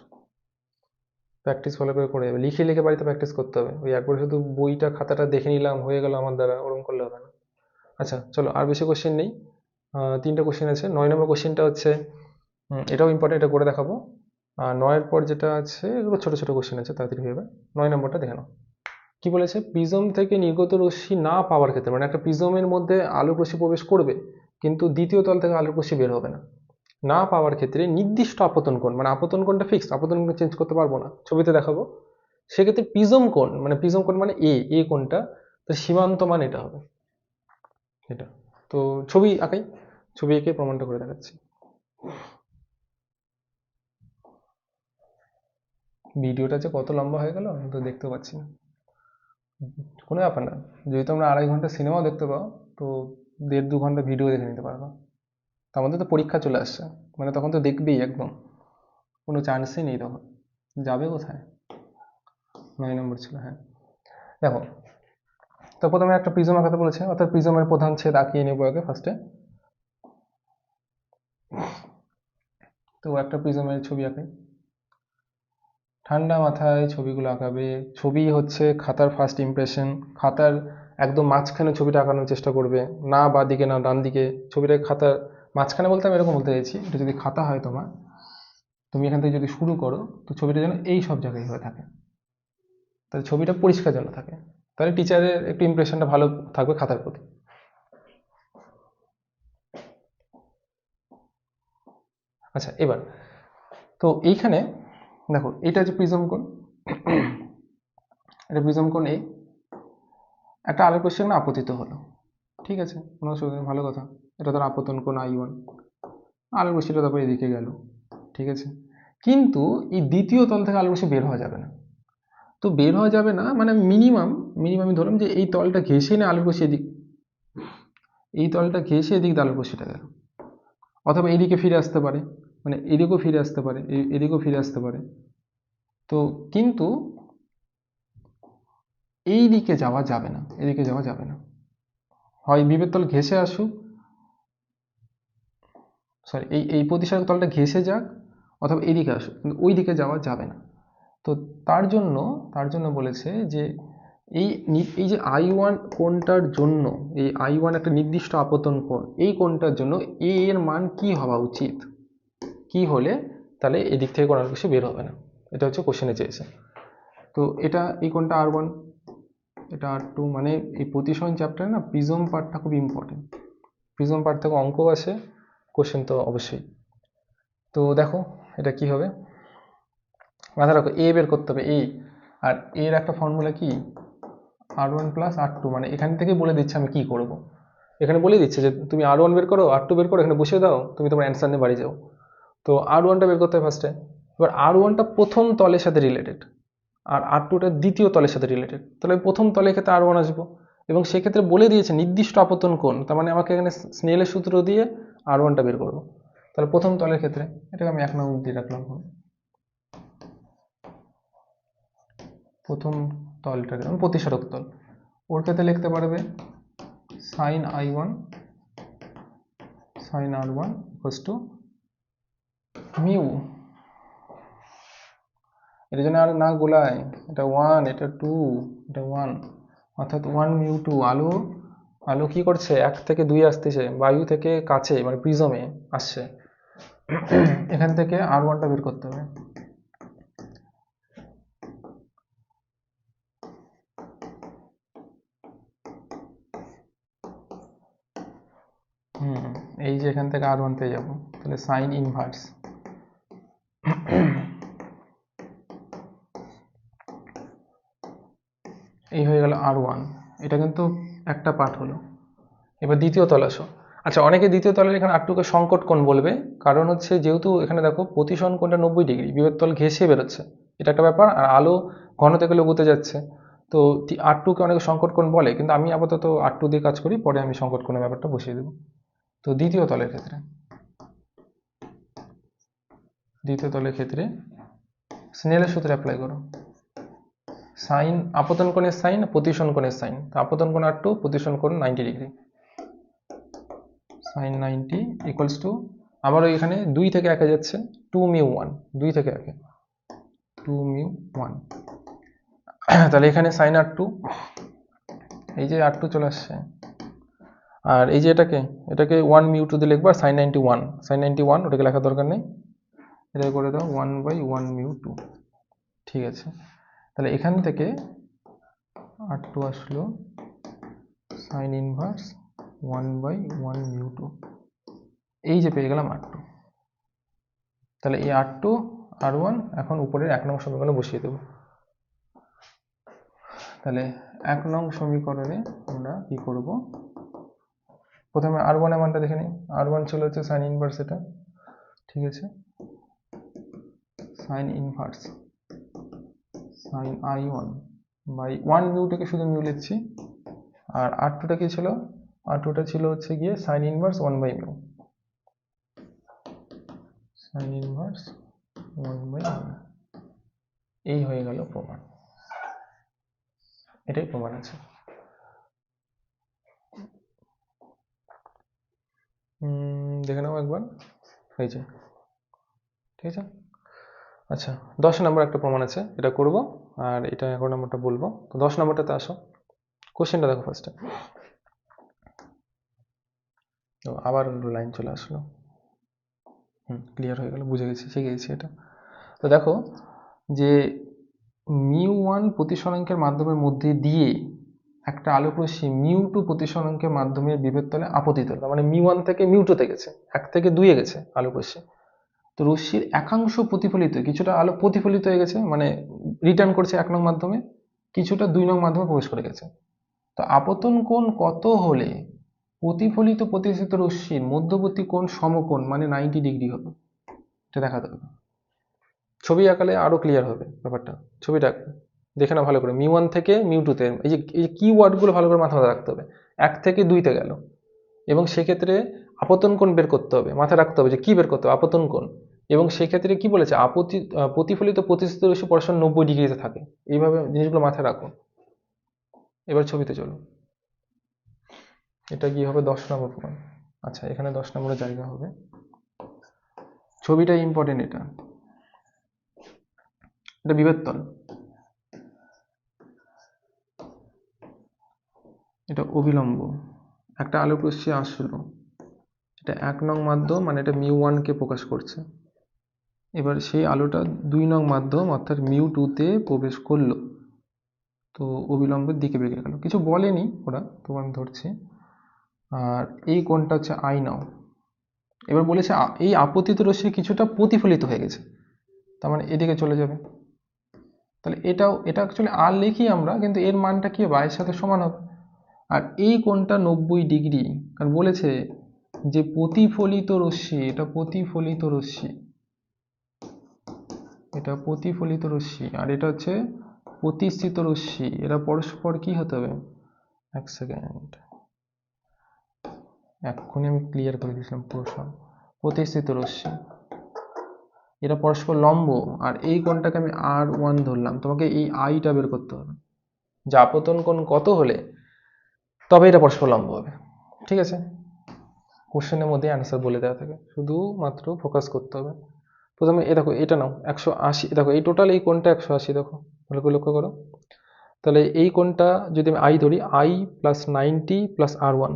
[SPEAKER 1] প্র্যাকটিস ভালো করে করে যাবে, লিখে লিখে বাড়িতে প্র্যাকটিস করতে হবে। ওই একবার শুধু বইটা খাতাটা দেখে নিলাম হয়ে গেল আমার দ্বারা, ওরকম করলে হবে না। আচ্ছা চলো, আর বেশি কোশ্চেন নেই। 3টে কোশ্চেন আছে। 9 নম্বর কোশ্চেনটা হচ্ছে এটাও ইম্পর্টেন্ট, এটা করে দেখাবো। আর 9-এর পর যেটা আছে এগুলো ছোটো ছোটো কোশ্চেন আছে, তাড়াতাড়ি হয়ে যাবে। 9 নম্বরটা দেখে নাও। কি বলেছে, প্রিজম থেকে নির্গত রশ্মি না পাওয়ার ক্ষেত্রে, মানে একটা প্রিজমের মধ্যে আলোক রশ্মি প্রবেশ করবে কিন্তু দ্বিতীয় তল থেকে আলোক রশ্মি বের হবে না, না পাওয়ার ক্ষেত্রে নির্দিষ্ট আপতন কোণ, মানে আপতন কোণটা ফিক্সড, আপতন কোণ চেঞ্জ করতে পারবো না, ছবিতে দেখাবো। সেক্ষেত্রে প্রিজম কোণ, মানে প্রিজম কোণ মানে এ কোণটা, তো সীমান্ত মান এটা হবে, এটা। তো ছবি আঁকাই, ছবি এঁকে প্রমাণটা করে দেখাচ্ছি। ভিডিওটা যে কত লম্বা হয়ে গেল আমি তো দেখতে পাচ্ছি না। কোনো ব্যাপার না, যদি তোমরা 2.5 ঘন্টা সিনেমাও দেখতে পাও তো 1.5-2 ঘন্টা ভিডিও দেখে নিতে পারবা। তার মধ্যে তো পরীক্ষা চলে আসছে, মানে তখন তো দেখবেই একদম, কোনো চান্সই নেই তখন, যাবে কোথায়। 9 নম্বর ছিল, হ্যাঁ। দেখো, তো প্রথমে একটা প্রিজম আঁকাতে বলেছে, অর্থাৎ প্রিজমের প্রধান ছেদ আঁকিয়ে নেবো আগে ফার্স্টে। তো একটা প্রিজমের ছবি আঁকাই, ঠান্ডা মাথায় ছবিগুলো আঁকাবে। ছবি হচ্ছে খাতার ফার্স্ট ইমপ্রেশন, খাতার একদম মাঝখানে ছবিটা আঁকানোর চেষ্টা করবে, না বাঁ দিকে না ডান দিকে। ছবিটাকে খাতার মাঝখানে বলতে আমি এরকম বলতে চাইছি, এটা যদি খাতা হয় তোমার, তুমি এখান থেকে যদি শুরু করো তো ছবিটা যেন এই সব জায়গায় হয়ে থাকে, তাহলে ছবিটা পরিষ্কার যেন থাকে, তাহলে টিচারের একটু ইমপ্রেশনটা ভালো থাকবে খাতার প্রতি। আচ্ছা এবার, তো এইখানে দেখো এটা হচ্ছে প্রিজম কোণ, এটা প্রিজম কোণ এ, একটা আলোক রশ্মি এখানে আপতিত হলো, ঠিক আছে, কোনো অসুবিধা নেই, ভালো কথা। এটা ধর আপতন কোণ I1, আলোক রশ্মিটা তারপর এদিকে গেল, ঠিক আছে। কিন্তু এই দ্বিতীয় তল থেকে আলোক রশ্মি বের হওয়া যাবে না, তো বের হওয়া যাবে না মানে মিনিমাম ধরুন যে এই তলটা ঘেঁষে না আলোক রশ্মি এদিক, এই তলটা ঘেঁষে এদিক দিয়ে আলোক রশ্মিটা গেল, অথবা এদিকে ফিরে আসতে পারে, মানে এদিকেও ফিরে আসতে পারে, এদিকেও ফিরে আসতে পারে। তো কিন্তু এই দিকে যাওয়া যাবে না, এদিকে যাওয়া যাবে না, হয় বিভেদ তল ঘেঁষে আসুক, সরি এই প্রতিসারক তলটা ঘেঁষে যাক, অথবা এদিকে আসুক, কিন্তু ওই দিকে যাওয়া যাবে না। তো তার জন্য বলেছে যে এই যে I1 কোণটার জন্য, এই I1 একটা নির্দিষ্ট আপতন কোণ, এই কোণটার জন্য এ এর মান কি হওয়া উচিত, কি হলে তাহলে এদিক থেকে কোনো কিছু বের হবে না, এটা হচ্ছে কোশ্চেনে চেয়েছে। তো এটা এই কোণটা R1, এটা R2, মানে এই প্রতিসরণ চ্যাপ্টারে না প্রিজম পার্টটা খুব ইম্পর্টেন্ট, প্রিজম পার্ট থেকে অঙ্ক আসে, কোশ্চেন তো অবশ্যই। তো দেখো এটা কি হবে, মাথায় রাখো এ বের করতে হবে, আর এর একটা ফর্মুলা কি, R1 প্লাস R2, মানে এখান থেকে বলে দিচ্ছে আমি কি করব, এখানে বলে দিচ্ছে যে তুমি R1 বের করো, R2 বের করো, এখানে বসিয়ে দাও, তুমি তোমার অ্যান্সার নিয়ে বাড়ি যাও। তো R1টা বের করতে হবে ফার্স্টে, এবার R1টা প্রথম তলের সাথে রিলেটেড, আর R2টা দ্বিতীয় তলের সাথে রিলেটেড, তাহলে আমি প্রথম তলের ক্ষেত্রে R1 আসবো, এবং সেক্ষেত্রে বলে দিয়েছে নির্দিষ্ট আপতন কোণ, তার মানে আমাকে এখানে স্নেলের সূত্র দিয়ে R1টা বের করবো। তাহলে প্রথম তলের ক্ষেত্রে এটাকে আমি 1 নম্বর দিয়ে রাখলাম, প্রথম তলটাকে আমি প্রতিসারক তল, ওর ক্ষেত্রে লিখতে পারবে sine I1 sine R1 equals to mu, এটা জন্য আর না গোলায়, এটা 1, এটা 2, এটা 1, অর্থাৎ 1 মিউ 2। আলো কি করছে, 1 থেকে 2 আসতেছে, বায়ু থেকে কাছে মানে প্রিজমে আসছে, এখান থেকে R1টা বের করতে হবে। এই যে এখান থেকে R1 পেয়ে যাবো, তাহলে সাইন ইনভার্স, এই হয়ে গেল R1, এটা কিন্তু একটা পার্ট হলো। এবার দ্বিতীয় তল আসো। আচ্ছা অনেকে দ্বিতীয় তলের এখানে R2 কে সংকট কোণ বলবে, কারণ হচ্ছে যেহেতু এখানে দেখো প্রতিসরণ কোণটা 90 ডিগ্রি, বিভেদ তল ঘেঁষে বেরোচ্ছে, এটা একটা ব্যাপার, আর আলো ঘন থেকে লঘুতে যাচ্ছে, তো R2 কে অনেকে সংকট কোণ বলে, কিন্তু আমি আপাতত R2 দিয়ে কাজ করি, পরে আমি সংকট কোণের ব্যাপারটা বসিয়ে দেবো। তো দ্বিতীয় তলের ক্ষেত্রে স্নেলের সূত্র অ্যাপ্লাই করো, সাইন আপতন কোণের সাইন, প্রতিসরণ কোণের সাইন। আপতন কোণ r2, প্রতিসরণ কোণ 90 ডিগ্রি। সাইন 90 ইকুয়ালস টু, আবারও এখানে 2 থেকে 1 যাচ্ছে, 2μ1, 2 থেকে 1, 2μ1। তাহলে এখানে সাইন r2, এই যে r2 চলে আসছে, আর এই যে এটাকে 1μ2 দিয়ে লিখবো, আর সাইন 91, সাইন 91 ওটাকে লেখার দরকার নেই, এটাকে করে দাও 1/1μ2। ঠিক আছে, তাহলে এখান থেকে r2 আসলো সাইন ইনভার্স 1/1μ2, এই যে পেয়ে গেলাম r2। তাহলে এই r2 r1 এখন উপরের 1 নং সমীকরণে বসিয়ে দেব। তাহলে 1 নং সমীকরণে আমরা কি করব, প্রথমে r1 এর মানটা দেখে নিই। r1 ছিল হচ্ছে সাইন ইনভার্স এটা, ঠিক আছে, sine inverse sine i1 by 1μটাকে শুধু মিউ লিখছি, আর r2টা কি ছিল, r2টা ছিল হচ্ছে গিয়ে সাইন ইনভার্স 1/μ, সাইন ইনভার্স 1/μ। এই হয়ে গেল প্রমাণ, এটাই প্রমাণ আছে। দেখে নাও একবার, এই যে, ঠিক আছে। আচ্ছা, 10 নম্বর একটা প্রমাণ আছে, এটা করব, আর এটা 11 নম্বরটা বলবো। তো 10 নম্বরটাতে আসো, কোশ্চেনটা দেখো ফার্স্টে। তো আবার লাইন চলে আসলো, ক্লিয়ার হয়ে গেল, বুঝে গেছি, শিখে গেছি এটা। তো দেখো যে μ1 প্রতিসরাঙ্কের মাধ্যমের মধ্যে দিয়ে একটা আলোক রশ্মি μ2 প্রতিসরাঙ্কের মাধ্যমে বিভব তলে আপতিত হলো, মানে μ1 থেকে μ2 তে গেছে, 1 থেকে 2 এ গেছে আলোক রশ্মি। তো রশ্মির একাংশ প্রতিফলিত, কিছুটা আলো প্রতিফলিত হয়ে গেছে, মানে রিটার্ন করছে 1 নং মাধ্যমে, কিছুটা 2 নং মাধ্যমে প্রবেশ করে গেছে। তো আপতন কোণ কত হলে প্রতিফলিত প্রতিসরিত রশ্মির মধ্যবর্তী কোণ সমকোণ, মানে 90 ডিগ্রি হবে, এটা দেখাতে হবে। ছবি আঁকালে আরো ক্লিয়ার হবে ব্যাপারটা। ছবিটা দেখে না ভালো করে, μ1 থেকে μ2 তে, এই যে কি ওয়ার্ডগুলো ভালো করে মাথায় রাখতে হবে। 1 থেকে 2 তে গেল, এবং সেক্ষেত্রে আপতন কোণ বের করতে হবে, মাথায় রাখতে হবে যে কি বের করতে হবে, আপতন কোণ। এবং সেক্ষেত্রে কি বলেছে, প্রতিফলিত প্রতিসরিত রশ্মি পরস্পর 90 ডিগ্রিতে থাকে। এইভাবে জিনিসগুলো মাথায় রাখো। এবার ছবিতে চলো, এটা কি হবে 10 নম্বর প্রমাণ। আচ্ছা, এখানে 10 নম্বরের জায়গা হবে, ছবিটা ইম্পর্টেন্ট। এটা বিভব, এটা অবিলম্ব, একটা আলোক রশ্মি আসলো, এটা 1 নং মাধ্যম, মানে এটা μ1 কে প্রকাশ করছে। এবার সেই আলোটা 2 নং মাধ্যম অর্থাৎ μ2 তে প্রবেশ করলো, তো অবিলম্বের দিকে বেঁকে গেল। কিছু বলেনি ওরা, তো আমি ধরছি। আর এই কোণটা হচ্ছে আই নাও। এবার বলেছে এই আপতিত রশ্মি কিছুটা প্রতিফলিত হয়ে গেছে, তার মানে এদিকে চলে যাবে। তাহলে এটা অ্যাকচুয়ালি আর লিখি আমরা, কিন্তু এর মানটা কি হবে, আয়ের সাথে সমান হবে। আর এই কোণটা 90 ডিগ্রি, কারণ বলেছে যে প্রতিফলিত রশ্মি, এটা প্রতিফলিত রশ্মি, এটা প্রতিফলিত রশ্মি, আর এটা হচ্ছে প্রতিসৃত রশ্মি। এরা পরস্পর কি হতে হবে, 1 সেকেন্ড, এক্ষুনি আমি ক্লিয়ার করে দিয়েছিলাম পুরো সব। প্রতিসৃত রশ্মি, এরা পরস্পর লম্ব, আর এই কোণটাকে আমি R1 ধরলাম। তোমাকে এই আইটা বের করতে হবে, যে আপতন কোণ কত হলে তবে এটা পরস্পর লম্ব হবে। ঠিক আছে, কোশ্চেনের মধ্যে অ্যান্সার বলে দেওয়া থাকে, শুধুমাত্র ফোকাস করতে হবে। প্রথমে এ দেখো, এটা নাও 180, দেখো এই টোটাল এই কোণটা 180, দেখো ভালো করে লক্ষ্য করো। তাহলে এই কোণটা যদি আমি আই ধরি, I plus 90 plus R1,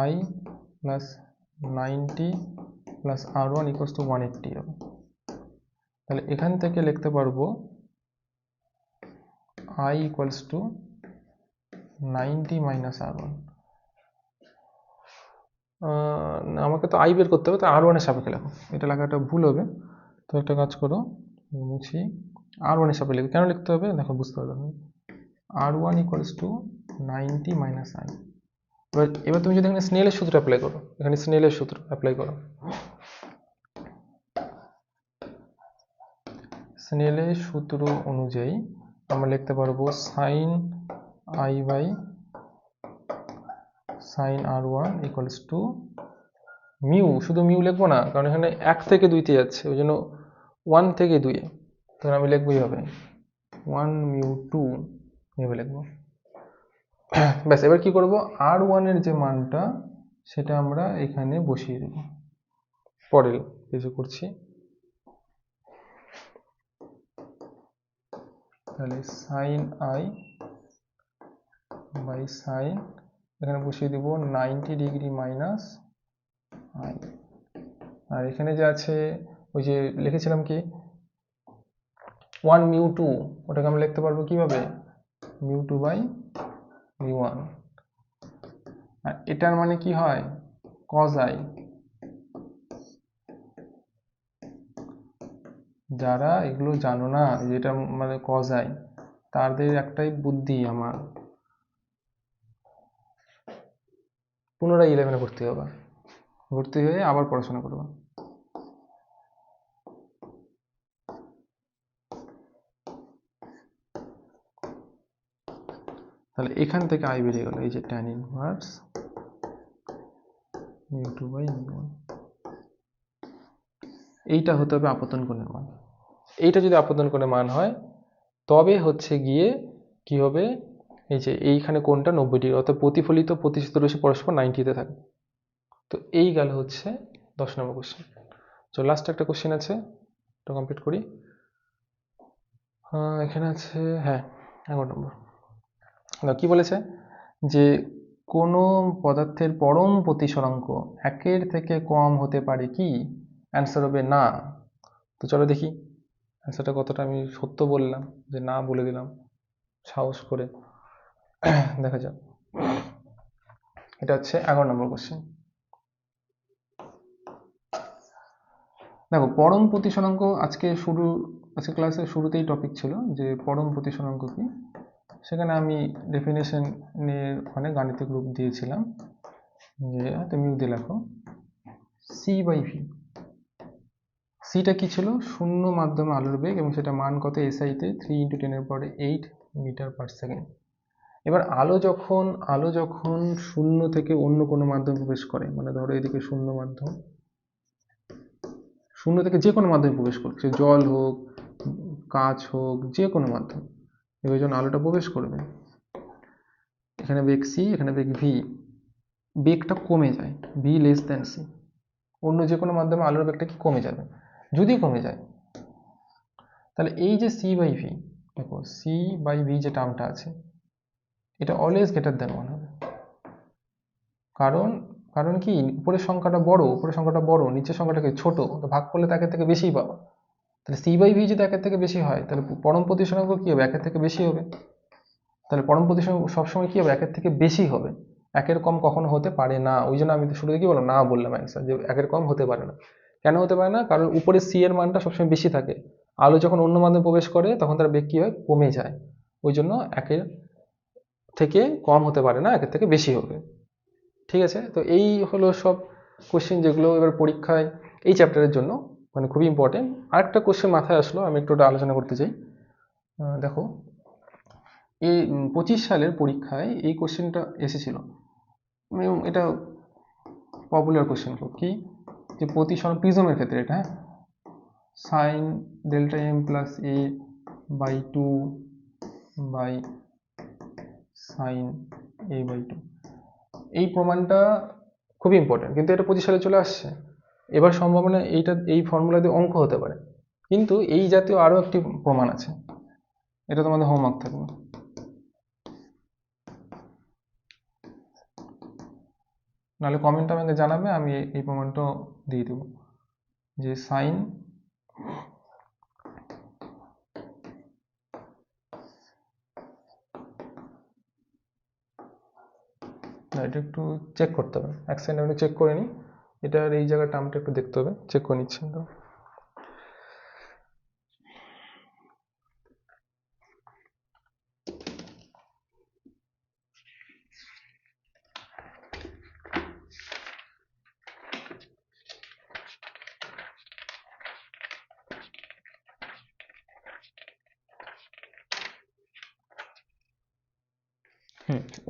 [SPEAKER 1] I plus 90 plus R1 equals two 180 হবে। তাহলে এখান থেকে লিখতে পারবো I equals two 90 minus R1। আমাকে তো আই বের করতে হবে, তো R1 এর সাপেক্ষে লেখো, এটা লেখাটা ভুল হবে। তো একটা কাজ করো, মুছি, R1 এর সাপেক্ষে লিখো। কেন লিখতে হবে দেখো, বুঝতে পারবে। R1 equals two 90 minus I. এবার তুমি যদি এখানে স্নেলের সূত্র অ্যাপ্লাই করো, এখানে স্নেলের সূত্র অ্যাপ্লাই করো, স্নেলের সূত্র অনুযায়ী আমরা লিখতে পারবো sine I by sine R1 equals to mu, শুধু মিউ লিখবো না, কারণ এখানে 1 থেকে 2 তে যাচ্ছে, ওই জন্য 1 থেকে 2 এ তখন আমি লিখবো এইভাবে 1μ2 এইভাবে লিখবো। ব্যাস, এবার কি করব, R1 এর যে মানটা সেটা আমরা এখানে বসিয়ে দেব। পরের কিছু করছি, তাহলে সাইন আই বাই সাইন, এখানে বসিয়ে দিব 90° মাইনাস আই। আর এখানে যে আছে ওই যে লিখেছিলাম কি 1μ2, ওটাকে আমরা লিখতে পারবো কিভাবে, μ2 বাই μ1। আর এটার মানে কি হয়, cos i। যারা এগুলো জানো না, যেটা মানে cos i, তাদের একটাই বুদ্ধি, আমার পুনরায় 11-এ ভর্তি হবা, ভর্তি হয়ে আবার পড়াশোনা করবা। তাহলে এখান থেকে আই বেরিয়ে গেল, এই যে tan ইনভার্স μ2 বাই μ1। এইটা হতে হবে আপতন কোণের মান। এইটা যদি আপতন কোণের মান হয় তবে হচ্ছে গিয়ে কি হবে, এই যে এইখানে কোণটা 90°, অর্থাৎ প্রতিফলিত প্রতিসিত রশ্মি পরস্পর 90-তে থাকে। তো এই গেল হচ্ছে 10 নম্বর কোশ্চেন। তো লাস্ট একটা কোশ্চেন আছে, এটা কমপ্লিট করি। এখানে আছে, হ্যাঁ 11 নম্বর। কি বলেছে, যে কোনো পদার্থের পরম প্রতিসরাঙ্ক 1-এর থেকে কম হতে পারে কি, অ্যান্সার হবে না। তো চলো দেখি অ্যান্সারটা কতটা আমি সত্য বললাম, যে না বলে দিলাম সাহস করে। দেখা যাক, এটা হচ্ছে 11 নম্বর কোশ্চেন। দেখো পরম প্রতিসরাঙ্ক আজকে ক্লাসের শুরুতেই টপিক ছিল যে পরম প্রতিসরাঙ্ক কি, সেখানে আমি ডেফিনেশনের অনেক গাণিতিক রূপ দিয়েছিলাম, যে তুমি দিয়ে লেখো সি বাই ভি। সিটা কি ছিল, শূন্য মাধ্যমে আলোর বেগ, এবং সেটা মান কত এসআইতে 3 × 10⁸ মিটার পার সেকেন্ড। এবার আলো যখন শূন্য থেকে অন্য কোনো মাধ্যমে প্রবেশ করে, মানে ধরো এদিকে শূন্য মাধ্যম, শূন্য থেকে যে কোনো মাধ্যমে প্রবেশ করছে, জল হোক কাঁচ হোক যে কোনো মাধ্যম, এবার যখন আলোটা প্রবেশ করবে, এখানে বেগ সি, এখানে বেগ ভি, বেগটা কমে যায়, ভি লেস দেন সি। অন্য যে কোনো মাধ্যমে আলোর বেগটা কি কমে যাবে, যদি কমে যায় তাহলে এই যে সি বাই ভি, দেখো সি বাই ভি যে টার্মটা আছে এটা অলওয়েজ গ্রেটার দেন 1 হবে। কারণ কারণ কি, উপরের সংখ্যাটা বড়, নিচের সংখ্যাটাকে ছোট, তো ভাগ করলে তাকে থেকে বেশিই পাবো। তাহলে সি বাই ভি যদি 1-এর থেকে বেশি হয় তাহলে পরম প্রতিসরাঙ্ক কি হবে, 1-এর থেকে বেশি হবে। তাহলে পরম প্রতিসরাঙ্ক সবসময় কি হবে, 1-এর থেকে বেশি হবে, 1-এর কম কখনো হতে পারে না। ওই জন্য আমি শুরুতে কি বললাম, না বললাম অ্যান্সার, যে 1-এর কম হতে পারে না। কেন হতে পারে না, কারণ উপরে সি এর মানটা সবসময় বেশি থাকে, আলো যখন অন্য মাধ্যমে প্রবেশ করে তখন তার বেগ কি হয়, কমে যায়। ওই জন্য 1-এর থেকে কম হতে পারে না, 1-এর থেকে বেশি হবে। ঠিক আছে, তো এই হলো সব কোশ্চেন যেগুলো এবার পরীক্ষায় এই চ্যাপ্টারের জন্য মানে খুবই ইম্পর্টেন্ট। আরেকটা কোশ্চেন মাথায় আসলো, আমি একটু ওটা আলোচনা করতে চাই। দেখো এই 25 সালের পরীক্ষায় এই কোশ্চেনটা এসেছিল, এবং এটা পপুলার কোশ্চেন খুব, কি যে প্রতিসরণ প্রিজমের ক্ষেত্রে এটা, হ্যাঁ, sine delta M plus A by 2 by sine A by 2, এই প্রমাণটা খুবই ইম্পর্টেন্ট, কিন্তু এটা 25 সালে চলে আসছে। এবার সম্ভাবনা এই ফর্মুলা দিয়ে অঙ্ক হতে পারে, কিন্তু এই জাতীয় আরও একটি প্রমাণ আছে, এটা তোমাদের হোমওয়ার্ক থাকবে। নাহলে কমেন্ট আমাকে জানাবে, আমি এই প্রমাণটাও দিয়ে দেবো, যে সাইন এটা একটু চেক করতে হবে, এক সেকেন্ড আমি চেক করে নিই, এটার এই জায়গার টার্মটা একটু দেখতে হবে, চেক করে নিচ্ছি। তো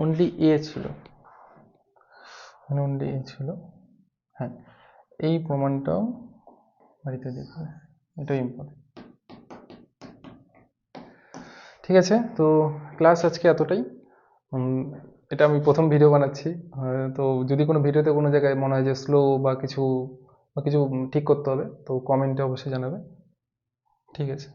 [SPEAKER 1] অনলি এ ছিল, অনলি এ ছিল, হ্যাঁ এই প্রমাণটাও বাড়িতে দেখবে, এটাই ইম্পর্টেন্ট। ঠিক আছে, তো ক্লাস আজকে এতটাই। উম, এটা আমি প্রথম ভিডিও বানাচ্ছি। তো যদি কোনো ভিডিওতে কোনো জায়গায় মনে হয় যে স্লো বা কিছু ঠিক করতে হবে, তো কমেন্টে অবশ্যই জানাবে। ঠিক আছে।